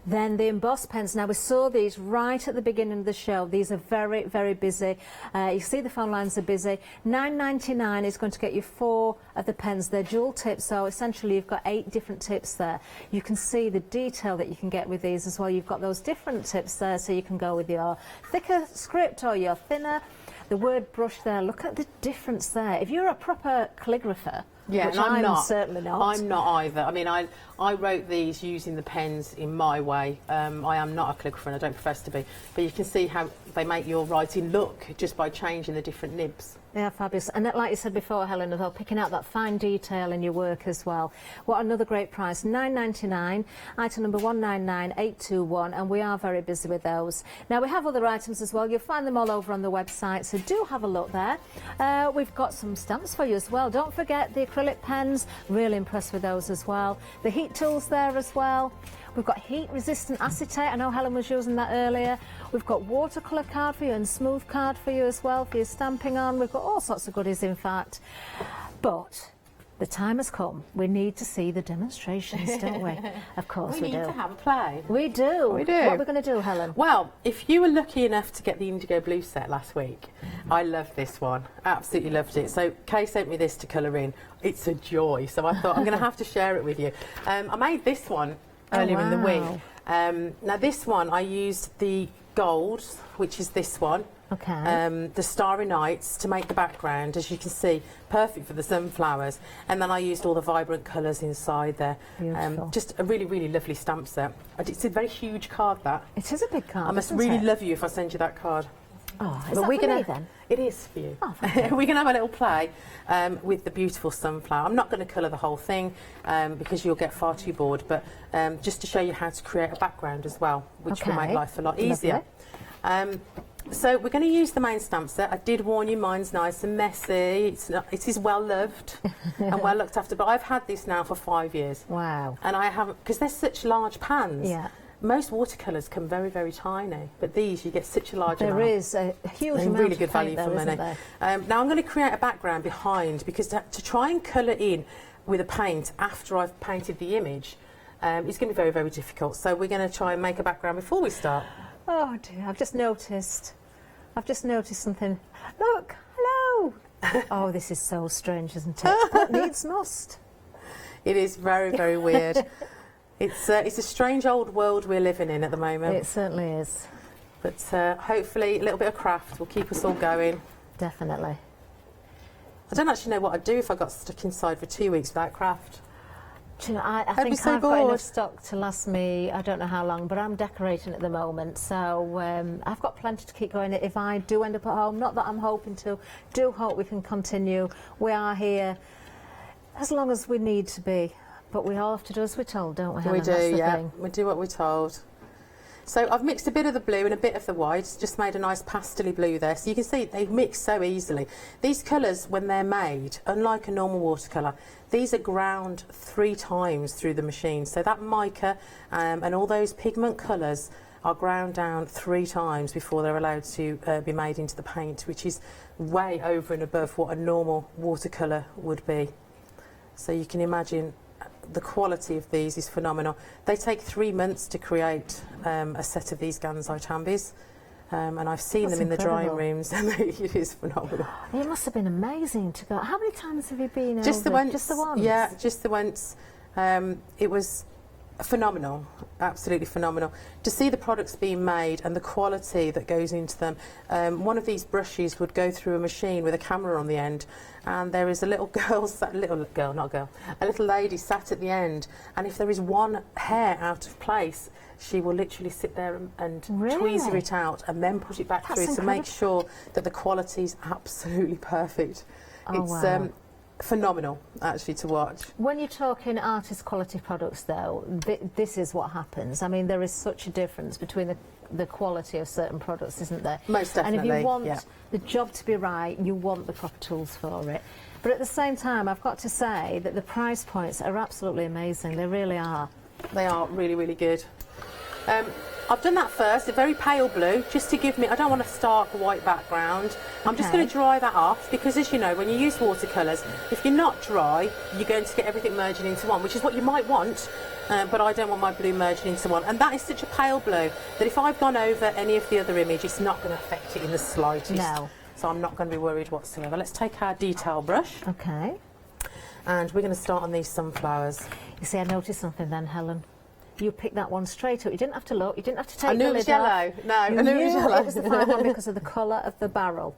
Then the embossed pens. Now we saw these right at the beginning of the show. These are very, very busy. You see the phone lines are busy. $9.99 is going to get you 4 of the pens. They're dual tips, so essentially you've got 8 different tips there. You can see the detail that you can get with these as well. You've got those different tips there, so you can go with your thicker script or your thinner. The word brush there, look at the difference there. If you're a proper calligrapher, which I'm certainly not. I'm not either. I mean, I wrote these using the pens in my way. I am not a calligrapher and I don't profess to be. But you can see how they make your writing look just by changing the different nibs. Yeah, fabulous. And like you said before, Helen, as well, picking out that fine detail in your work as well. What another great price, $9.99, item number 199821, and we are very busy with those. Now, we have other items as well. You'll find them all over on the website, so do have a look there. We've got some stamps for you as well. Don't forget the acrylic pens, really impressed with those as well. The heat tools there as well. We've got heat-resistant acetate. I know Helen was using that earlier. We've got watercolour card for you and smooth card for you as well for your stamping on. We've got all sorts of goodies, in fact. But the time has come. We need to see the demonstrations, don't we? Of course we do. We need to have a play. We do. We do. What are we going to do, Helen? Well, if you were lucky enough to get the Indigo Blue set last week, I loved this one. Absolutely loved it. So Kay sent me this to colour in. It's a joy. So I thought I'm going to have to share it with you. I made this one earlier in the week. Now this one I used the gold, which is this one. Okay. The Starry Nights to make the background, as you can see, perfect for the sunflowers. And then I used all the vibrant colours inside there. Beautiful. Just a really, really lovely stamp set. It's a very huge card, that. It is a big card. I must really love you if I send you that card. Oh, is that for me then? It is for you. Oh, thank you. We're going to have a little play with the beautiful sunflower. I'm not going to colour the whole thing because you'll get far too bored, but just to show you how to create a background as well, which will make life a lot easier. So we're going to use the main stamp set. I did warn you, mine's nice and messy. It is well loved and well looked after, but I've had this now for 5 years. Wow. And I haven't, because they're such large pans. Yeah. Most watercolours come very, very tiny, but these you get such a large amount. There is a huge amount really of good value paint for there, money. isn't there? Now I'm going to create a background behind, because to try and colour in with a paint after I've painted the image is going to be very, very difficult. So we're going to try and make a background before we start. Oh dear, I've just noticed something. Look, hello. Oh, this is so strange, isn't it? But needs must. It is very, very weird. It's a strange old world we're living in at the moment. It certainly is. But hopefully a little bit of craft will keep us all going. Definitely. I don't actually know what I'd do if I got stuck inside for 2 weeks without craft. Do you know, I I'd be think so I've got bored. enough stock to last me, I don't know how long, but I'm decorating at the moment, so I've got plenty to keep going. If I do end up at home, not that I'm hoping to, do hope we can continue. We are here as long as we need to be, but we all have to do as we're told, don't we, Helen? We do, That's the yeah. thing. We do what we're told. So I've mixed a bit of the blue and a bit of the white, just made a nice pastel-y blue there. So you can see they mix so easily. These colours, when they're made, unlike a normal watercolour, these are ground 3 times through the machine. So that mica and all those pigment colours are ground down 3 times before they're allowed to be made into the paint, which is way over and above what a normal watercolour would be. So you can imagine the quality of these is phenomenal. They take 3 months to create a set of these Gansai tambis, and I've seen them in the drying rooms, and it is phenomenal. It must have been amazing to go. How many times have you been Just over? the once. Just the once? Yeah, just the once. It was phenomenal, absolutely phenomenal. To see the products being made and the quality that goes into them. One of these brushes would go through a machine with a camera on the end, and there is a little girl, a little lady sat at the end, and if there is one hair out of place, she will literally sit there and tweezer it out and then put it back through to make sure that the quality is absolutely perfect. Oh, it's wow. Phenomenal, actually, to watch. When you're talking artist quality products, though, this is what happens. I mean, there is such a difference between the quality of certain products, isn't there? Most definitely. And if you want the job to be right, you want the proper tools for it. But at the same time, I've got to say that the price points are absolutely amazing. They really are. They are really, really good. I've done that first, a very pale blue, just to give me, I don't want a stark white background. I'm just going to dry that off, because as you know, when you use watercolours, if you're not dry, you're going to get everything merging into one, which is what you might want, but I don't want my blue merging into one. And that is such a pale blue that if I've gone over any of the other image, it's not going to affect it in the slightest. No. So I'm not going to be worried whatsoever. Let's take our detail brush. Okay. And we're going to start on these sunflowers. You see, I noticed something then, Helen. You picked that one straight up. You didn't have to look. You didn't have to take I knew it was yellow. No, I knew it was yellow. It was the fine one because of the colour of the barrel.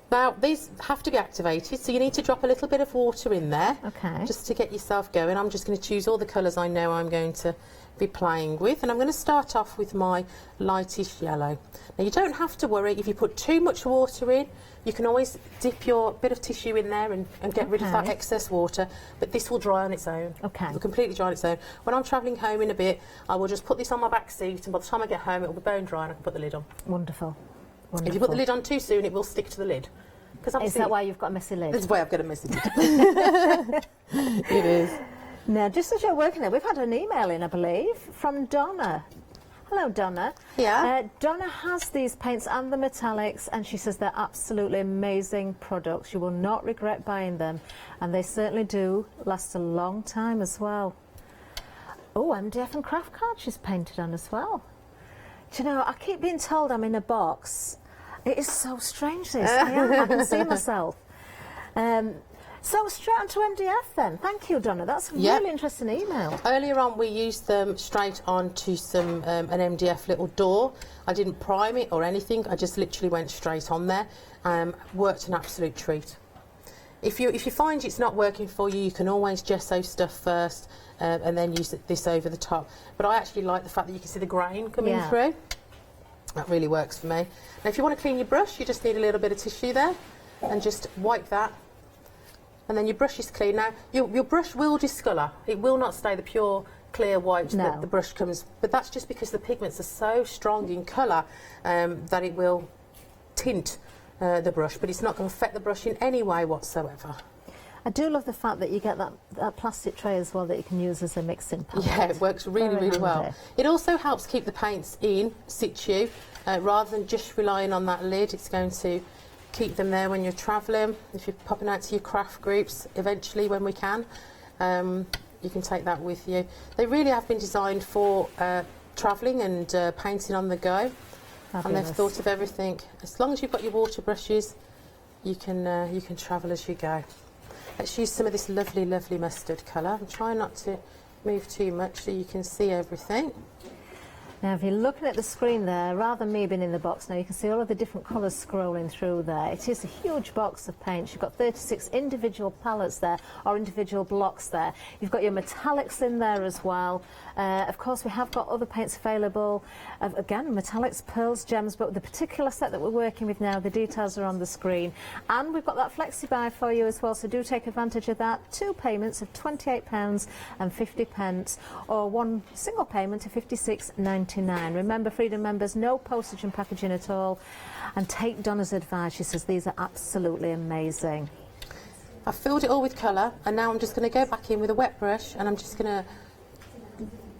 Now, these have to be activated, so you need to drop a little bit of water in there. Okay. Just to get yourself going. I'm just going to choose all the colours I know I'm going to be playing with, and I'm going to start off with my lightish yellow. Now, you don't have to worry if you put too much water in. You can always dip your bit of tissue in there and get rid of that excess water, but this will dry on its own. Okay. It will completely dry on its own. When I'm travelling home in a bit, I will just put this on my back seat, and by the time I get home, it will be bone dry and I can put the lid on. Wonderful. Wonderful. If you put the lid on too soon, it will stick to the lid. Is that why you've got a messy lid? That's why I've got a messy lid. It is. Now, just as you're working there, we've had an email in, I believe, from Donna. Hello, Donna. Yeah. Donna has these paints and the metallics, and she says they're absolutely amazing products. You will not regret buying them, and they certainly do last a long time as well. Oh, MDF and craft cards she's painted on as well. Do you know, I keep being told I'm in a box. It is so strange, this. I can see myself. So straight on to MDF then. Thank you, Donna. That's a really interesting email. Earlier on, we used them straight onto some an MDF little door. I didn't prime it or anything. I just literally went straight on there. Worked an absolute treat. If you find it's not working for you, you can always gesso stuff first and then use this over the top. But I actually like the fact that you can see the grain coming through. That really works for me. Now, if you want to clean your brush, you just need a little bit of tissue there and just wipe that. And then your brush is clean. Now, your brush will discolour. It will not stay the pure, clear white that the brush comes. But that's just because the pigments are so strong in colour that it will tint the brush. But it's not going to affect the brush in any way whatsoever. I do love the fact that you get that plastic tray as well that you can use as a mixing palette. Yeah, it works really, really well. It also helps keep the paints in situ rather than just relying on that lid. It's going to keep them there when you're travelling. If you're popping out to your craft groups, eventually when we can, you can take that with you. They really have been designed for travelling and painting on the go. Fabulous. And they've thought of everything. As long as you've got your water brushes, you can travel as you go. Let's use some of this lovely, lovely mustard colour. I'm trying not to move too much so you can see everything. Now, if you're looking at the screen there, rather than me being in the box now, you can see all of the different colours scrolling through there. It is a huge box of paints. You've got 36 individual palettes there, or individual blocks there. You've got your metallics in there as well. Of course, we have got other paints available. Again, metallics, pearls, gems, but the particular set that we're working with now, the details are on the screen. And we've got that Flexi buy for you as well, so do take advantage of that. 2 payments of £28.50, or 1 single payment of £56.90. Remember, Freedom members, no postage and packaging at all. And take Donna's advice. She says these are absolutely amazing. I've filled it all with colour, and now I'm just going to go back in with a wet brush, and I'm just going to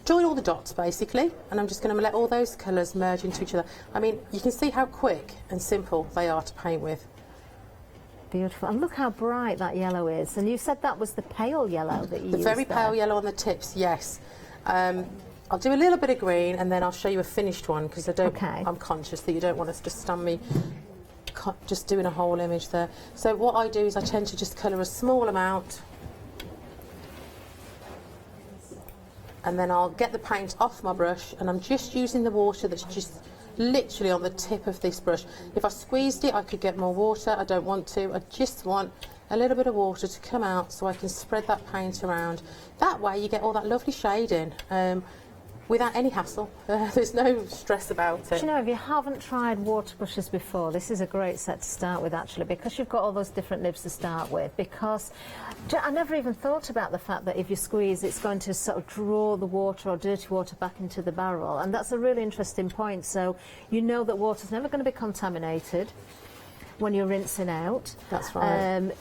join all the dots basically, and I'm just going to let all those colours merge into each other. I mean, you can see how quick and simple they are to paint with. Beautiful. And look how bright that yellow is. And you said that was the pale yellow that you used. The very pale yellow on the tips, yes. I'll do a little bit of green, and then I'll show you a finished one, because I'm conscious that you don't want us to stand me just doing a whole image there. So what I do is I tend to just colour a small amount, and then I'll get the paint off my brush, and I'm just using the water that's just literally on the tip of this brush. If I squeezed it, I could get more water. I don't want to. I just want a little bit of water to come out so I can spread that paint around. That way you get all that lovely shading without any hassle. There's no stress about it. Do you know, if you haven't tried water brushes before, this is a great set to start with actually, because you've got all those different nibs to start with. Because I never even thought about the fact that if you squeeze, it's going to sort of draw the water or dirty water back into the barrel, and that's a really interesting point. So you know that water's never going to be contaminated when you're rinsing out. That's right.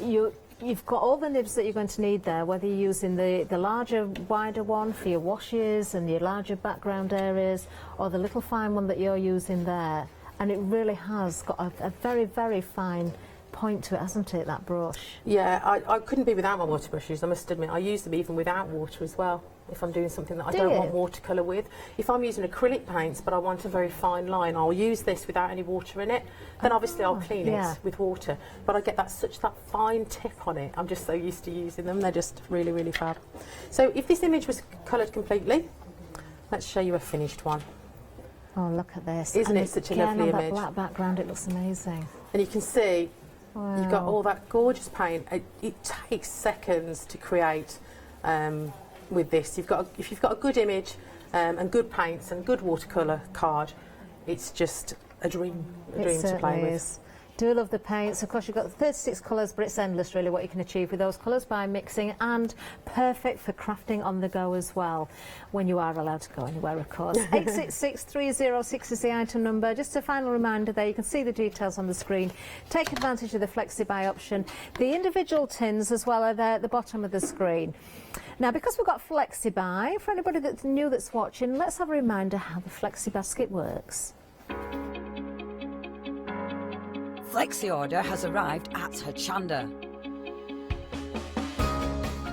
You've got all the nibs that you're going to need there, whether you're using the larger, wider one for your washes and your larger background areas, or the little fine one that you're using there. And it really has got a very, very fine point to it, hasn't it, that brush? Yeah, I couldn't be without my water brushes, I must admit. I use them even without water as well, if I'm doing something that I don't want watercolour with. If I'm using acrylic paints but I want a very fine line, I'll use this without any water in it. Then obviously I'll clean it with water. But I get that fine tip on it. I'm just so used to using them. They're just really, really fab. So if this image was coloured completely, let's show you a finished one. Oh, look at this. Isn't it such a lovely image? On that black background, it looks amazing. And you can see you've got Wow. all that gorgeous paint. It takes seconds to create with this. If you've got a good image and good paints and good watercolour card, it's just a dream to play with. Do love the paints. Of course, you've got 36 colours, but it's endless really what you can achieve with those colours by mixing, and perfect for crafting on the go as well, when you are allowed to go anywhere, of course. 866306 is the item number. Just a final reminder there, you can see the details on the screen. Take advantage of the Flexi buy option. The individual tins as well are there at the bottom of the screen. Now, because we've got Flexi buy, for anybody that's new that's watching, let's have a reminder how the Flexi basket works. Flexi order has arrived at Hochanda.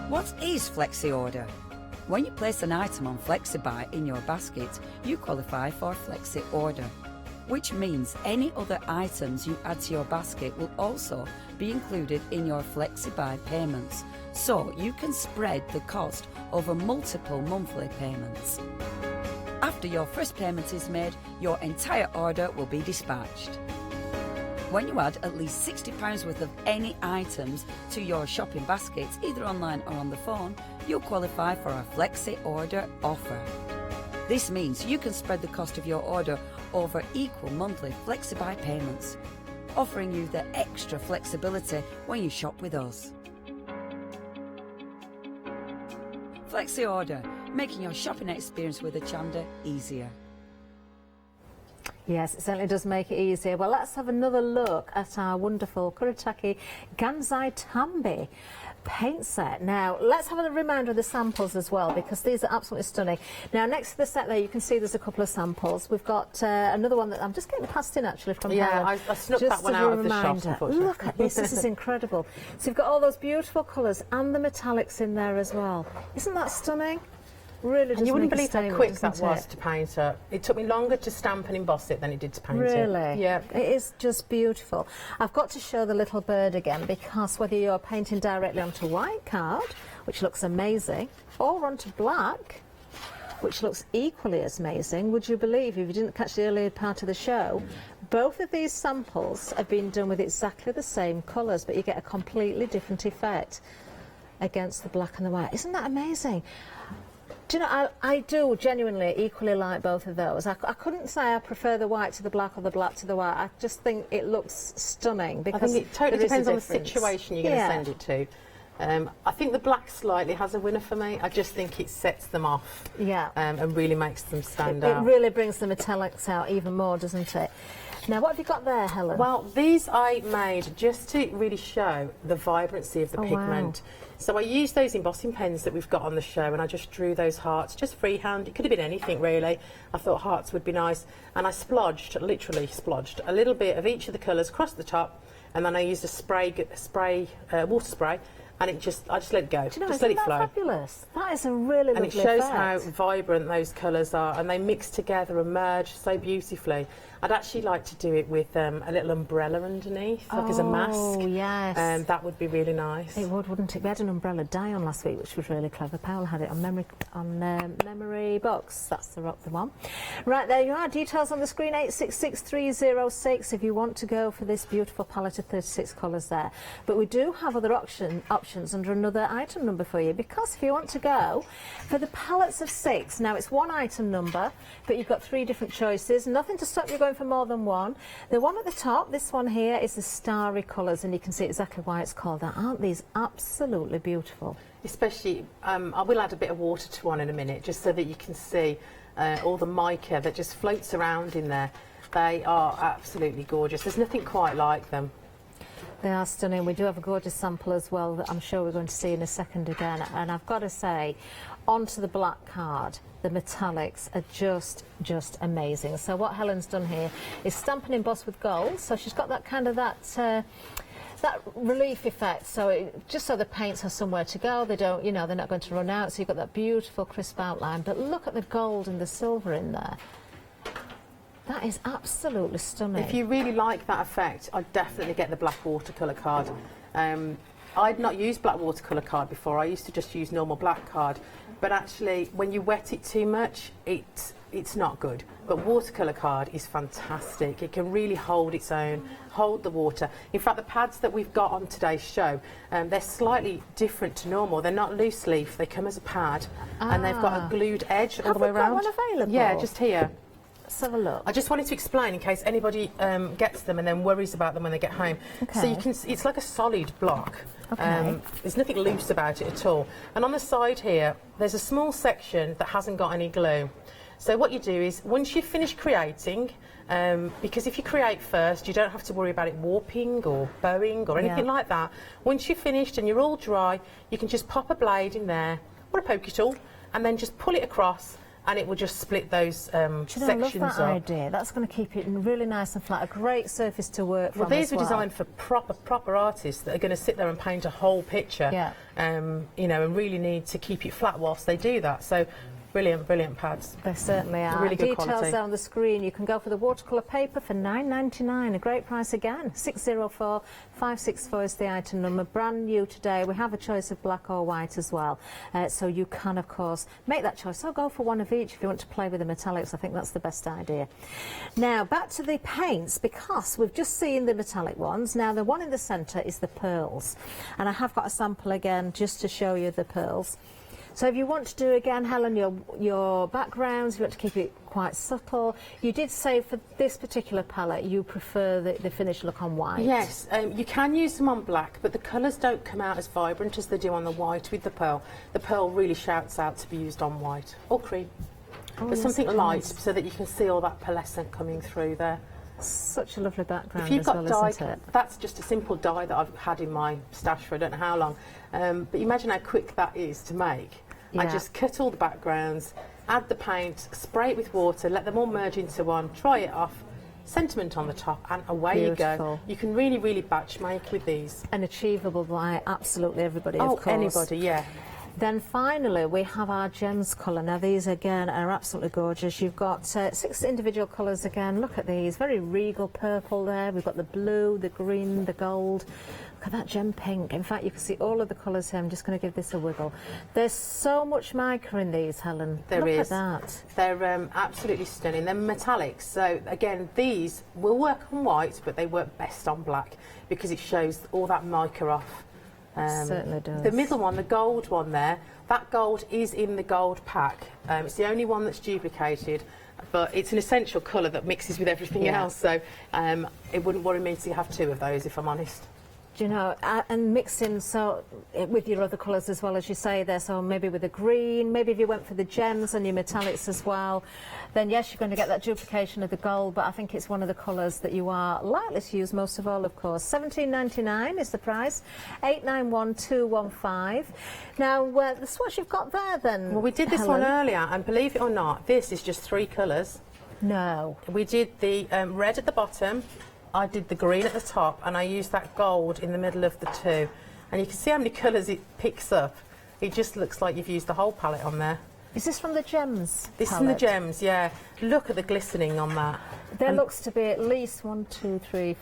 What is Flexi order? When you place an item on Flexi buy in your basket, you qualify for Flexi order, which means any other items you add to your basket will also be included in your Flexi buy payments, so you can spread the cost over multiple monthly payments. After your first payment is made, your entire order will be dispatched. When you add at least £60 worth of any items to your shopping baskets, either online or on the phone, you'll qualify for our Flexi order offer. This means you can spread the cost of your order over equal monthly Flexi buy payments, offering you the extra flexibility when you shop with us. Flexi order, making your shopping experience with Hochanda easier. Yes, it certainly does make it easier. Well, let's have another look at our wonderful Kuratake Gansai Tambi paint set. Now, let's have a reminder of the samples as well, because these are absolutely stunning. Now, next to the set there, you can see there's a couple of samples. We've got another one that I'm just getting passed in, actually, from Helen. I snuck that one out of the shop, unfortunately. Look at this, this is incredible. So you've got all those beautiful colours and the metallics in there as well. Isn't that stunning? Really, and you wouldn't believe how quick that was to paint it. It took me longer to stamp and emboss it than it did to paint it. Really? Yeah. It is just beautiful. I've got to show the little bird again, because whether you're painting directly onto white card, which looks amazing, or onto black, which looks equally as amazing, would you believe, if you didn't catch the earlier part of the show, both of these samples have been done with exactly the same colours, but you get a completely different effect against the black and the white. Isn't that amazing? Do you know, I do genuinely equally like both of those. I couldn't say I prefer the white to the black or the black to the white. I just think it looks stunning. Because I think it totally depends on the situation you're going to send it to. I think the black slightly has a winner for me. I just think it sets them off and really makes them stand out. It really brings the metallics out even more, doesn't it? Now, what have you got there, Helen? Well, these I made just to really show the vibrancy of the pigment. Wow. So I used those embossing pens that we've got on the show, and I just drew those hearts, just freehand. It could have been anything, really. I thought hearts would be nice. And I splodged, literally splodged, a little bit of each of the colours across the top, and then I used a water spray, and I just let it go. Do you know, just let it flow. Fabulous? That is a really lovely effect. And it shows effect. how vibrant those colours are, and they mix together and merge so beautifully. I'd actually like to do it with a little umbrella underneath, like as a mask. Oh, yes. That would be really nice. It would, wouldn't it? We had an umbrella die on last week, which was really clever. Paola had it on memory box. That's the one. Right, there you are. Details on the screen, 866306, if you want to go for this beautiful palette of 36 colours there. But we do have other options under another item number for you, because if you want to go for the palettes of 6, now it's one item number, but you've got 3 different choices. Nothing to stop you going for more than one. The one at the top, this one here, is the starry colours, and you can see exactly why it's called that. Aren't these absolutely beautiful? Especially, I will add a bit of water to one in a minute, just so that you can see all the mica that just floats around in there. They are absolutely gorgeous. There's nothing quite like them. They are stunning. We do have a gorgeous sample as well that I'm sure we're going to see in a second again. And I've got to say, onto the black card, the metallics are just amazing. So what Helen's done here is stamp and emboss with gold. So she's got that kind of that relief effect. So just so the paints have somewhere to go. They don't, you know, they're not going to run out. So you've got that beautiful crisp outline. But look at the gold and the silver in there. That is absolutely stunning. If you really like that effect, I'd definitely get the black watercolour card. I'd not used black watercolour card before. I used to just use normal black card. But actually, when you wet it too much, it's not good. But watercolour card is fantastic. It can really hold its own, hold the water. In fact, the pads that we've got on today's show, they're slightly different to normal. They're not loose leaf. They come as a pad, and they've got a glued edge all the way around. Have we got one available? Yeah, just here. Let's have a look. I just wanted to explain in case anybody gets them and then worries about them when they get home. Okay. So you can, it's like a solid block. Okay. There's nothing loose about it at all. And on the side here, there's a small section that hasn't got any glue. So what you do is, once you've finished creating, because if you create first, you don't have to worry about it warping or bowing or anything like that. Once you've finished and you're all dry, you can just pop a blade in there, or a poke tool, and then just pull it across, and it will just split those sections I love that up. idea. That's going to keep it really nice and flat. A great surface to work from. Well, these as were well. designed for proper artists that are going to sit there and paint a whole picture. Yeah. You know, and really need to keep it flat whilst they do that. So. Brilliant pads. They certainly are. Really good Details quality. there on the screen. You can go for the watercolour paper for £9.99. A great price again. 604564 is the item number. Brand new today. We have a choice of black or white as well. So you can, of course, make that choice. So go for one of each if you want to play with the metallics. I think that's the best idea. Now, back to the paints, because we've just seen the metallic ones. Now, the one in the centre is the pearls. And I have got a sample again just to show you the pearls. So if you want to do, again, Helen, your backgrounds, you want to keep it quite subtle. You did say for this particular palette you prefer the finished look on white. Yes, you can use them on black, but the colours don't come out as vibrant as they do on the white with the pearl. The pearl really shouts out to be used on white or cream. But yes, something it light does. so that you can see all that pearlescent coming through there. Such a lovely background If you've as got well, dye, isn't it? that's just a simple dye that I've had in my stash for I don't know how long. But imagine how quick that is to make. I Yeah. just cut all the backgrounds, add the paint, spray it with water, let them all merge into one, dry it off, sentiment on the top, and away you go. Beautiful. You can really batch make with these. And achievable by absolutely everybody, of course. Anybody, yeah. Then finally we have our gems colour. Now these again are absolutely gorgeous. You've got 6 individual colours again. Look at these, very regal purple there. We've got the blue, the green, the gold. Look at that gem pink. In fact, you can see all of the colours here. I'm just going to give this a wiggle. There's so much mica in these, Helen. There Look is. at that. They're absolutely stunning. They're metallics. So again, these will work on white, but they work best on black because it shows all that mica off. Certainly does. The middle one, the gold one there, that gold is in the gold pack. It's the only one that's duplicated, but it's an essential colour that mixes with everything else. So it wouldn't worry me to have 2 of those, if I'm honest. Do you know, and mixing so with your other colours as well, as you say there, so maybe with the green, maybe if you went for the gems and your metallics as well, then yes, you're going to get that duplication of the gold, but I think it's one of the colours that you are likely to use most of all, of course. £17.99 is the price, 891215. Now, the swatch you've got there then, Well, we did this Helen. one earlier, and believe it or not, this is just 3 colours. No. We did the red at the bottom, I did the green at the top, and I used that gold in the middle of the 2. And you can see how many colours it picks up. It just looks like you've used the whole palette on there. Is this from the gems This is from the palette? gems, yeah. Look at the glistening on that. There And- looks to be at least 5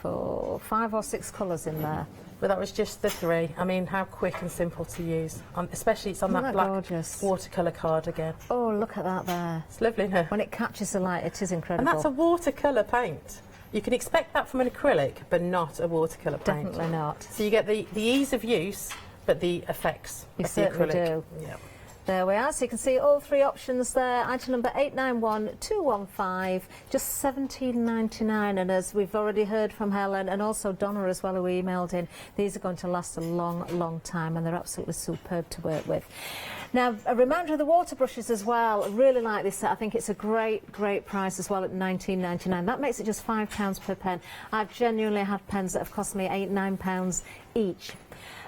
or 6 colours in there. But that was just the 3. I mean, how quick and simple to use. Especially it's on Isn't that that black gorgeous? watercolour card again. Oh, look at that there. It's lovely, isn't it? When it catches the light, it is incredible. And that's a watercolour paint. You can expect that from an acrylic, but not a watercolour paint. Definitely not. So you get the ease of use, but the effects You of the certainly acrylic. do. Yeah. There we are. So you can see all 3 options there. Item number 891215, just £17.99. And as we've already heard from Helen and also Donna as well, who emailed in, these are going to last a long time, and they're absolutely superb to work with. Now, a reminder of the water brushes as well. I really like this set. I think it's a great price as well at £19.99. That makes it just £5 per pen. I've genuinely had pens that have cost me £8-9 each,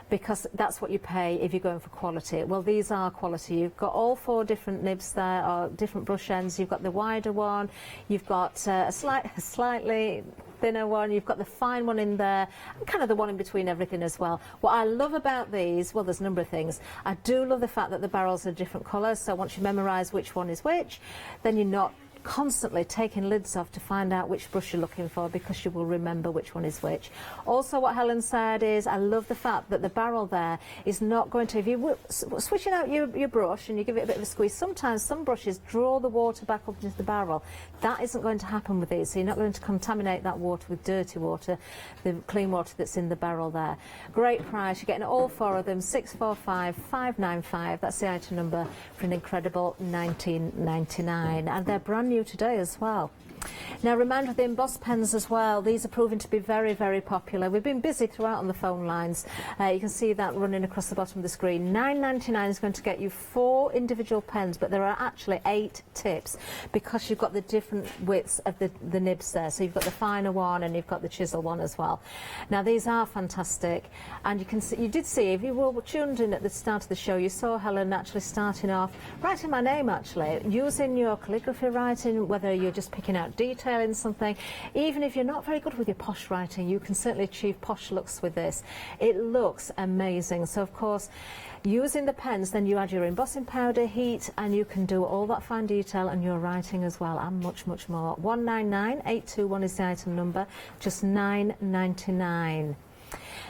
because that's what you pay if you're going for quality. Well, these are quality. You've got all 4 different nibs there, or different brush ends. You've got the wider one, you've got a slightly thinner one, you've got the fine one in there, and kind of the one in between everything as well. What I love about these, well, there's a number of things. I do love the fact that the barrels are different colours, so once you memorise which one is which, then you're not constantly taking lids off to find out which brush you're looking for, because you will remember which one is which. Also, what Helen said is, I love the fact that the barrel there is not going to, if you switching out your brush and you give it a bit of a squeeze, sometimes some brushes draw the water back up into the barrel. That isn't going to happen with these, so you're not going to contaminate that water with dirty water, the clean water that's in the barrel there. Great price. You're getting all 4 of them, 645595. That's the item number for an incredible £19.99, and they're brand new today as well. Now, reminder of the embossed pens as well. These are proving to be very, very popular. We've been busy throughout on the phone lines. You can see that running across the bottom of the screen. $9.99 is going to get you 4 individual pens, but there are actually 8 tips because you've got the different widths of the nibs there. So you've got the finer one and you've got the chisel one as well. Now, these are fantastic, and you can see, you did see, if you were tuned in at the start of the show, you saw Helen actually starting off writing my name, actually, using your calligraphy writing, whether you're just picking out detail in something. Even if you're not very good with your posh writing, you can certainly achieve posh looks with this. It looks amazing. So of course, using the pens, then you add your embossing powder, heat, and you can do all that fine detail and your writing as well, and much, much more. 199821 is the item number, just $9.99.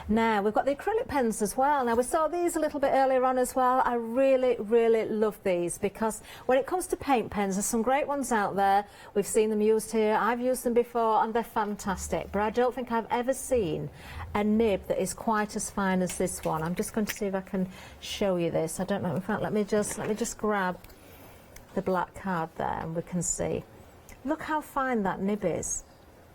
Now, we've got the acrylic pens as well. Now, we saw these a little bit earlier on as well. I really, really love these because when it comes to paint pens, there's some great ones out there. We've seen them used here. I've used them before, and they're fantastic. But I don't think I've ever seen a nib that is quite as fine as this one. I'm just going to see if I can show you this. I don't know. In fact, let me just grab the black card there, and we can see. Look how fine that nib is.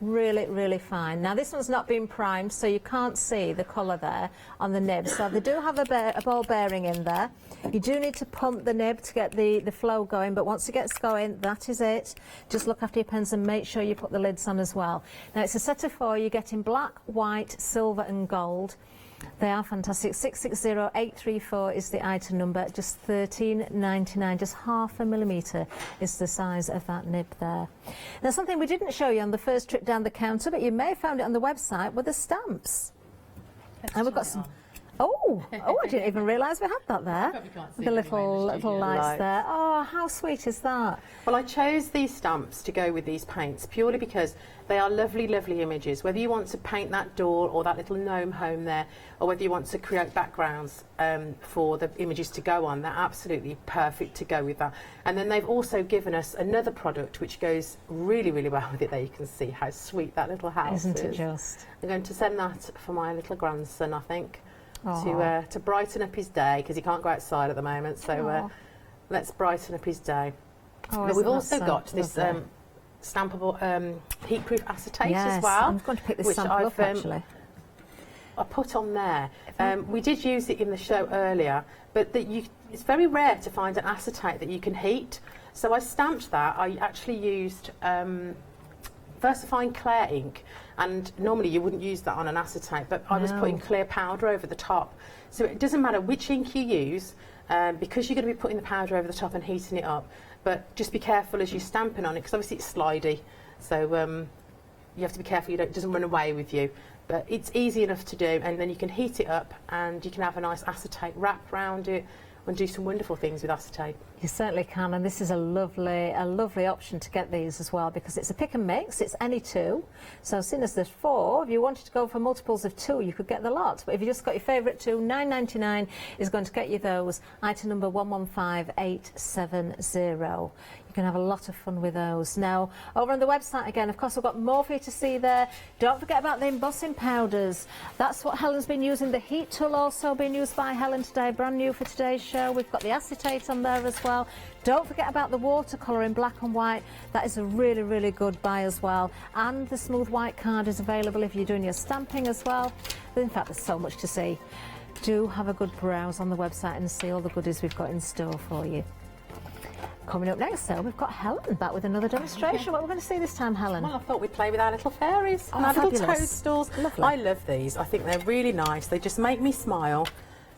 Really, really fine. Now, this one's not been primed, so you can't see the colour there on the nib. So they do have a ball bearing in there. You do need to pump the nib to get the flow going, but once it gets going, that is it. Just look after your pens and make sure you put the lids on as well. Now, it's a set of 4. You get in black, white, silver and gold. They are fantastic. 660834 is the item number, just $13.99, just 0.5 millimetre is the size of that nib there. Now, something we didn't show you on the first trip down the counter, but you may have found it on the website, were the stamps. And we've got some. Oh, I didn't even realise we had that there. The little lights there. Oh, how sweet is that? Well, I chose these stamps to go with these paints purely because they are lovely, lovely images. Whether you want to paint that door or that little gnome home there, or whether you want to create backgrounds for the images to go on, they're absolutely perfect to go with that. And then they've also given us another product which goes really, really well with it. There you can see how sweet that little house is. Isn't it just? I'm going to send that for my little grandson, I think. To brighten up his day, because he can't go outside at the moment, so let's brighten up his day. But we've also got this stampable heat-proof acetate as well. I'm going to pick this sample up, actually. I put on there. We did use it in the show earlier, but it's very rare to find an acetate that you can heat. So I stamped that. I actually used VersaFine Clear ink, and normally you wouldn't use that on an acetate, but I was putting clear powder over the top. So it doesn't matter which ink you use, because you're going to be putting the powder over the top and heating it up, but just be careful as you're stamping on it, because obviously it's slidey, so you have to be careful it doesn't run away with you. But it's easy enough to do, and then you can heat it up and you can have a nice acetate wrap around it and do some wonderful things with acetate. You certainly can, and this is a lovely option to get these as well, because it's a pick and mix. It's any 2, so as soon as there's 4, if you wanted to go for multiples of 2, you could get the lot. But if you just got your favourite 2, $9.99 is going to get you those. Item number 115870. You can have a lot of fun with those. Now, over on the website again, of course, we've got more for you to see there. Don't forget about the embossing powders. That's what Helen's been using. The heat tool also being used by Helen today, brand new for today's show. We've got the acetate on there as well. Don't forget about the watercolour in black and white. That is a really, really good buy as well. And the smooth white card is available if you're doing your stamping as well. In fact, there's so much to see. Do have a good browse on the website and see all the goodies we've got in store for you. Coming up next, though, we've got Helen back with another demonstration. What we're going to see this time, Helen? Well, I thought we'd play with our little fairies and our little toadstools. Lovely. I love these. I think they're really nice. They just make me smile.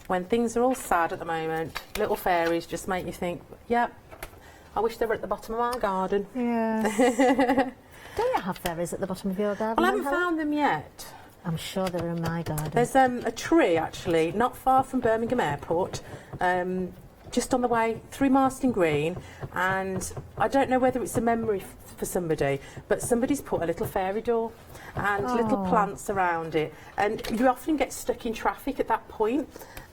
When things are all sad at the moment, little fairies just make you think, yep, I wish they were at the bottom of our garden. Yes. Do you have fairies at the bottom of your garden? Well, I haven't found them yet. I'm sure they're in my garden. There's a tree, actually, not far from Birmingham Airport, just on the way through Marston Green, and I don't know whether it's a memory for somebody, but somebody's put a little fairy door and little plants around it, and you often get stuck in traffic at that point,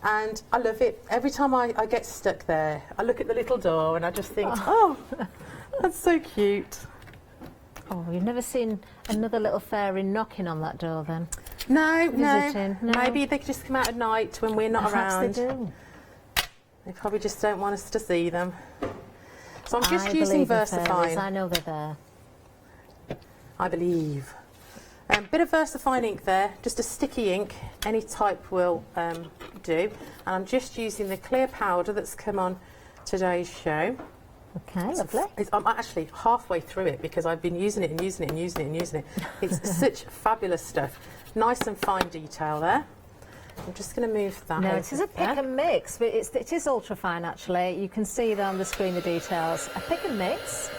and I love it. Every time I get stuck there, I look at the little door and I just think, oh, that's so cute. Oh, you've never seen another little fairy knocking on that door then? No, Visiting? no. Maybe they just come out at night when we're not around. Perhaps they do. They probably just don't want us to see them. So I'm just using VersaFine. I know they're there. I believe. Bit of VersaFine ink there, just a sticky ink, any type will do. And I'm just using the clear powder that's come on today's show. Okay, lovely. I'm actually halfway through it because I've been using it and using it and using it and using it. It's such fabulous stuff. Nice and fine detail there. I'm just going to move that. No, it is a pick and mix, but it is ultra fine actually. You can see there on the screen the details. A pick and mix.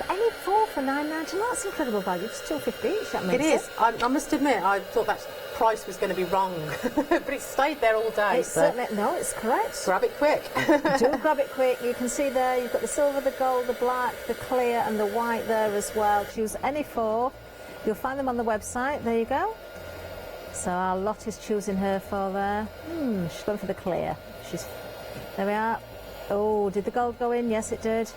Any 4 for £9.99. That's incredible value. It's £2.50 each. That makes it is. I must admit, I thought that price was going to be wrong, but it stayed there all day. It's certainly, no, it's correct. Grab it quick. Do grab it quick. You can see there you've got the silver, the gold, the black, the clear and the white there as well. Choose any 4. You'll find them on the website. There you go. So our lot is choosing her for there. She's going for the clear. There we are. Oh, did the gold go in? Yes, it did.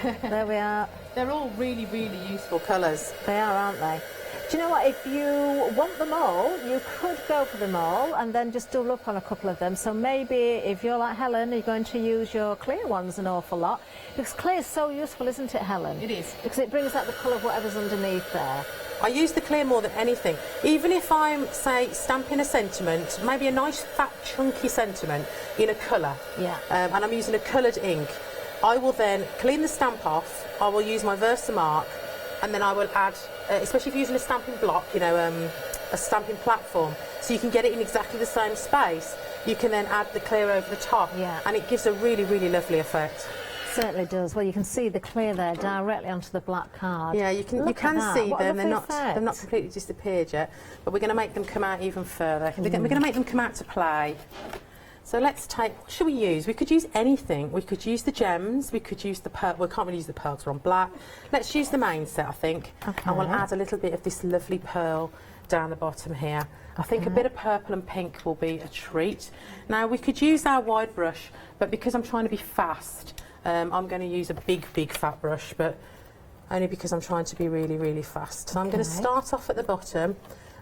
There we are. They're all really, really useful colours. They are, aren't they? Do you know what? If you want them all, you could go for them all and then just double up on a couple of them. So maybe if you're like Helen, you're going to use your clear ones an awful lot. Because clear is so useful, isn't it, Helen? It is. Because it brings out the colour of whatever's underneath there. I use the clear more than anything. Even if I'm, say, stamping a sentiment, maybe a nice fat chunky sentiment in a colour, and I'm using a coloured ink, I will then clean the stamp off, I will use my Versamark, and then I will add, especially if you're using a stamping block, you know, a stamping platform, so you can get it in exactly the same space, you can then add the clear over the top, and it gives a really, really lovely effect. Certainly does. Well, you can see the clear there directly onto the black card. Yeah, you can see them. They're not completely disappeared yet, but we're going to make them come out even further. We're going to make them come out to play. So let's take. What should we use? We could use anything. We could use the gems. We could use the pearl. We can't really use the pearl because we're on black. Let's use the main set, I think. Okay. And we'll add a little bit of this lovely pearl down the bottom here. I think a bit of purple and pink will be a treat. Now we could use our wide brush, but because I'm trying to be fast. I'm going to use a big fat brush, but only because I'm trying to be really, really fast. So I'm going to start off at the bottom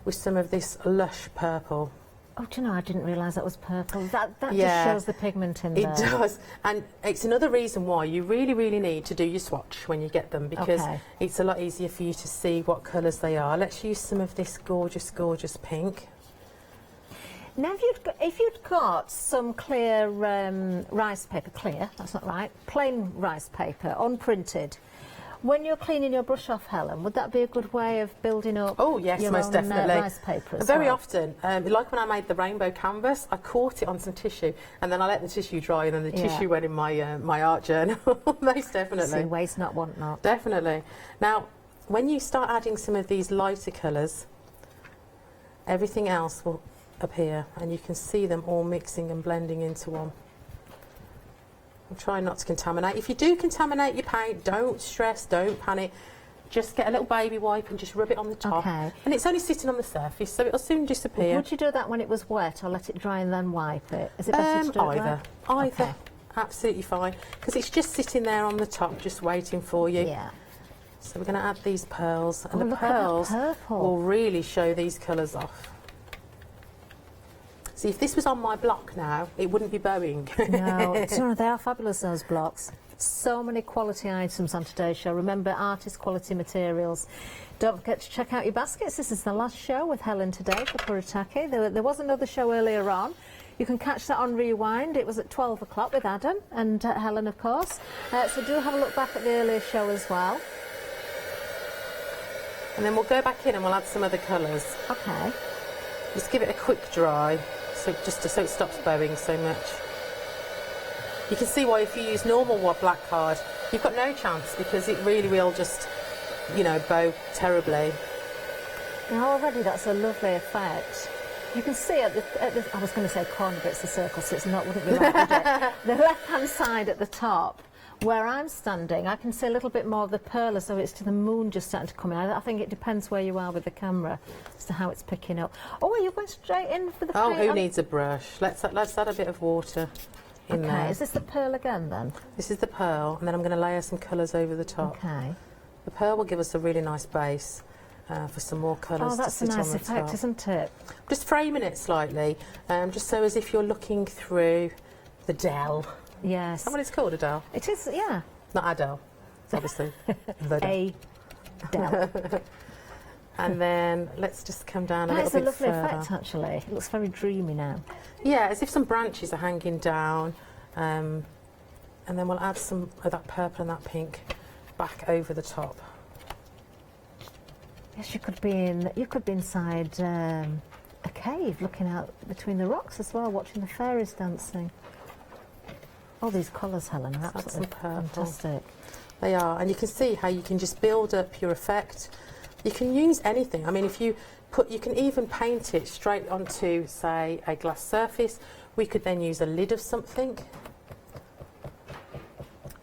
with some of this lush purple. Oh, do you know, I didn't realise that was purple. That just shows the pigment in there. It does, and it's another reason why you really, really need to do your swatch when you get them, because it's a lot easier for you to see what colours they are. Let's use some of this gorgeous, gorgeous pink. Now, if you'd got some clear rice paper, that's not right, plain rice paper, unprinted, when you're cleaning your brush off, Helen, would that be a good way of building up your most own, definitely. Rice paper as Very well? often, like when I made the rainbow canvas, I caught it on some tissue and then I let the tissue dry and then the tissue went in my art journal. Most definitely. See, waste not, want not. Definitely. Now, when you start adding some of these lighter colours, everything else will appear and you can see them all mixing and blending into one. I'm trying not to contaminate. If you do contaminate your paint, don't stress, don't panic. Just get a little baby wipe and just rub it on the top. And it's only sitting on the surface, so it'll soon disappear. Would you do that when it was wet or let it dry and then wipe it? Is it better to do either? Either. Absolutely fine. Because it's just sitting there on the top, just waiting for you. Yeah. So we're going to add these pearls, and the pearls will really show these colours off. See, if this was on my block now, it wouldn't be bowing. No, they are fabulous, those blocks. So many quality items on today's show. Remember, artist quality materials. Don't forget to check out your baskets. This is the last show with Helen today for Kuratake. There was another show earlier on. You can catch that on Rewind. It was at 12 o'clock with Adam and Helen, of course. So do have a look back at the earlier show as well. And then we'll go back in and we'll add some other colours. Okay. Just give it a quick dry. So so it stops bowing so much. You can see why if you use normal black card, you've got no chance because it really will just, you know, bow terribly. Now already that's a lovely effect. You can see at the I was going to say corner, but it's the circle, so it's not, wouldn't be right, would it? The left-hand side at the top, where I'm standing, I can see a little bit more of the pearl, so it's to the moon just starting to come in. I think it depends where you are with the camera as to how it's picking up. Oh, are you going straight in for the paint? Oh, who needs a brush? Let's add a bit of water in there. Okay, is this the pearl again then? This is the pearl, and then I'm going to layer some colours over the top. Okay. The pearl will give us a really nice base for some more colours. Oh, that's a nice effect, isn't it? Just framing it slightly, just so as if you're looking through the dell. Yes. Is that what it's called, Adele? It is, yeah. Not Adele, it's obviously the Adele. And then let's just come down a little bit further. That's a lovely effect, actually. It looks very dreamy now. Yeah, as if some branches are hanging down. And then we'll add some of that purple and that pink back over the top. Yes, you could be inside a cave, looking out between the rocks as well, watching the fairies dancing. All these colours, Helen, are absolutely fantastic. They are, and you can see how you can just build up your effect. You can use anything. I mean, you can even paint it straight onto, say, a glass surface. We could then use a lid of something.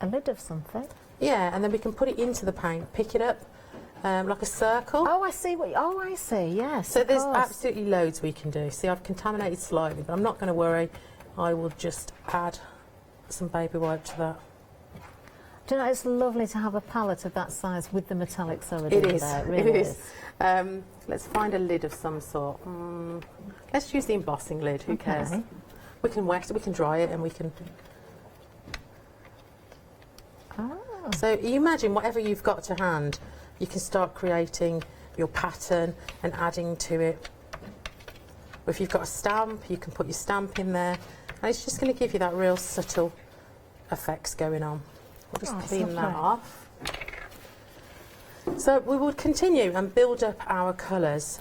A lid of something? Yeah, and then we can put it into the paint, pick it up like a circle. Oh, I see. I see, yes. So there's absolutely loads we can do. See, I've contaminated slightly, but I'm not going to worry. I will just add some baby wipe to that. Do you know, it's lovely to have a palette of that size with the metallics already in there. It really is. Let's find a lid of some sort. Let's use the embossing lid. Who cares? We can wet it, we can dry it, and we can... So you imagine whatever you've got to hand, you can start creating your pattern and adding to it. If you've got a stamp, you can put your stamp in there, and it's just going to give you that real subtle effects going on. We'll just clean that off. So we will continue and build up our colours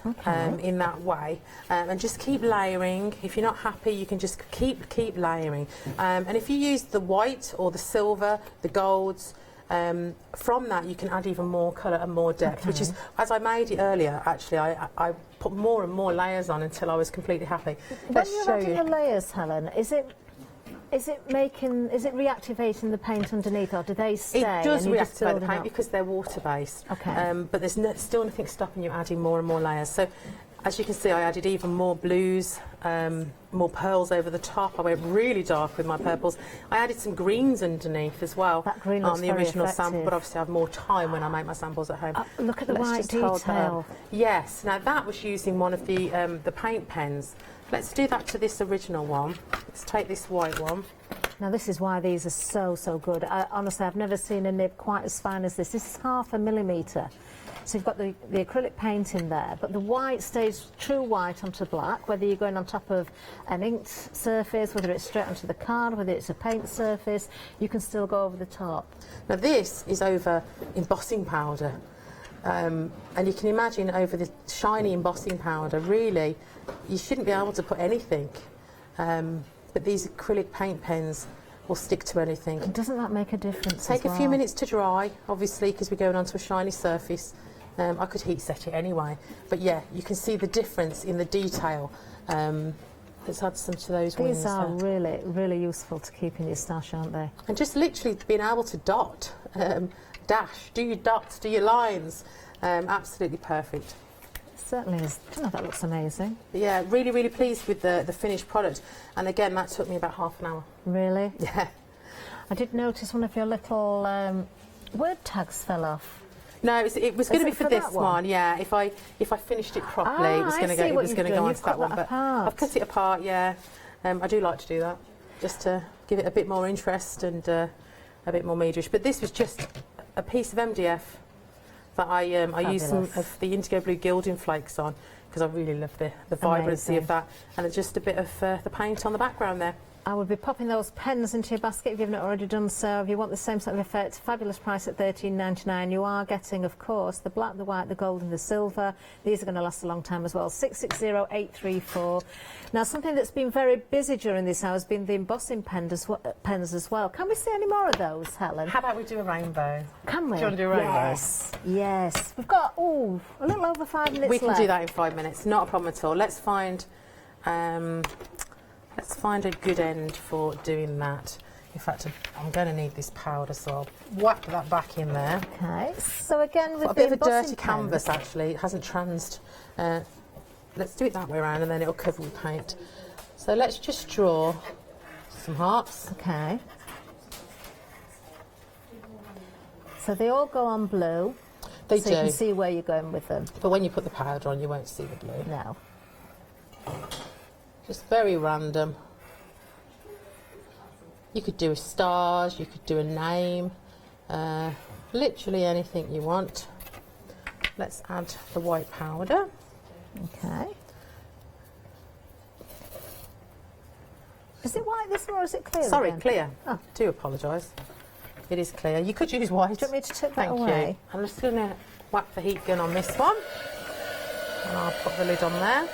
in that way, and just keep layering. If you're not happy, you can just keep layering. And if you use the white or the silver, the golds, from that you can add even more colour and more depth, which is, as I made it earlier, actually I put more and more layers on until I was completely happy. When you're adding the layers, Helen, is it reactivating the paint underneath, or do they stay? It does reactivate the paint because they're water-based. But there's still nothing stopping you adding more and more layers. So, as you can see, I added even more blues, more pearls over the top. I went really dark with my purples. I added some greens underneath as well. That green looks on the original effective. sample, but obviously I have more time when I make my samples at home. Look at the white detail. Yes, now that was using one of the paint pens. Let's do that to this original one. Let's take this white one. Now this is why these are so good. Honestly, I've never seen a nib quite as fine as this. This is 0.5 millimetre. So you've got the acrylic paint in there, but the white stays true white onto black, whether you're going on top of an inked surface, whether it's straight onto the card, whether it's a paint surface, you can still go over the top. Now this is over embossing powder. And you can imagine over the shiny embossing powder, really, you shouldn't be able to put anything. But these acrylic paint pens will stick to anything. Doesn't that make a difference? Take a few minutes to dry, obviously, because we're going onto a shiny surface. I could heat set it anyway. But yeah, you can see the difference in the detail. Let's add some to those wings. These are really, really useful to keep in your stash, aren't they? And just literally being able to dot, dash, do your dots, do your lines. Absolutely perfect. Certainly is. I know, that looks amazing. Yeah, really, really pleased with the finished product. And again, that took me about half an hour. Really? Yeah. I did notice one of your little word tags fell off. No, it was going to be for this one. Yeah. If I finished it properly, it was going to go onto that one. But I've cut it apart. Yeah. I do like to do that, just to give it a bit more interest and a bit more meagreish. But this was just a piece of MDF that I used some of the indigo blue gilding flakes on, because I really love the vibrancy of that, and just a bit of the paint on the background there. I would be popping those pens into your basket if you've not already done so. If you want the same sort of effect, fabulous price at $13.99. You are getting, of course, the black, the white, the gold and the silver. These are going to last a long time as well. 660834. Now, something that's been very busy during this hour has been the embossing pens as well. Can we see any more of those, Helen? How about we do a rainbow? Can we? Do you want to do a rainbow? Yes, yes. We've got, a little over 5 minutes We can left. do that in 5 minutes, not a problem at all. Let's find a good end for doing that. In fact, I'm going to need this powder, so I'll whack that back in there. Okay, so again with a bit of a dirty canvas, actually. It hasn't transed. Let's do it that way around, and then it'll cover with paint. So let's just draw some hearts. Okay. So they all go on blue. They so do. You can see where you're going with them. But when you put the powder on, you won't see the blue. No. Just very random. You could do a stars, you could do a name, literally anything you want. let's add the white powder. Okay. Is it white this one or is it clear? Sorry, again? clear. Oh. Do apologise. It is clear. You could use white. Do you want me to take that Thank away? you. I'm just going to whack the heat gun on this one. And I'll put the lid on there.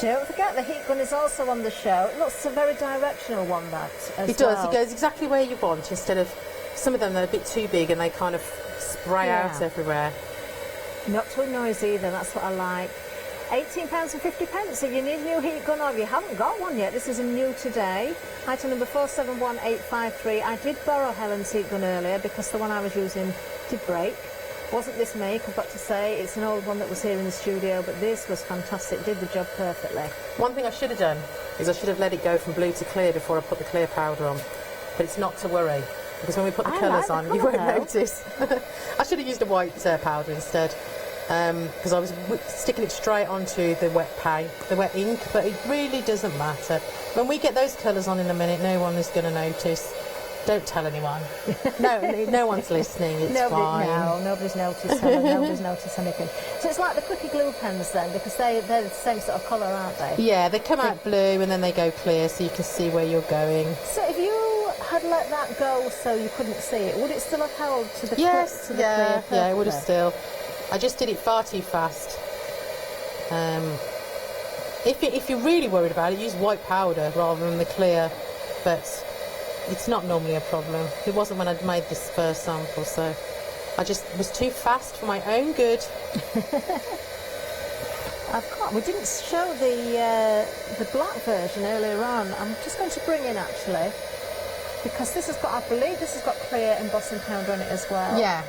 Don't forget the heat gun is also on the show. It looks a very directional one, that as It does. well. It goes exactly where you want instead of some of them that are a bit too big and they kind of spray out everywhere. Not too noisy either, that's what I like. £18.50. If you need a new heat gun or if you haven't got one yet, this is a new today. Item number 471853. I did borrow Helen's heat gun earlier because the one I was using did break. Wasn't this make, I've got to say. It's an old one that was here in the studio, but this was fantastic, did the job perfectly. One thing I should have done is I should have let it go from blue to clear before I put the clear powder on. But it's not to worry, because when we put the colours on, you won't notice. I should have used a white powder instead. Because I was sticking it straight onto the wet paint, the wet ink, but it really doesn't matter. When we get those colours on in a minute, no one is going to notice. Don't tell anyone. No one's listening, it's fine. No, nobody's noticed, Helen, nobody's noticed anything. So it's like the Cricut glue pens then, because they're the same sort of colour, aren't they? Yeah, they come out blue and then they go clear so you can see where you're going. So if you had let that go so you couldn't see it, would it still have held to the Yes, to the clear? yeah, it would have still. I just did it far too fast. If you're really worried about it, use white powder rather than the clear, but it's not normally a problem. It wasn't when I made this first sample, so I just was too fast for my own good. We didn't show the black version earlier on. I'm just going to bring in actually, because this has got, I believe this has got clear embossing powder on it as well. Yeah.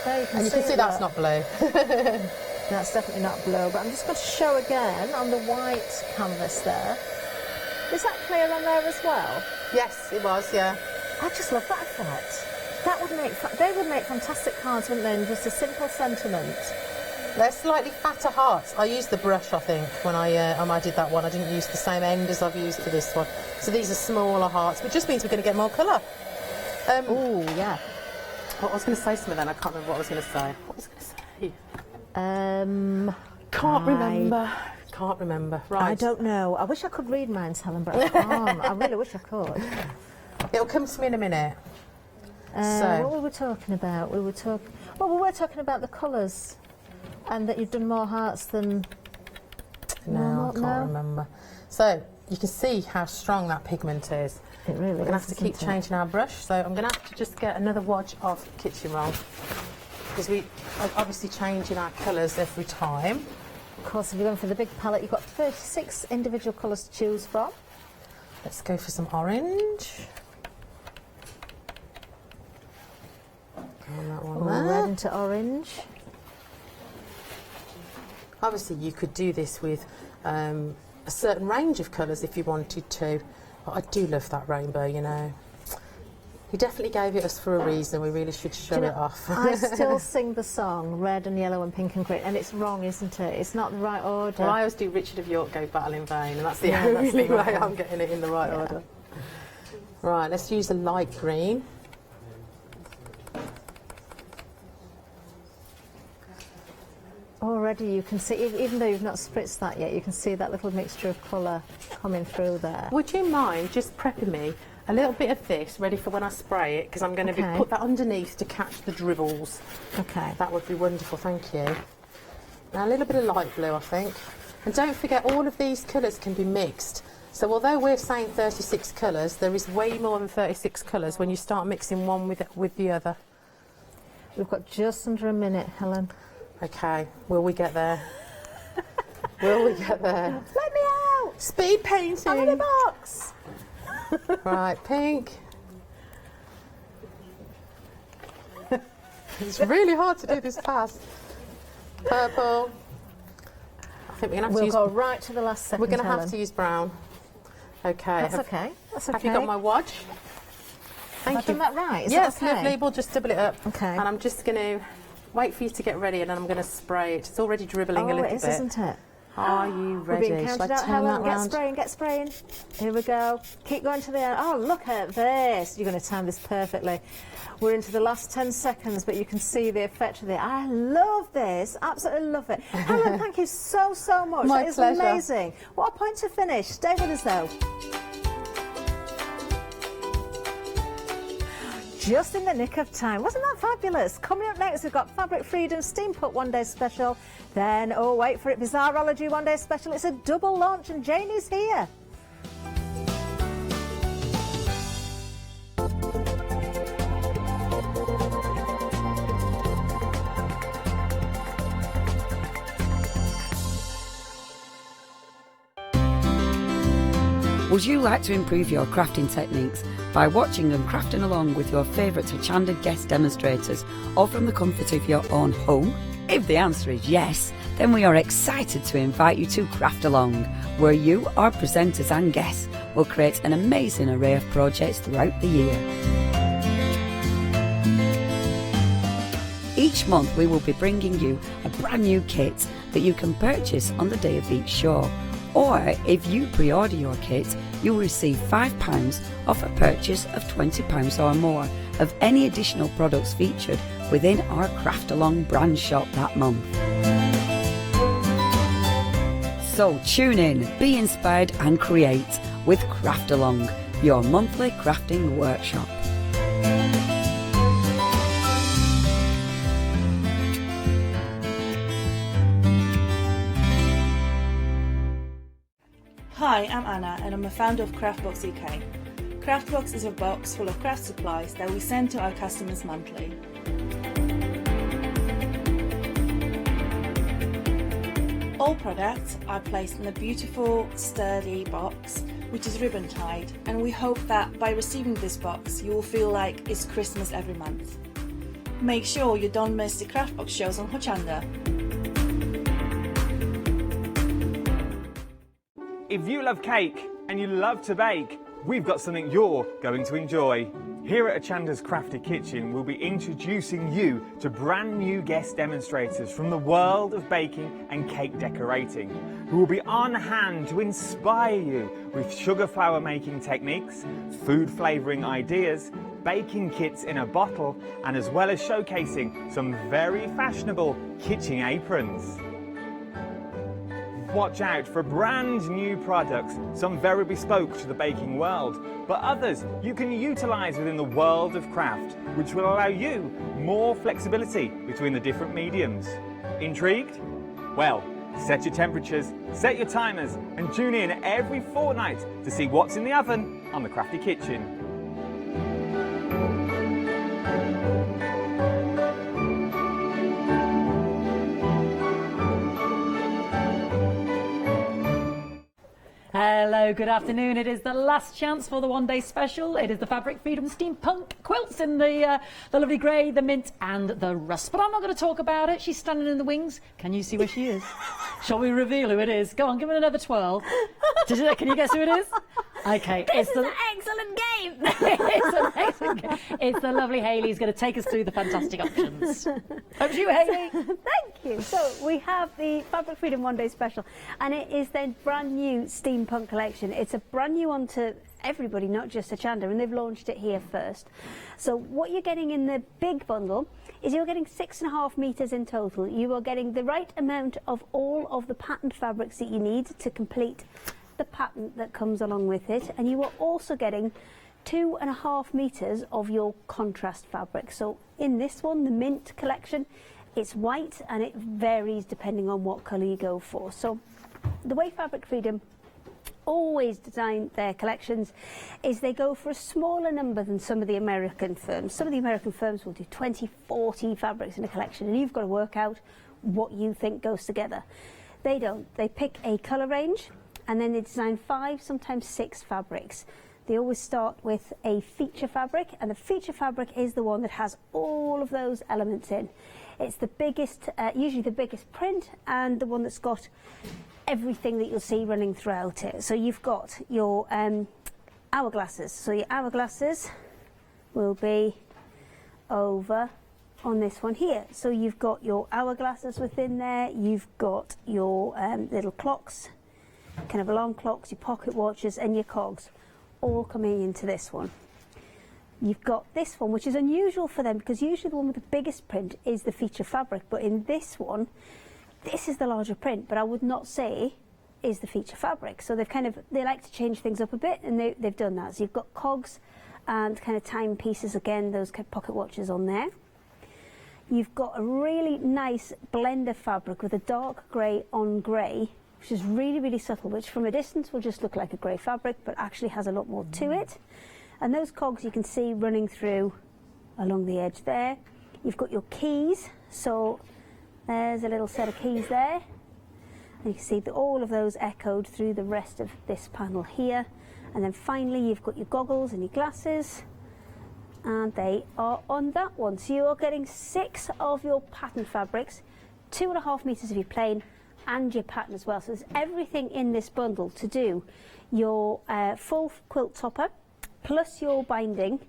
There you can You can see that's not blue. That's definitely not blue, but I'm just going to show again on the white canvas there. Is that clear on there as well? Yes, it was, yeah. I just love that effect. That would make, they would make fantastic cards, wouldn't they, in just a simple sentiment. They're slightly fatter hearts. I used the brush, I think, when I did that one. I didn't use the same end as I've used for this one. So these are smaller hearts, which just means we're going to get more colour. Oh, yeah. What I was going to say something then, I can't remember what I was going to say. What was I going to say? Can't remember. Right. I don't know. I wish I could read mine, Helen, but I can't. I really wish I could. It'll come to me in a minute. What were we talking about? We were talking about the colours, and that you've done more hearts than. No, I can't remember. So you can see how strong that pigment is. It really is. We're going to have to keep changing our brush, so I'm going to have to just get another wodge of kitchen roll, because we are obviously changing our colours every time. Of course, if you're going for the big palette, you've got 36 individual colours to choose from. Let's go for some orange. And that one there. Red into orange. Obviously, you could do this with a certain range of colours if you wanted to. But I do love that rainbow, you know. He definitely gave it us for a reason. We really should show it off. I still sing the song red and yellow and pink and green, and it's wrong, isn't it? It's not the right order. Well, I always do Richard of York Go Battle in Vain, and that's the only way I'm getting it in the right order. Right, let's use a light green. Already you can see, even though you've not spritzed that yet, you can see that little mixture of colour coming through there. Would you mind just prepping me a little bit of this ready for when I spray it, because I'm going to put that underneath to catch the dribbles. Okay. That would be wonderful, thank you. Now a little bit of light blue, I think. And don't forget, all of these colours can be mixed. So although we're saying 36 colours, there is way more than 36 colours when you start mixing one with the other. We've got just under a minute, Helen. Okay, will we get there? Will we get there? Let me out! Speed painting! I'm in a box! Right, pink. It's really hard to do this fast. Purple. I think we're going to have to use... We'll go right to the last second, We're going to Helen. have to use brown. Okay. That's okay. That's okay. Have you got my wodge? Thank Have I done that right? Is yes, that okay? lovely. We'll just double it up. Okay. And I'm just going to wait for you to get ready, and then I'm going to spray it. It's already dribbling a little bit. Isn't it? Are you ready? We're being Shall I counted out, turn Helen. that Get round? spraying, get spraying. Here we go. Keep going to the end. Oh, look at this. You're going to time this perfectly. We're into the last 10 seconds, but you can see the effect of it. I love this. Absolutely love it. Helen, thank you so, so much. My That is pleasure. amazing. What a point to finish. Stay with us, though. Just in the nick of time. Wasn't that fabulous? Coming up next, we've got Fabric Freedom Steampunk One Day Special. Then, oh, wait for it, Bizarrology One Day Special. It's a double launch, and Janie's here. Would you like to improve your crafting techniques by watching and crafting along with your favourite Hochanda guest demonstrators, or from the comfort of your own home? If the answer is yes, then we are excited to invite you to Craft Along, where you, our presenters and guests, will create an amazing array of projects throughout the year. Each month we will be bringing you a brand new kit that you can purchase on the day of each show. Or if you pre-order your kit, you will receive £5 off a purchase of £20 or more of any additional products featured within our Craft Along brand shop that month. So tune in, be inspired and create with Craft Along, your monthly crafting workshop. Hi, I'm Anna and I'm a founder of Craftbox UK. Craftbox is a box full of craft supplies that we send to our customers monthly. All products are placed in a beautiful, sturdy box which is ribbon tied, and we hope that by receiving this box you will feel like it's Christmas every month. Make sure you don't miss the Craftbox shows on Hochanda. If you love cake and you love to bake, we've got something you're going to enjoy. Here at Hochanda's Crafty Kitchen, we'll be introducing you to brand new guest demonstrators from the world of baking and cake decorating, who will be on hand to inspire you with sugar flour making techniques, food flavouring ideas, baking kits in a bottle, and as well as showcasing some very fashionable kitchen aprons. Watch out for brand new products, some very bespoke to the baking world, but others you can utilise within the world of craft, which will allow you more flexibility between the different mediums. Intrigued? Well, set your temperatures, set your timers, and tune in every fortnight to see what's in the oven on the Crafty Kitchen. Hello, good afternoon. It is the last chance for the one-day special. It is the Fabric Freedom Steampunk quilts in the lovely grey, the mint and the rust. But I'm not going to talk about it. She's standing in the wings. Can you see where she is? Shall we reveal who it is? Go on, give it another twirl. Can you guess who it is? Okay. This is an excellent game. It's an excellent game. It's the lovely Hayley who's going to take us through the fantastic options. Over to you, Hayley. Thank you. So we have the Fabric Freedom One Day Special, and it is their brand new steampunk collection. It's a brand new one to everybody, not just Hochanda, and they've launched it here first. So what you're getting in the big bundle is you're getting 6.5 metres in total. You are getting the right amount of all of the patterned fabrics that you need to complete the pattern that comes along with it, and you are also getting 2.5 metres of your contrast fabric. So in this one, the mint collection, it's white and it varies depending on what colour you go for. So the way Fabric Freedom always design their collections is they go for a smaller number than some of the American firms. Some of the American firms will do 20, 40 fabrics in a collection, and you've got to work out what you think goes together. They don't. They pick a colour range and then they design 5, sometimes 6 fabrics. They always start with a feature fabric, and the feature fabric is the one that has all of those elements in. It's the biggest, usually the biggest print, and the one that's got everything that you'll see running throughout it. So you've got your hourglasses. So your hourglasses will be over on this one here. So you've got your hourglasses within there, you've got your little clocks, kind of alarm clocks, your pocket watches and your cogs, all coming into this one. You've got this one, which is unusual for them because usually the one with the biggest print is the feature fabric, but in this one, this is the larger print, but I would not say is the feature fabric. So they like to change things up a bit, and they've done that. So you've got cogs and kind of timepieces again, those kind of pocket watches on there. You've got a really nice blender fabric with a dark grey on grey, which is really, really subtle, which from a distance will just look like a grey fabric, but actually has a lot more to it. And those cogs you can see running through along the edge there. You've got your keys, so there's a little set of keys there. And you can see that all of those echoed through the rest of this panel here. And then finally you've got your goggles and your glasses, and they are on that one. So you're getting 6 of your pattern fabrics, 2.5 meters of your plain, and your pattern as well. So there's everything in this bundle to do your full quilt topper, plus your binding.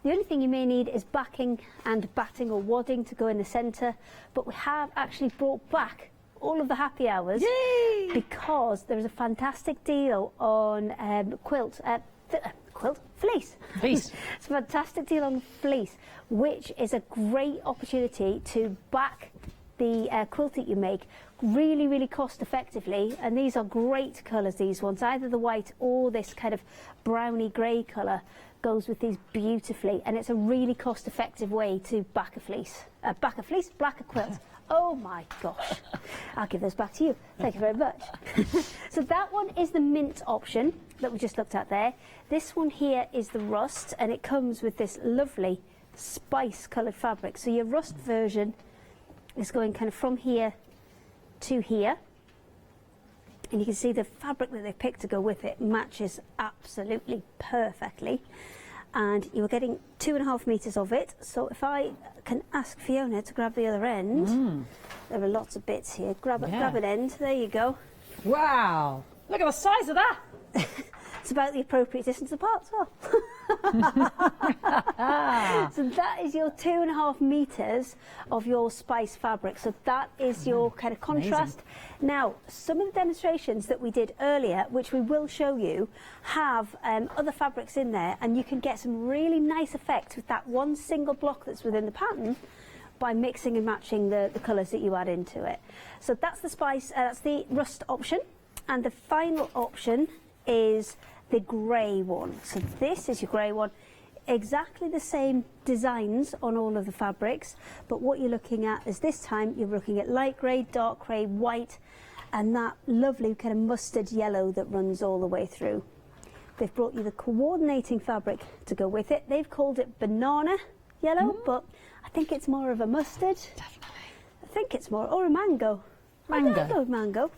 The only thing you may need is backing and batting or wadding to go in the centre, but we have actually brought back all of the happy hours. Yay! Because there is a fantastic deal on fleece. Fleece. It's a fantastic deal on fleece, which is a great opportunity to back the quilt that you make really, really cost effectively. And these are great colours, these ones. Either the white or this kind of browny grey colour goes with these beautifully, and it's a really cost effective way to back a black a quilt. Oh my gosh. I'll give those back to you. Thank you very much. So that one is the mint option that we just looked at there. This one here is the rust, and it comes with this lovely spice coloured fabric. So your rust version is going kind of from here to here. And you can see the fabric that they picked to go with it matches absolutely perfectly. And you were getting 2.5 meters of it. So if I can ask Fiona to grab the other end, there are lots of bits here. Grab an end. There you go. Wow! Look at the size of that. It's about the appropriate distance apart as well. So that is your 2.5 meters of your spice fabric. So that is your kind of contrast. Amazing. Now, some of the demonstrations that we did earlier, which we will show you, have other fabrics in there, and you can get some really nice effects with that one single block that's within the pattern by mixing and matching the colours that you add into it. So that's the spice, that's the rust option. And the final option is the grey one. So this is your grey one. Exactly the same designs on all of the fabrics, but what you're looking at is this time you're looking at light grey, dark grey, white, and that lovely kind of mustard yellow that runs all the way through. They've brought you the coordinating fabric to go with it. They've called it banana yellow, but I think it's more of a mustard. Definitely. I think it's more, or a mango. Mango.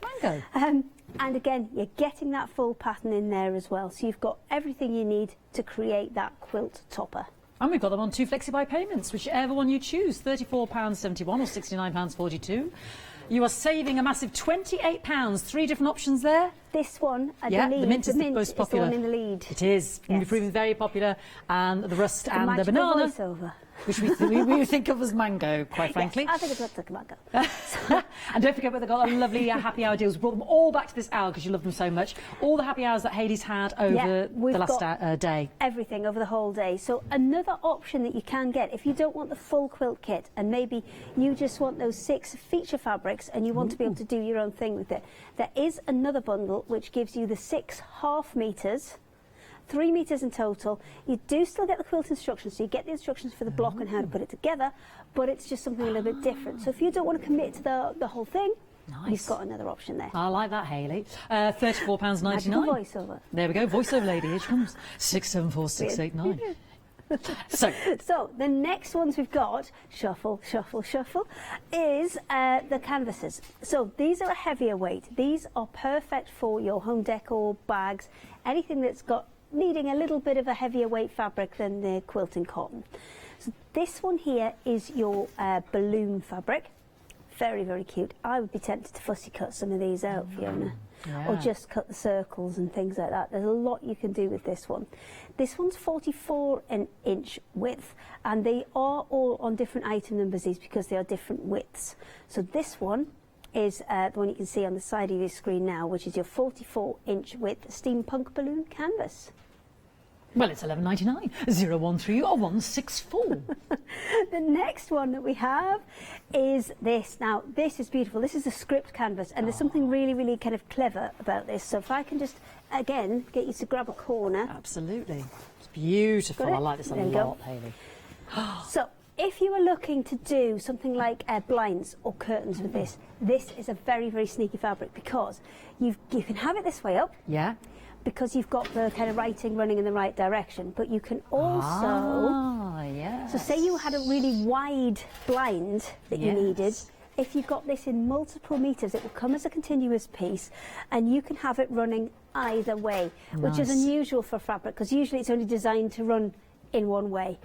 And again, you're getting that full pattern in there as well. So you've got everything you need to create that quilt topper. And we've got them on 2 Flexi buy payments, whichever one you choose, £34.71 or £69.42. You are saving a massive £28. 3 different options there. This one, I yeah, believe, the mint is the most popular. Is the one in the lead. It is. Yes. It's proving very popular. And the rust and the banana, voiceover. which we think of as mango, quite frankly. Yes, I think it looks like a mango. And don't forget, they've got lovely happy hour deals. We brought them all back to this hour because you love them so much. All the happy hours that Hayley's had over the last day. Everything over the whole day. So another option that you can get, if you don't want the full quilt kit and maybe you just want those 6 feature fabrics and you want to be able to do your own thing with it, there is another bundle which gives you the 6 half meters, 3 meters in total. You do still get the quilt instructions, so you get the instructions for the block and how to put it together, but it's just something a little bit different. So if you don't want to commit to the whole thing, you've got another option there. I like that, Hayley. £34.99. Voiceover. There we go, voiceover lady. Here she comes. 674689. So the next ones we've got, shuffle, is the canvases. So these are a heavier weight. These are perfect for your home decor, bags, anything that's needing a little bit of a heavier weight fabric than the quilting cotton. So this one here is your balloon fabric. very, very cute. I would be tempted to fussy cut some of these out, Fiona. Or just cut the circles and things like that. There's a lot you can do with this one. This one's 44-inch width, and they are all on different item numbers, these, because they are different widths. So this one is the one you can see on the side of your screen now, which is your 44-inch width steampunk balloon canvas. Well, it's $11.99, 013 or 164. The next one that we have is this. Now, this is beautiful. This is a script canvas, and there's something really, really kind of clever about this. So if I can just, again, get you to grab a corner. Absolutely. It's beautiful. I like this a lot, Hayley. So if you were looking to do something like blinds or curtains with this, this is a very, very sneaky fabric, because you can have it this way up. Yeah. Because you've got the kind of writing running in the right direction, but you can also, so say you had a really wide blind that you needed, if you've got this in multiple meters, it will come as a continuous piece, and you can have it running either way, which is unusual for fabric, because usually it's only designed to run in one way.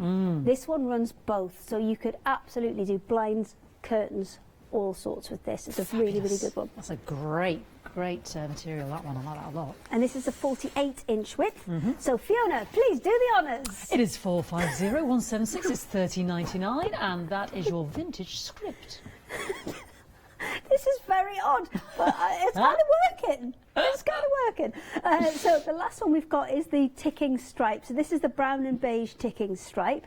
This one runs both, so you could absolutely do blinds, curtains, all sorts with this. It's a really, really good one. That's a great material, that one. I like that a lot. And this is a 48-inch width. So Fiona, please do the honours. It is 450176. It's $13.99, and that is your vintage script. This is very odd, but it's kind of working. It's kind of working. So the last one we've got is the ticking stripe. So this is the brown and beige ticking stripe.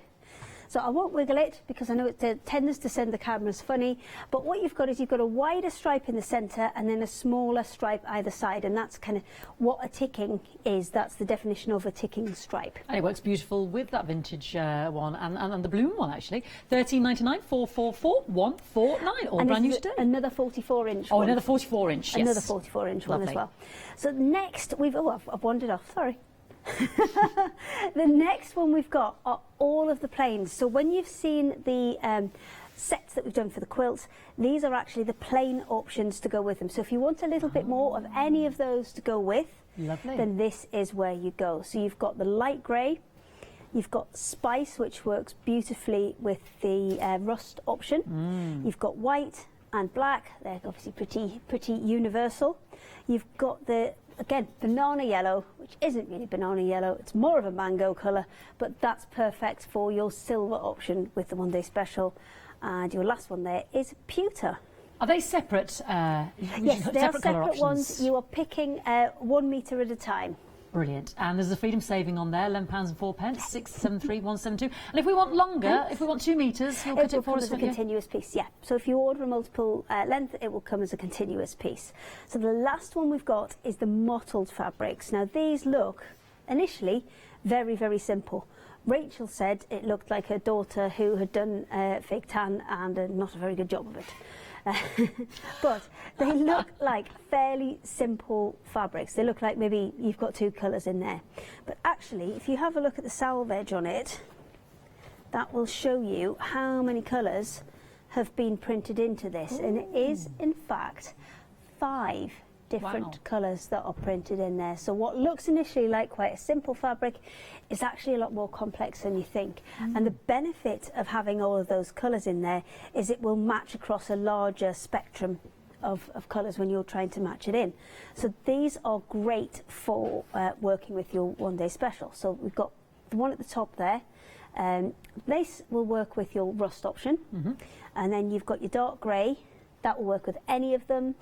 So I won't wiggle it, because I know it tends to send the cameras funny, but what you've got is you've got a wider stripe in the centre and then a smaller stripe either side, and that's kind of what a ticking is. That's the definition of a ticking stripe. And it works beautiful with that vintage one and the bloom one, actually. $13.99, 444 149, all brand new today. Another 44-inch one. Oh, another 44-inch, yes. Another 44-inch one as well. So next, I've wandered off, sorry. The next one we've got are all of the plains. So when you've seen the sets that we've done for the quilts, these are actually the plain options to go with them. So if you want a little bit more of any of those to go with, then this is where you go. So you've got the light grey, you've got spice, which works beautifully with the rust option. You've got white and black. They're obviously pretty universal. You've got the, again, banana yellow, which isn't really banana yellow, it's more of a mango colour, but that's perfect for your silver option with the one day special. And your last one there is pewter. Are they separate? Yes, they are separate ones. You are picking 1 metre at a time. Brilliant. And there's a freedom saving on there, £11.04, 673172. And if we want longer, if we want 2 metres, you'll cut it for us. It will come as a continuous piece, yeah. So if you order a multiple length, it will come as a continuous piece. So the last one we've got is the mottled fabrics. Now these look, initially, very, very simple. Rachel said it looked like her daughter who had done fake tan and not a very good job of it. But they look like fairly simple fabrics. They look like maybe you've got 2 colours in there. But actually, if you have a look at the salvage on it, that will show you how many colours have been printed into this. And it is, in fact, 5 different colours that are printed in there. So what looks initially like quite a simple fabric is actually a lot more complex than you think. And the benefit of having all of those colours in there is it will match across a larger spectrum of colours when you're trying to match it in. So these are great for working with your one day special. So we've got the one at the top there. This will work with your rust option. And then you've got your dark grey. That will work with any of them.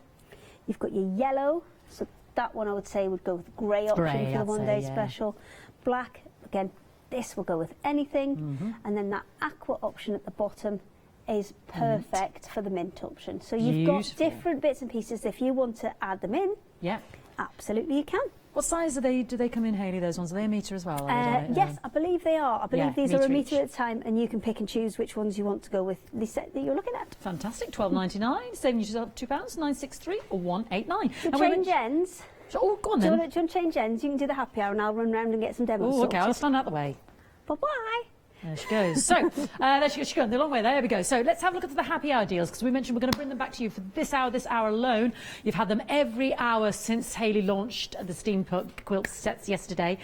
You've got your yellow, so that one I would say would go with grey option for the one day special. Black, again, this will go with anything. And then that aqua option at the bottom is perfect for the mint option. So you've got different bits and pieces. If you want to add them in, absolutely you can. What size do they come in, Hayley, those ones? Are they a metre as well? Yes, I believe they are. I believe these are a metre at a time, and you can pick and choose which ones you want to go with the set that you're looking at. Fantastic. £12.99, saving you £2, 963 or 189. To change ends. Oh, go on then. Do you want to change ends? You can do the happy hour and I'll run round and get some demos. Oh, okay, I'll stand out the way. Bye-bye. There she goes. So, there she's going the long way. There we go. So let's have a look at the happy hour deals, because we mentioned we're going to bring them back to you for this hour alone. You've had them every hour since Hayley launched the steampunk quilt sets yesterday.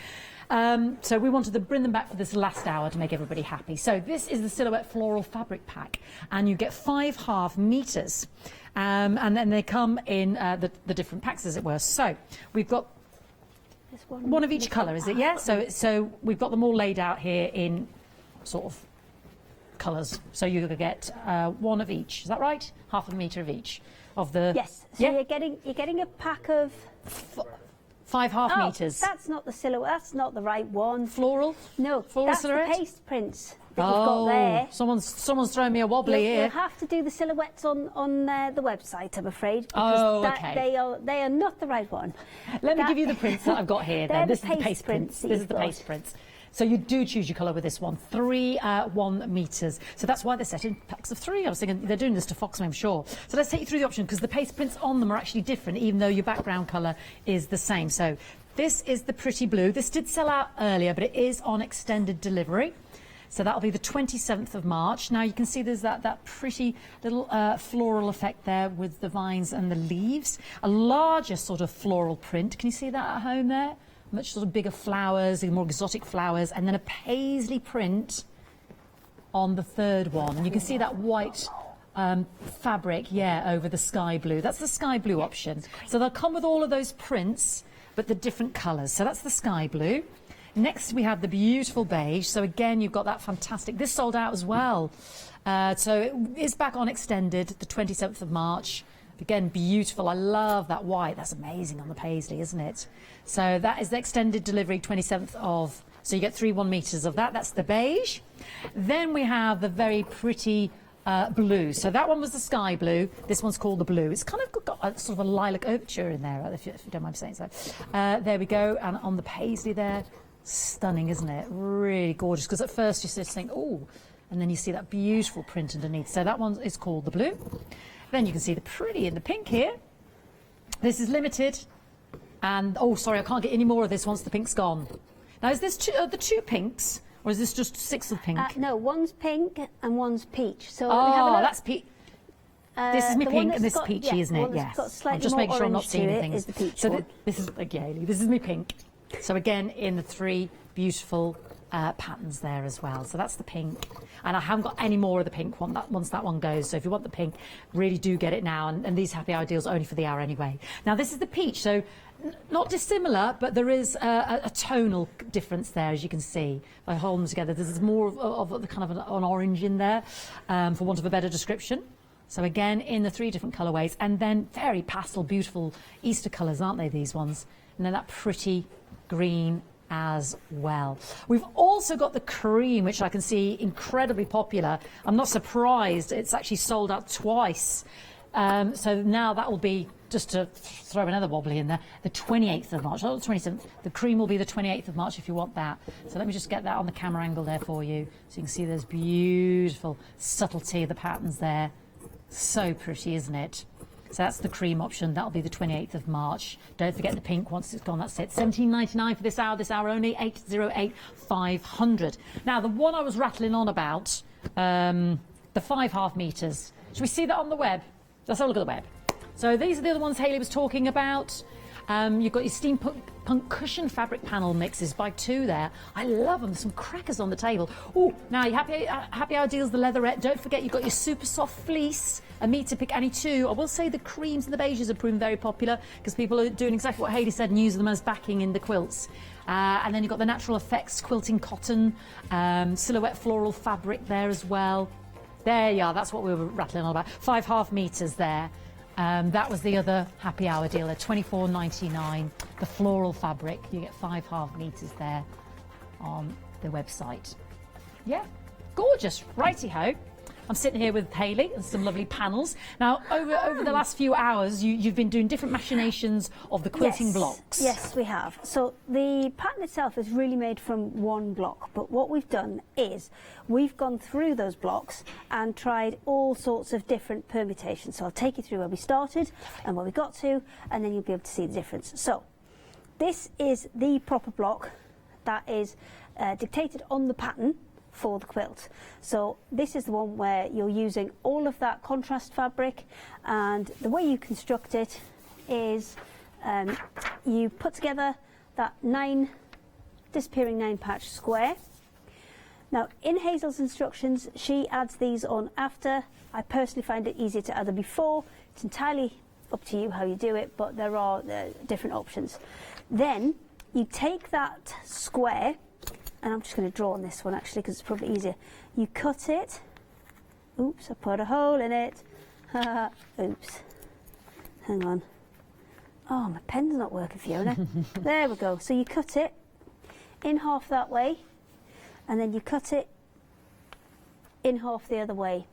So we wanted to bring them back for this last hour to make everybody happy. So this is the Silhouette Floral Fabric Pack, and you get 5 half meters. And then they come in the different packs, as it were. So we've got one of each colour, is it? Yeah. So we've got them all laid out here in sort of colours. So you're going to get one of each. Is that right? Half a metre of each of the. Yes. So you're getting a pack of 5 half meters. That's not the silhouette. That's not the right one. Floral. No, floral that's silhouette? the paste prints that you've got there. Someone's thrown me a wobbly here. You'll have to do the silhouettes on the website, I'm afraid. Oh, Because okay. They are not the right one. Let me give you the prints that I've got here. Then this is the paste prints. This is the paste prints. So you do choose your colour with this one. 3 1 metres. So that's why they're set in packs of 3. I was thinking they're doing this to fox me, I'm sure. So let's take you through the option, because the paste prints on them are actually different, even though your background colour is the same. So this is the pretty blue. This did sell out earlier, but it is on extended delivery. So that'll be the 27th of March. Now you can see there's that pretty little floral effect there with the vines and the leaves. A larger sort of floral print. Can you see that at home there? Much sort of bigger flowers, more exotic flowers, and then a paisley print on the third one. And you can see that white fabric, over the sky blue. That's the sky blue option. So they'll come with all of those prints, but the different colours. So that's the sky blue. Next we have the beautiful beige. So again, you've got that fantastic. This sold out as well. So it is back on extended, the 27th of March. Again, beautiful. I love that white. That's amazing on the paisley, isn't it? So that is the extended delivery, 27th of... So you get 3 1 metres of that. That's the beige. Then we have the very pretty blue. So that one was the sky blue. This one's called the blue. It's kind of got a sort of a lilac overture in there, if you don't mind saying so. There we go. And on the paisley there, stunning, isn't it? Really gorgeous. Because at first you just think, oh, and then you see that beautiful print underneath. So that one is called the blue. Then you can see the pretty in the pink here. This is limited. And, oh, sorry, I can't get any more of this once the pink's gone. Now, is this the 2 pinks, or is this just 6 of pink? No, one's pink and one's peach. So that's peach. This is me pink and this is peachy, isn't it? Yes. I'm just making sure I'm not seeing anything. Is the peach so one. this is this is me pink. So again, in the 3 beautiful patterns there as well. So that's the pink, and I haven't got any more of the pink one once that one goes. So if you want the pink, really do get it now. And these happy hour deals are only for the hour anyway. Now this is the peach. So not dissimilar, but there is a tonal difference there, as you can see. If I hold them together, there's more of the kind of an orange in there, for want of a better description. So again, in the 3 different colourways, and then very pastel, beautiful Easter colours, aren't they, these ones? And then that pretty green as well. We've also got the cream, which I can see incredibly popular. I'm not surprised, it's actually sold out twice. So now that will be, just to throw another wobbly in there, the 28th of March, not the 27th. The cream will be the 28th of March if you want that. So let me just get that on the camera angle there for you. So you can see there's beautiful subtlety of the patterns there. So pretty, isn't it? So that's the cream option. That'll be the 28th of March. Don't forget the pink once it's gone. That's it. $17.99 for this hour only. 808 500. Now, the one I was rattling on about, the 5 half metres. Should we see that on the web? Let's have a look at the web. So these are the other ones Hayley was talking about. You've got your steampunk cushion fabric panel mixes by 2 there. I love them. There's some crackers on the table. Oh, now your happy hour deals, the leatherette. Don't forget you've got your super soft fleece. A metre pick, any 2. I will say the creams and the beiges have proven very popular because people are doing exactly what Hayley said and using them as backing in the quilts. And then you've got the natural effects quilting cotton, silhouette floral fabric there as well. There you are. That's what we were rattling on about. 5 half metres there. That was the other happy hour deal at $24.99. The floral fabric, you get 5 half metres there on the website. Yeah, gorgeous. Righty-ho. I'm sitting here with Hayley and some lovely panels. Now, over the last few hours, you've been doing different machinations of the quilting blocks. Yes, we have. So the pattern itself is really made from 1 block, but what we've done is we've gone through those blocks and tried all sorts of different permutations. So I'll take you through where we started and where we got to, and then you'll be able to see the difference. So this is the proper block that is dictated on the pattern for the quilt. So this is the one where you're using all of that contrast fabric, and the way you construct it is you put together that disappearing 9-patch square. Now in Hazel's instructions she adds these on after. I personally find it easier to add them before. It's entirely up to you how you do it, but there are different options. Then you take that square, and I'm just going to draw on this one actually because it's probably easier. You cut it. Oops, I put a hole in it. Oops. Hang on. Oh, my pen's not working, Fiona. There we go. So you cut it in half that way, and then you cut it in half the other way.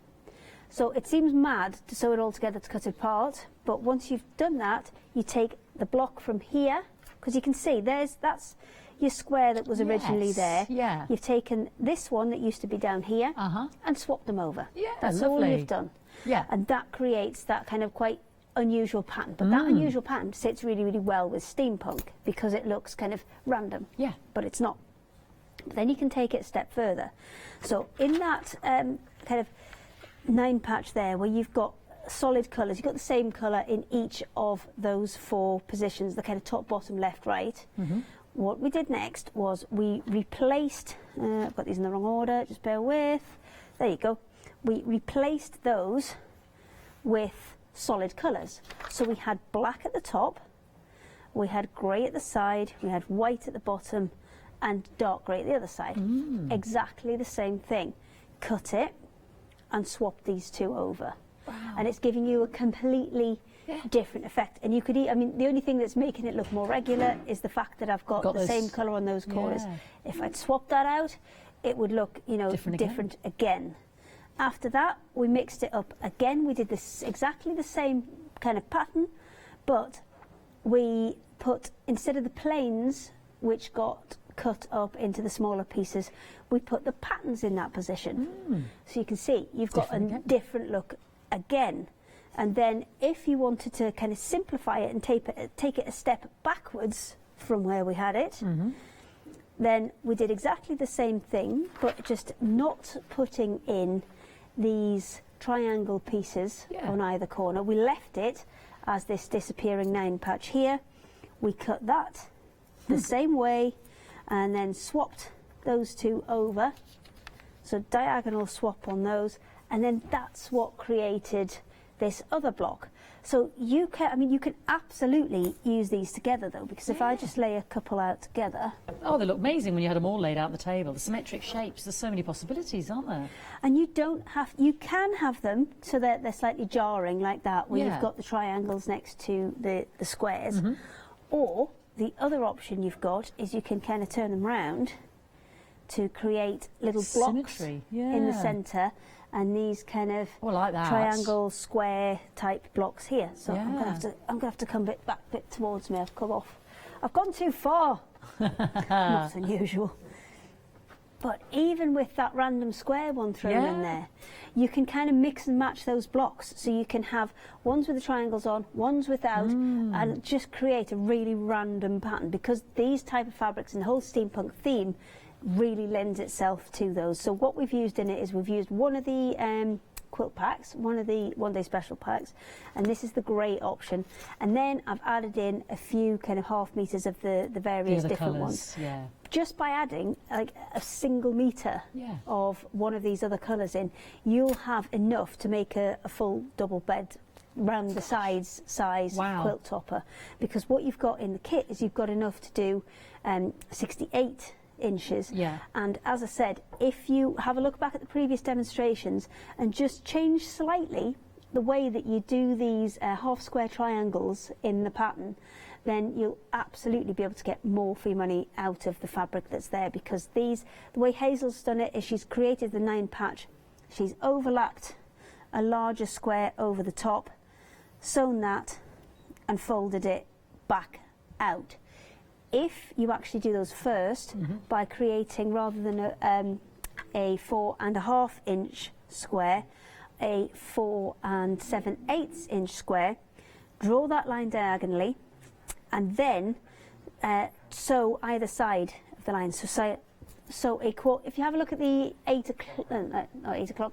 So it seems mad to sew it all together to cut it apart, but once you've done that, you take the block from here, because you can see that's your square that was originally there. Yeah. You've taken this one that used to be down here and swapped them over. Yeah, that's lovely. all you've done. Yeah. And that creates that kind of quite unusual pattern. But that unusual pattern sits really, really well with steampunk because it looks kind of random. Yeah. But it's not. But then you can take it a step further. So in that kind of 9-patch there, where you've got solid colours, you've got the same colour in each of those 4 positions, the kind of top, bottom, left, right. What we did next was we replaced, I've got these in the wrong order, just bear with, there you go. We replaced those with solid colours. So we had black at the top, we had grey at the side, we had white at the bottom, and dark grey at the other side. Exactly the same thing. Cut it and swap these 2 over. Wow. And it's giving you a completely different effect. And you could, I mean, the only thing that's making it look more regular is the fact that I've got the same colour on those corners. If I'd swapped that out, it would look, you know, different again. After that, we mixed it up again. We did this exactly the same kind of pattern, but we put, instead of the planes, which got cut up into the smaller pieces, we put the patterns in that position. So you can see you've got a different look again. And then if you wanted to kind of simplify it and take it a step backwards from where we had it, then we did exactly the same thing, but just not putting in these triangle pieces on either corner. We left it as this disappearing 9-patch here. We cut that the same way and then swapped those 2 over. So diagonal swap on those, and then that's what created this other block. So you can, I mean, you can absolutely use these together though, because if I just lay a couple out together. Oh, they look amazing when you had them all laid out on the table. The symmetric shapes, there's so many possibilities, aren't there? And you don't have, you can have them so that they're slightly jarring like that, where you've got the triangles next to the squares. Or the other option you've got is you can kind of turn them round to create little blocks in the centre, and these kind of triangle, square type blocks here. So I'm gonna have to come back a bit towards me. I've come off. I've gone too far. Not unusual. But even with that random square one thrown in there, you can kind of mix and match those blocks. So you can have ones with the triangles on, ones without, and just create a really random pattern, because these type of fabrics and the whole steampunk theme really lends itself to those. So what we've used in it is we've used one of the quilt packs, one of the one-day special packs, and this is the grey option. And then I've added in a few kind of half meters of the various different ones. Just by adding like a single meter of one of these other colours in, you'll have enough to make a full double bed round the sides size quilt topper. Because what you've got in the kit is you've got enough to do 68 inches. And as I said, if you have a look back at the previous demonstrations and just change slightly the way that you do these half square triangles in the pattern, then you'll absolutely be able to get more for your money out of the fabric that's there. Because these, the way Hazel's done it is she's created the 9-patch, she's overlapped a larger square over the top, sewn that and folded it back out. If you actually do those first by creating, rather than a 4.5 inch square, a 4 7/8 inch square, draw that line diagonally and then sew either side of the line. So So if you have a look at the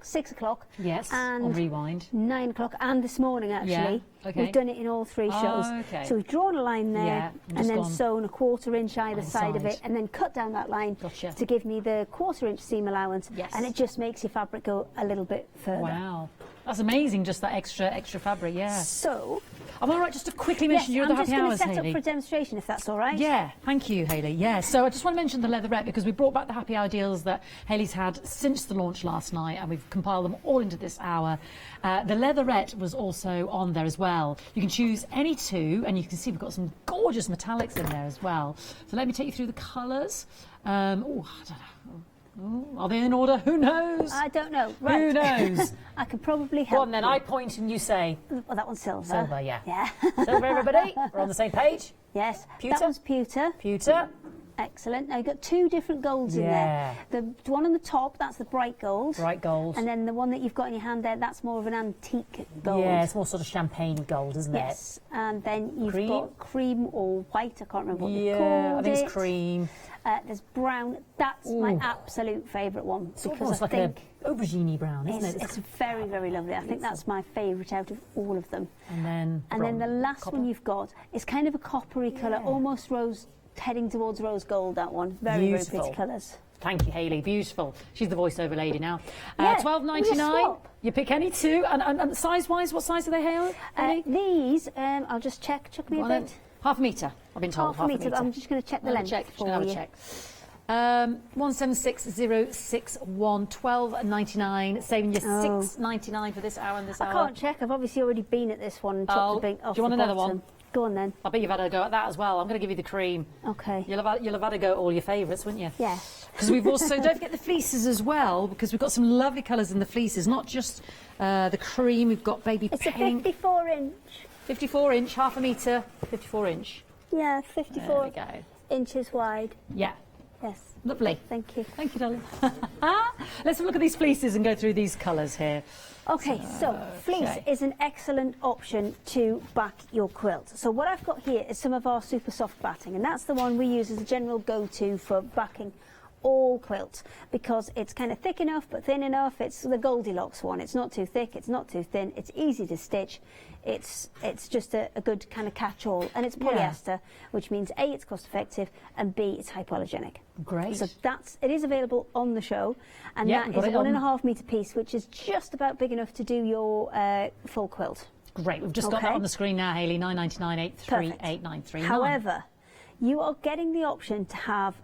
6 o'clock. Yes, and on Rewind. 9 o'clock, and this morning actually. Yeah, okay. We've done it in all 3 shows. Oh, okay. So we've drawn a line there, Yeah, and then sewn a 1/4 inch either side of side. it, and then cut down that line Gotcha. to give me the 1/4 inch seam allowance. Yes. And it just makes your fabric go a little bit further. Wow. That's amazing, just that extra fabric, yeah. So, am I right just to quickly mention you at the happy I'm hours, just going to set Hayley? up for a demonstration, if that's all right. Yeah, thank you, Hayley. Yeah, so I just want to mention the leatherette because we brought back the happy hour deals that Hayley's had since the launch last night, and we've compiled them all into this hour. The leatherette was also on there as well. You can choose any 2, and you can see we've got some gorgeous metallics in there as well. So let me take you through the colours. Oh, I don't know. Oh, are they in order? Who knows? I don't know. Right. Who knows? I could probably help. Go on then, you. I point and you say. Well, that one's silver. Silver, yeah. Yeah. Silver, everybody. We're on the same page. Yes. Pewter. That one's pewter. Pewter. Excellent. Now you've got 2 different golds in there. The one on the top, that's the bright gold. Bright gold. And then the one that you've got in your hand there, that's more of an antique gold. Yeah, it's more sort of champagne gold, isn't it? Yes. And then you've Cream? got cream or white, I can't remember what they Yeah, called I think it. it's cream. There's brown. That's my absolute favourite one. It's because almost I like think a aubergine brown, isn't it? it's very, very lovely. I think that's my favourite out of all of them. And then the last one you've got is kind of a coppery colour, almost rose, heading towards rose gold, that one. Very, Beautiful. very pretty colours. Thank you, Hayley. Beautiful. She's the voiceover lady now. Yeah, $12.99. swap. You pick any 2. And size-wise, what size are they, Hayley? These, I'll just check me a bit. Half a metre, I've been told. Half a metre. I'm just going to check the length for have you. a check. 176061, $12.99, saving you $6.99 for this hour and this hour. I can't check. I've obviously already been at this one and took the big off. Do you want the another bottom. one? Go on then. I bet you've had a go at that as well. I'm going to give you the cream. Okay. You'll have had a go at all your favourites, wouldn't you? Yeah. Because we've also, don't forget the fleeces as well, because we've got some lovely colours in the fleeces, not just the cream, we've got baby pink. It's a 54 inch. 54 inch, half a metre, 54 inch. Yeah, There 54 we go. inches wide. Yeah. Yes. Lovely. Thank you. Thank you, darling. Let's have a look at these fleeces and go through these colours here. Okay, so fleece is an excellent option to back your quilt. So what I've got here is some of our super soft batting, and that's the one we use as a general go-to for backing all quilts, because it's kind of thick enough but thin enough. It's the Goldilocks one. It's not too thick, it's not too thin, it's easy to stitch. It's just a good kind of catch-all, and it's polyester, which means A, it's cost effective, and B, it's hypoallergenic. Great. So it is available on the show, and that is a 1.5 metre piece, which is just about big enough to do your full quilt. Great, we've just got that on the screen now, Hayley, 999-838-939. However, you are getting the option to have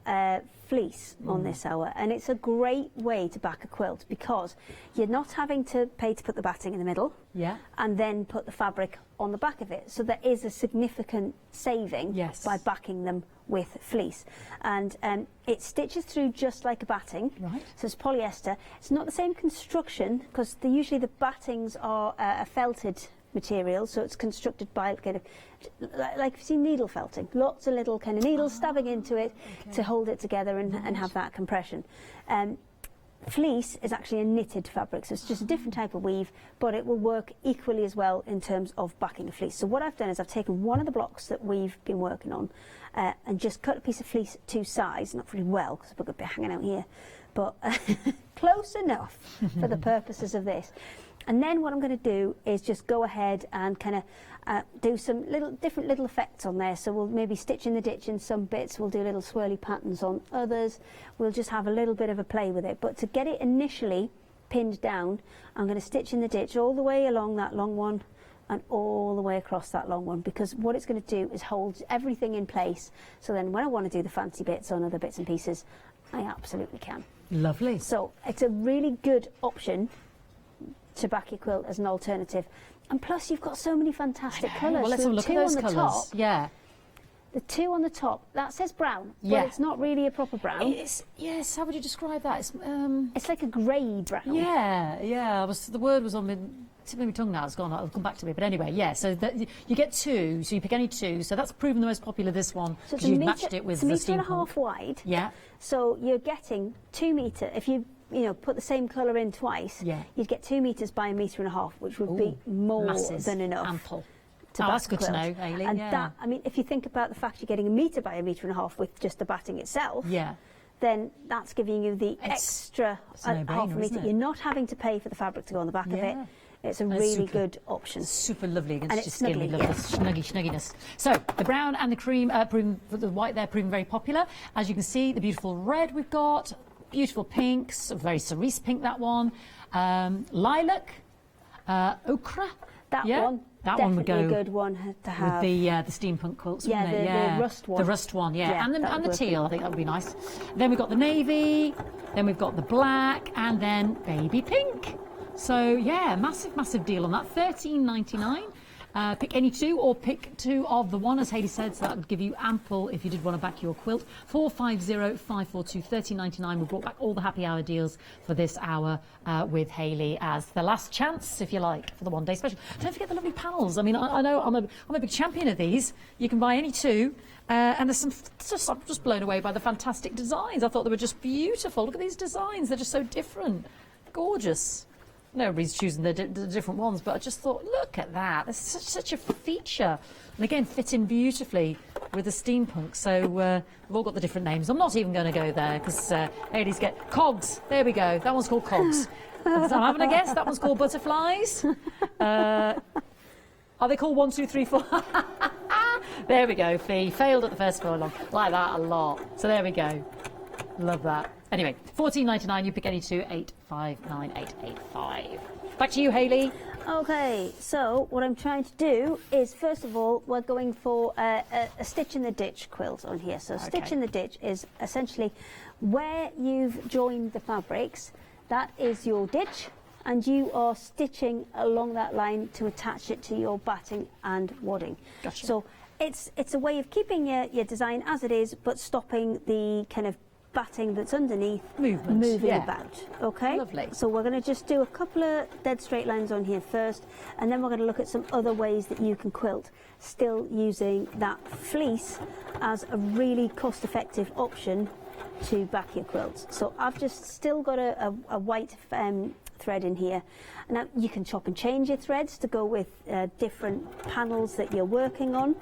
fleece on this hour, and it's a great way to back a quilt because you're not having to pay to put the batting in the middle and then put the fabric on the back of it. So there is a significant saving by backing them with fleece, and it stitches through just like a batting. So it's polyester. It's not the same construction because usually the battings are a felted material, so it's constructed by kind of like you've seen needle felting, lots of little kind of needles stabbing into it to hold it together and have that compression. Fleece is actually a knitted fabric, so it's just a different type of weave, but it will work equally as well in terms of backing a fleece. So what I've done is I've taken one of the blocks that we've been working on and just cut a piece of fleece to size, not really well because I've got a bit hanging out here, but close enough for the purposes of this. And then what I'm going to do is just go ahead and kind of do some different little effects on there. So we'll maybe stitch in the ditch in some bits, we'll do little swirly patterns on others, we'll just have a little bit of a play with it. But to get it initially pinned down, I'm going to stitch in the ditch all the way along that long one and all the way across that long one, because what it's going to do is hold everything in place, so then when I want to do the fancy bits on other bits and pieces, I absolutely can. Lovely. So it's a really good option to back your quilt as an alternative, and plus you've got so many fantastic colours. Well, let's have a look at those colours. The 2 on the top, that says brown, but it's not really a proper brown. Yes, how would you describe that? It's like a grey brown. The word was on my tip of my tongue now, it's gone, it'll come back to me. But anyway, so you get 2, so you pick any 2, so that's proven the most popular, this one, because you've matched it with the it's a metre and a steampunk. half wide. Yeah. So you're getting 2 metre, if you put the same colour in twice, you'd get 2 metres by 1.5 metres, which would be more than enough. Ample. To that's back good a to quilt. know, Aileen. And that, I mean, if you think about the fact you're getting 1 metre by 1.5 metres with just the batting itself, then that's giving you the extra it's a no-brainer, half a isn't metre. it? You're not having to pay for the fabric to go on the back of it. Yeah. It's a And really super- good option. Super lovely against And your it's skin. We snuggly, love yeah. the snugginess. So the brown and the cream, the white there proving very popular. As you can see, the beautiful red we've got, beautiful pinks, a very cerise pink, that one, lilac, ochre. That yeah, one, that one would go definitely a good one to have. with the steampunk quilts, Yeah, wouldn't it? the rust one. The rust one, yeah, Yeah, and that the would work teal. I think that would be nice. Then we've got the navy, then we've got the black, and then baby pink. So yeah, massive deal on that. $13.99. Pick any two, or pick two of the one, as Hayley said, so that would give you ample if you did want to back your quilt. 450-542, $13.99. We brought back all the happy hour deals for this hour with Hayley as the last chance, if you like, for the one day special. Don't forget the lovely panels. I mean, I know I'm a big champion of these. You can buy any two. And there's I'm just blown away by the fantastic designs. I thought they were just beautiful. Look at these designs. They're just so different. Gorgeous. Nobody's choosing the different ones, but I just thought, look at that. There's such a feature. And again, fit in beautifully with the steampunk. So we've all got the different names. I'm not even going to go there because ladies get cogs. There we go. That one's called cogs. I'm having a guess. That one's called butterflies. Are they called 1, 2, 3, 4? There we go, Fee. Failed at the first furlong. Like that a lot. So there we go. Love that. Anyway, $14.99. You pick any two. 859-885. Back to you, Hayley. Okay, so what I'm trying to do is, first of all, we're going for a stitch in the ditch quilt on here. So stitch in the ditch is essentially where you've joined the fabrics. That is your ditch, and you are stitching along that line to attach it to your batting and wadding. Gotcha. So it's a way of keeping your design as it is, but stopping the kind of batting that's underneath moving about. Okay, Lovely. So we're going to just do a couple of dead straight lines on here first, and then we're going to look at some other ways that you can quilt, still using that fleece as a really cost-effective option to back your quilts. So I've just still got a white thread in here. Now you can chop and change your threads to go with different panels that you're working on.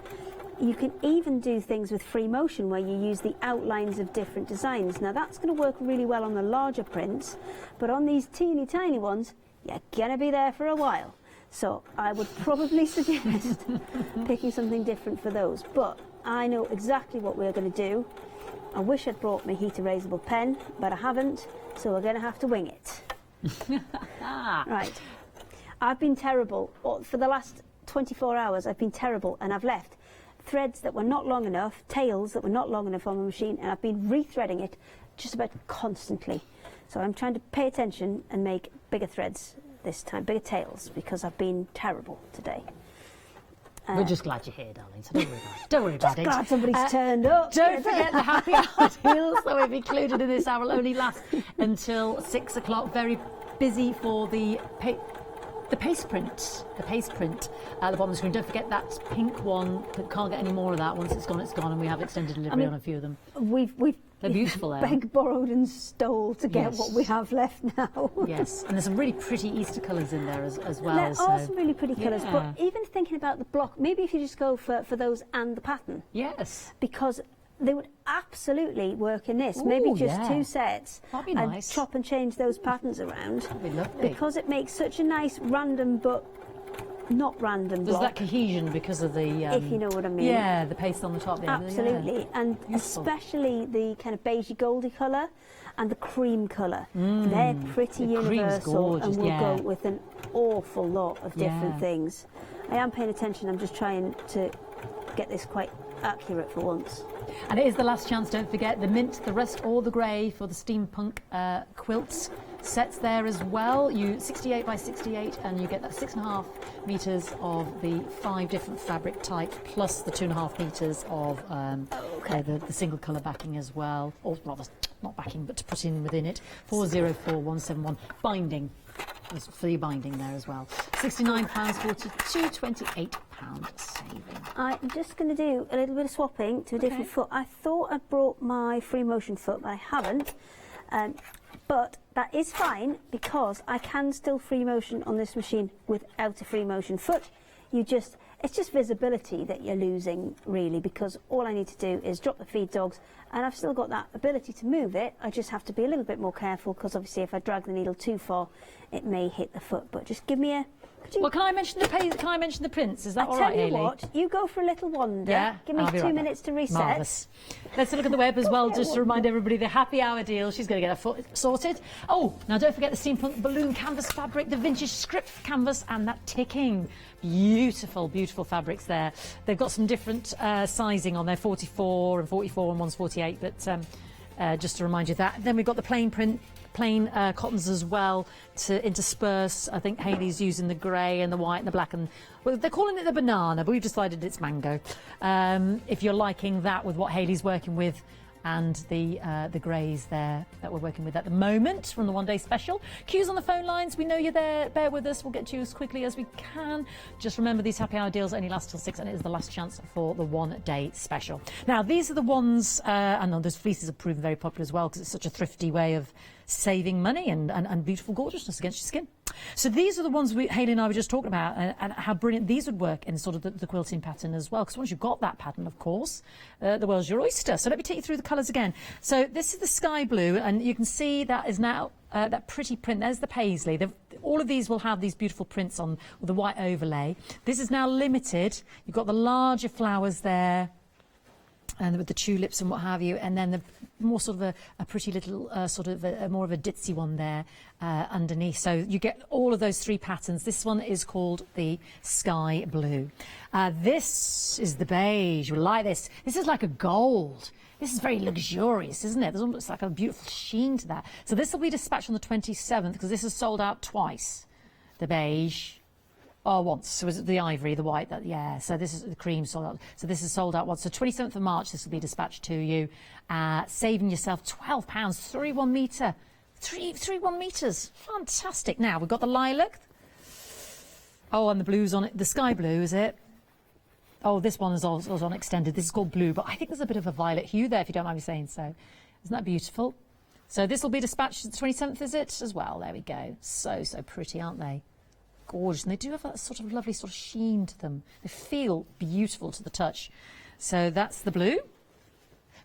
You can even do things with free motion where you use the outlines of different designs. Now that's going to work really well on the larger prints, but on these teeny tiny ones, you're going to be there for a while. So I would probably suggest picking something different for those. But I know exactly what we're going to do. I wish I'd brought my heat erasable pen, but I haven't, so we're going to have to wing it. Right. I've been terrible. For the last 24 hours, I've been terrible, and I've left threads that were not long enough, tails that were not long enough on my machine, and I've been rethreading it just about constantly. So I'm trying to pay attention and make bigger threads this time, bigger tails, because I've been terrible today. We're just glad you're here, darling, so don't worry about it. Don't worry about it. Glad somebody's turned up. Don't forget the happy hour deals that we've included in this hour will only last until 6 o'clock. Very busy for the paste print, at the bottom of the screen. Don't forget that pink one. Can't get any more of that. Once it's gone, and we have extended delivery on a few of them. They're beautiful there. Begged, borrowed and stole to get what we have left now. Yes, and there's some really pretty Easter colours in there as well. There are some really pretty colours, Yeah. but even thinking about the block, maybe if you just go for those and the pattern. Yes. Because they would absolutely work in this. Maybe Ooh, just yeah. 2 sets. That'd be and nice. chop and change those patterns around. That'd be lovely. Because it makes such a nice random but not random There's block. that cohesion because of the... if you know what I mean. Yeah, the paste on the top. Absolutely. Yeah. And Useful. especially the kind of beigey goldy colour and the cream colour. Mm. They're pretty The cream's universal gorgeous, and will yeah. go with an awful lot of different Yeah. things. I am paying attention. I'm just trying to get this quite accurate for once. And it is the last chance. Don't forget the mint, the rust, or the grey for the steampunk quilts sets there as well. You 68 by 68, and you get that 6.5 metres of the 5 different fabric types, plus the 2.5 metres of the single colour backing as well, or rather not backing, but to put in within it. 404171 binding. For your binding there as well. £69.42, £28 saving. I'm just going to do a little bit of swapping to a different foot. I thought I'd brought my free motion foot, but I haven't. But that is fine because I can still free motion on this machine without a free motion foot. You just it's just visibility that you're losing, really, because all I need to do is drop the feed dogs, and I've still got that ability to move it. I just have to be a little bit more careful, because obviously if I drag the needle too far, it may hit the foot. But just give me a... Well, can I mention the prints? Is that all right, I tell you Hayley? what, you go for a little wander. Yeah, Give me I'll be 2 right minutes back. to reset. Marvellous. Let's have a look at the web as well, just to remind everybody the happy hour deal. She's going to get her foot sorted. Oh, now don't forget the steampunk balloon canvas fabric, the vintage script canvas, and that ticking. Beautiful, beautiful fabrics there. They've got some different sizing on there, 44 and 44, and one's 48, but just to remind you that. Then we've got the plain print, plain cottons as well to intersperse. I think Hayley's using the grey and the white and the black, and well, they're calling it the banana, but we've decided it's mango. If you're liking that with what Hayley's working with, and the greys there that we're working with at the moment from the one-day special. Queues on the phone lines, we know you're there, bear with us, we'll get to you as quickly as we can. Just remember, these happy hour deals only last till 6, and it is the last chance for the one-day special. Now, these are the ones, and those fleeces have proven very popular as well, because it's such a thrifty way of saving money and beautiful gorgeousness against your skin. So these are the ones Hayley and I were just talking about, and how brilliant these would work in sort of the quilting pattern as well, because once you've got that pattern, of course, the world's your oyster. So let me take you through the colours again. So this is the sky blue, and you can see that is now that pretty print. There's the paisley. All of these will have these beautiful prints on with the white overlay. This is now limited. You've got the larger flowers there, and with the tulips and what have you, and then the more sort of a pretty little sort of more of a ditzy one there underneath. So you get all of those three patterns. This one is called the sky blue. This is the beige. You like this. This is like a gold. This is very luxurious, isn't it? There's almost like a beautiful sheen to that. So this will be dispatched on the 27th, because this is sold out twice. The beige. Oh, once. So was it the ivory, the white? Yeah, so this is the cream sold out. So this is sold out once. So 27th of March, this will be dispatched to you. Saving yourself £12, 3-1 metre. 3-1 metres. Fantastic. Now, we've got the lilac. Oh, and the blue's on it. The sky blue, is it? Oh, this one is also on extended. This is called blue, but I think there's a bit of a violet hue there, if you don't mind me saying so. Isn't that beautiful? So this will be dispatched the 27th, is it, as well? There we go. So pretty, aren't they? Gorgeous, and they do have that sort of lovely sort of sheen to them. They feel beautiful to the touch. So that's the blue.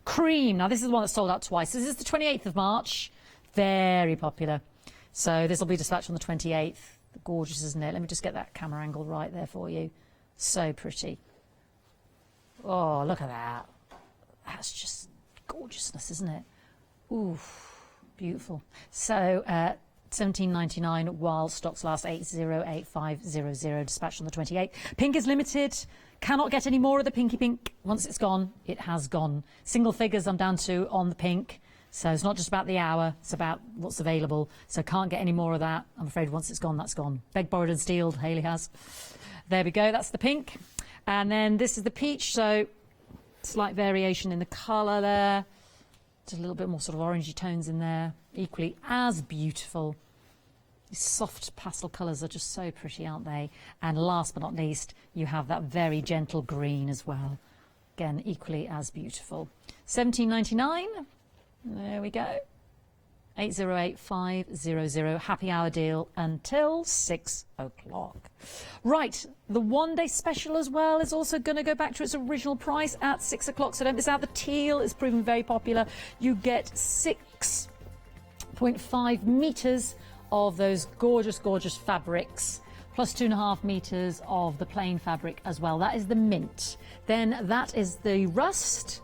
Cream, now this is the one that's sold out twice. This is the 28th of March, very popular. So this will be dispatched on the 28th. Gorgeous, isn't it? Let me just get that camera angle right there for you. So pretty. Oh, look at that. That's just gorgeousness, isn't it? Ooh, beautiful. So, £17.99 while stocks last. 808500, dispatched on the 28th. Pink is limited. Cannot get any more of the pinky pink. Once it's gone, it has gone. Single figures I'm down to on the pink. So it's not just about the hour, it's about what's available. So can't get any more of that. I'm afraid once it's gone, that's gone. Begged, borrowed and stealed, Hayley has. There we go, that's the pink. And then this is the peach, so slight variation in the colour there. Just a little bit more sort of orangey tones in there. Equally as beautiful. These soft pastel colours are just so pretty, aren't they? And last but not least, you have that very gentle green as well. Again, equally as beautiful. £17.99. There we go. 808500. Happy hour deal until 6 o'clock. Right, the one-day special as well is also going to go back to its original price at 6 o'clock. So don't miss out. The teal is proven very popular. You get 6.5 metres of those gorgeous, gorgeous fabrics, plus 2.5 metres of the plain fabric as well. That is the mint. Then that is the rust.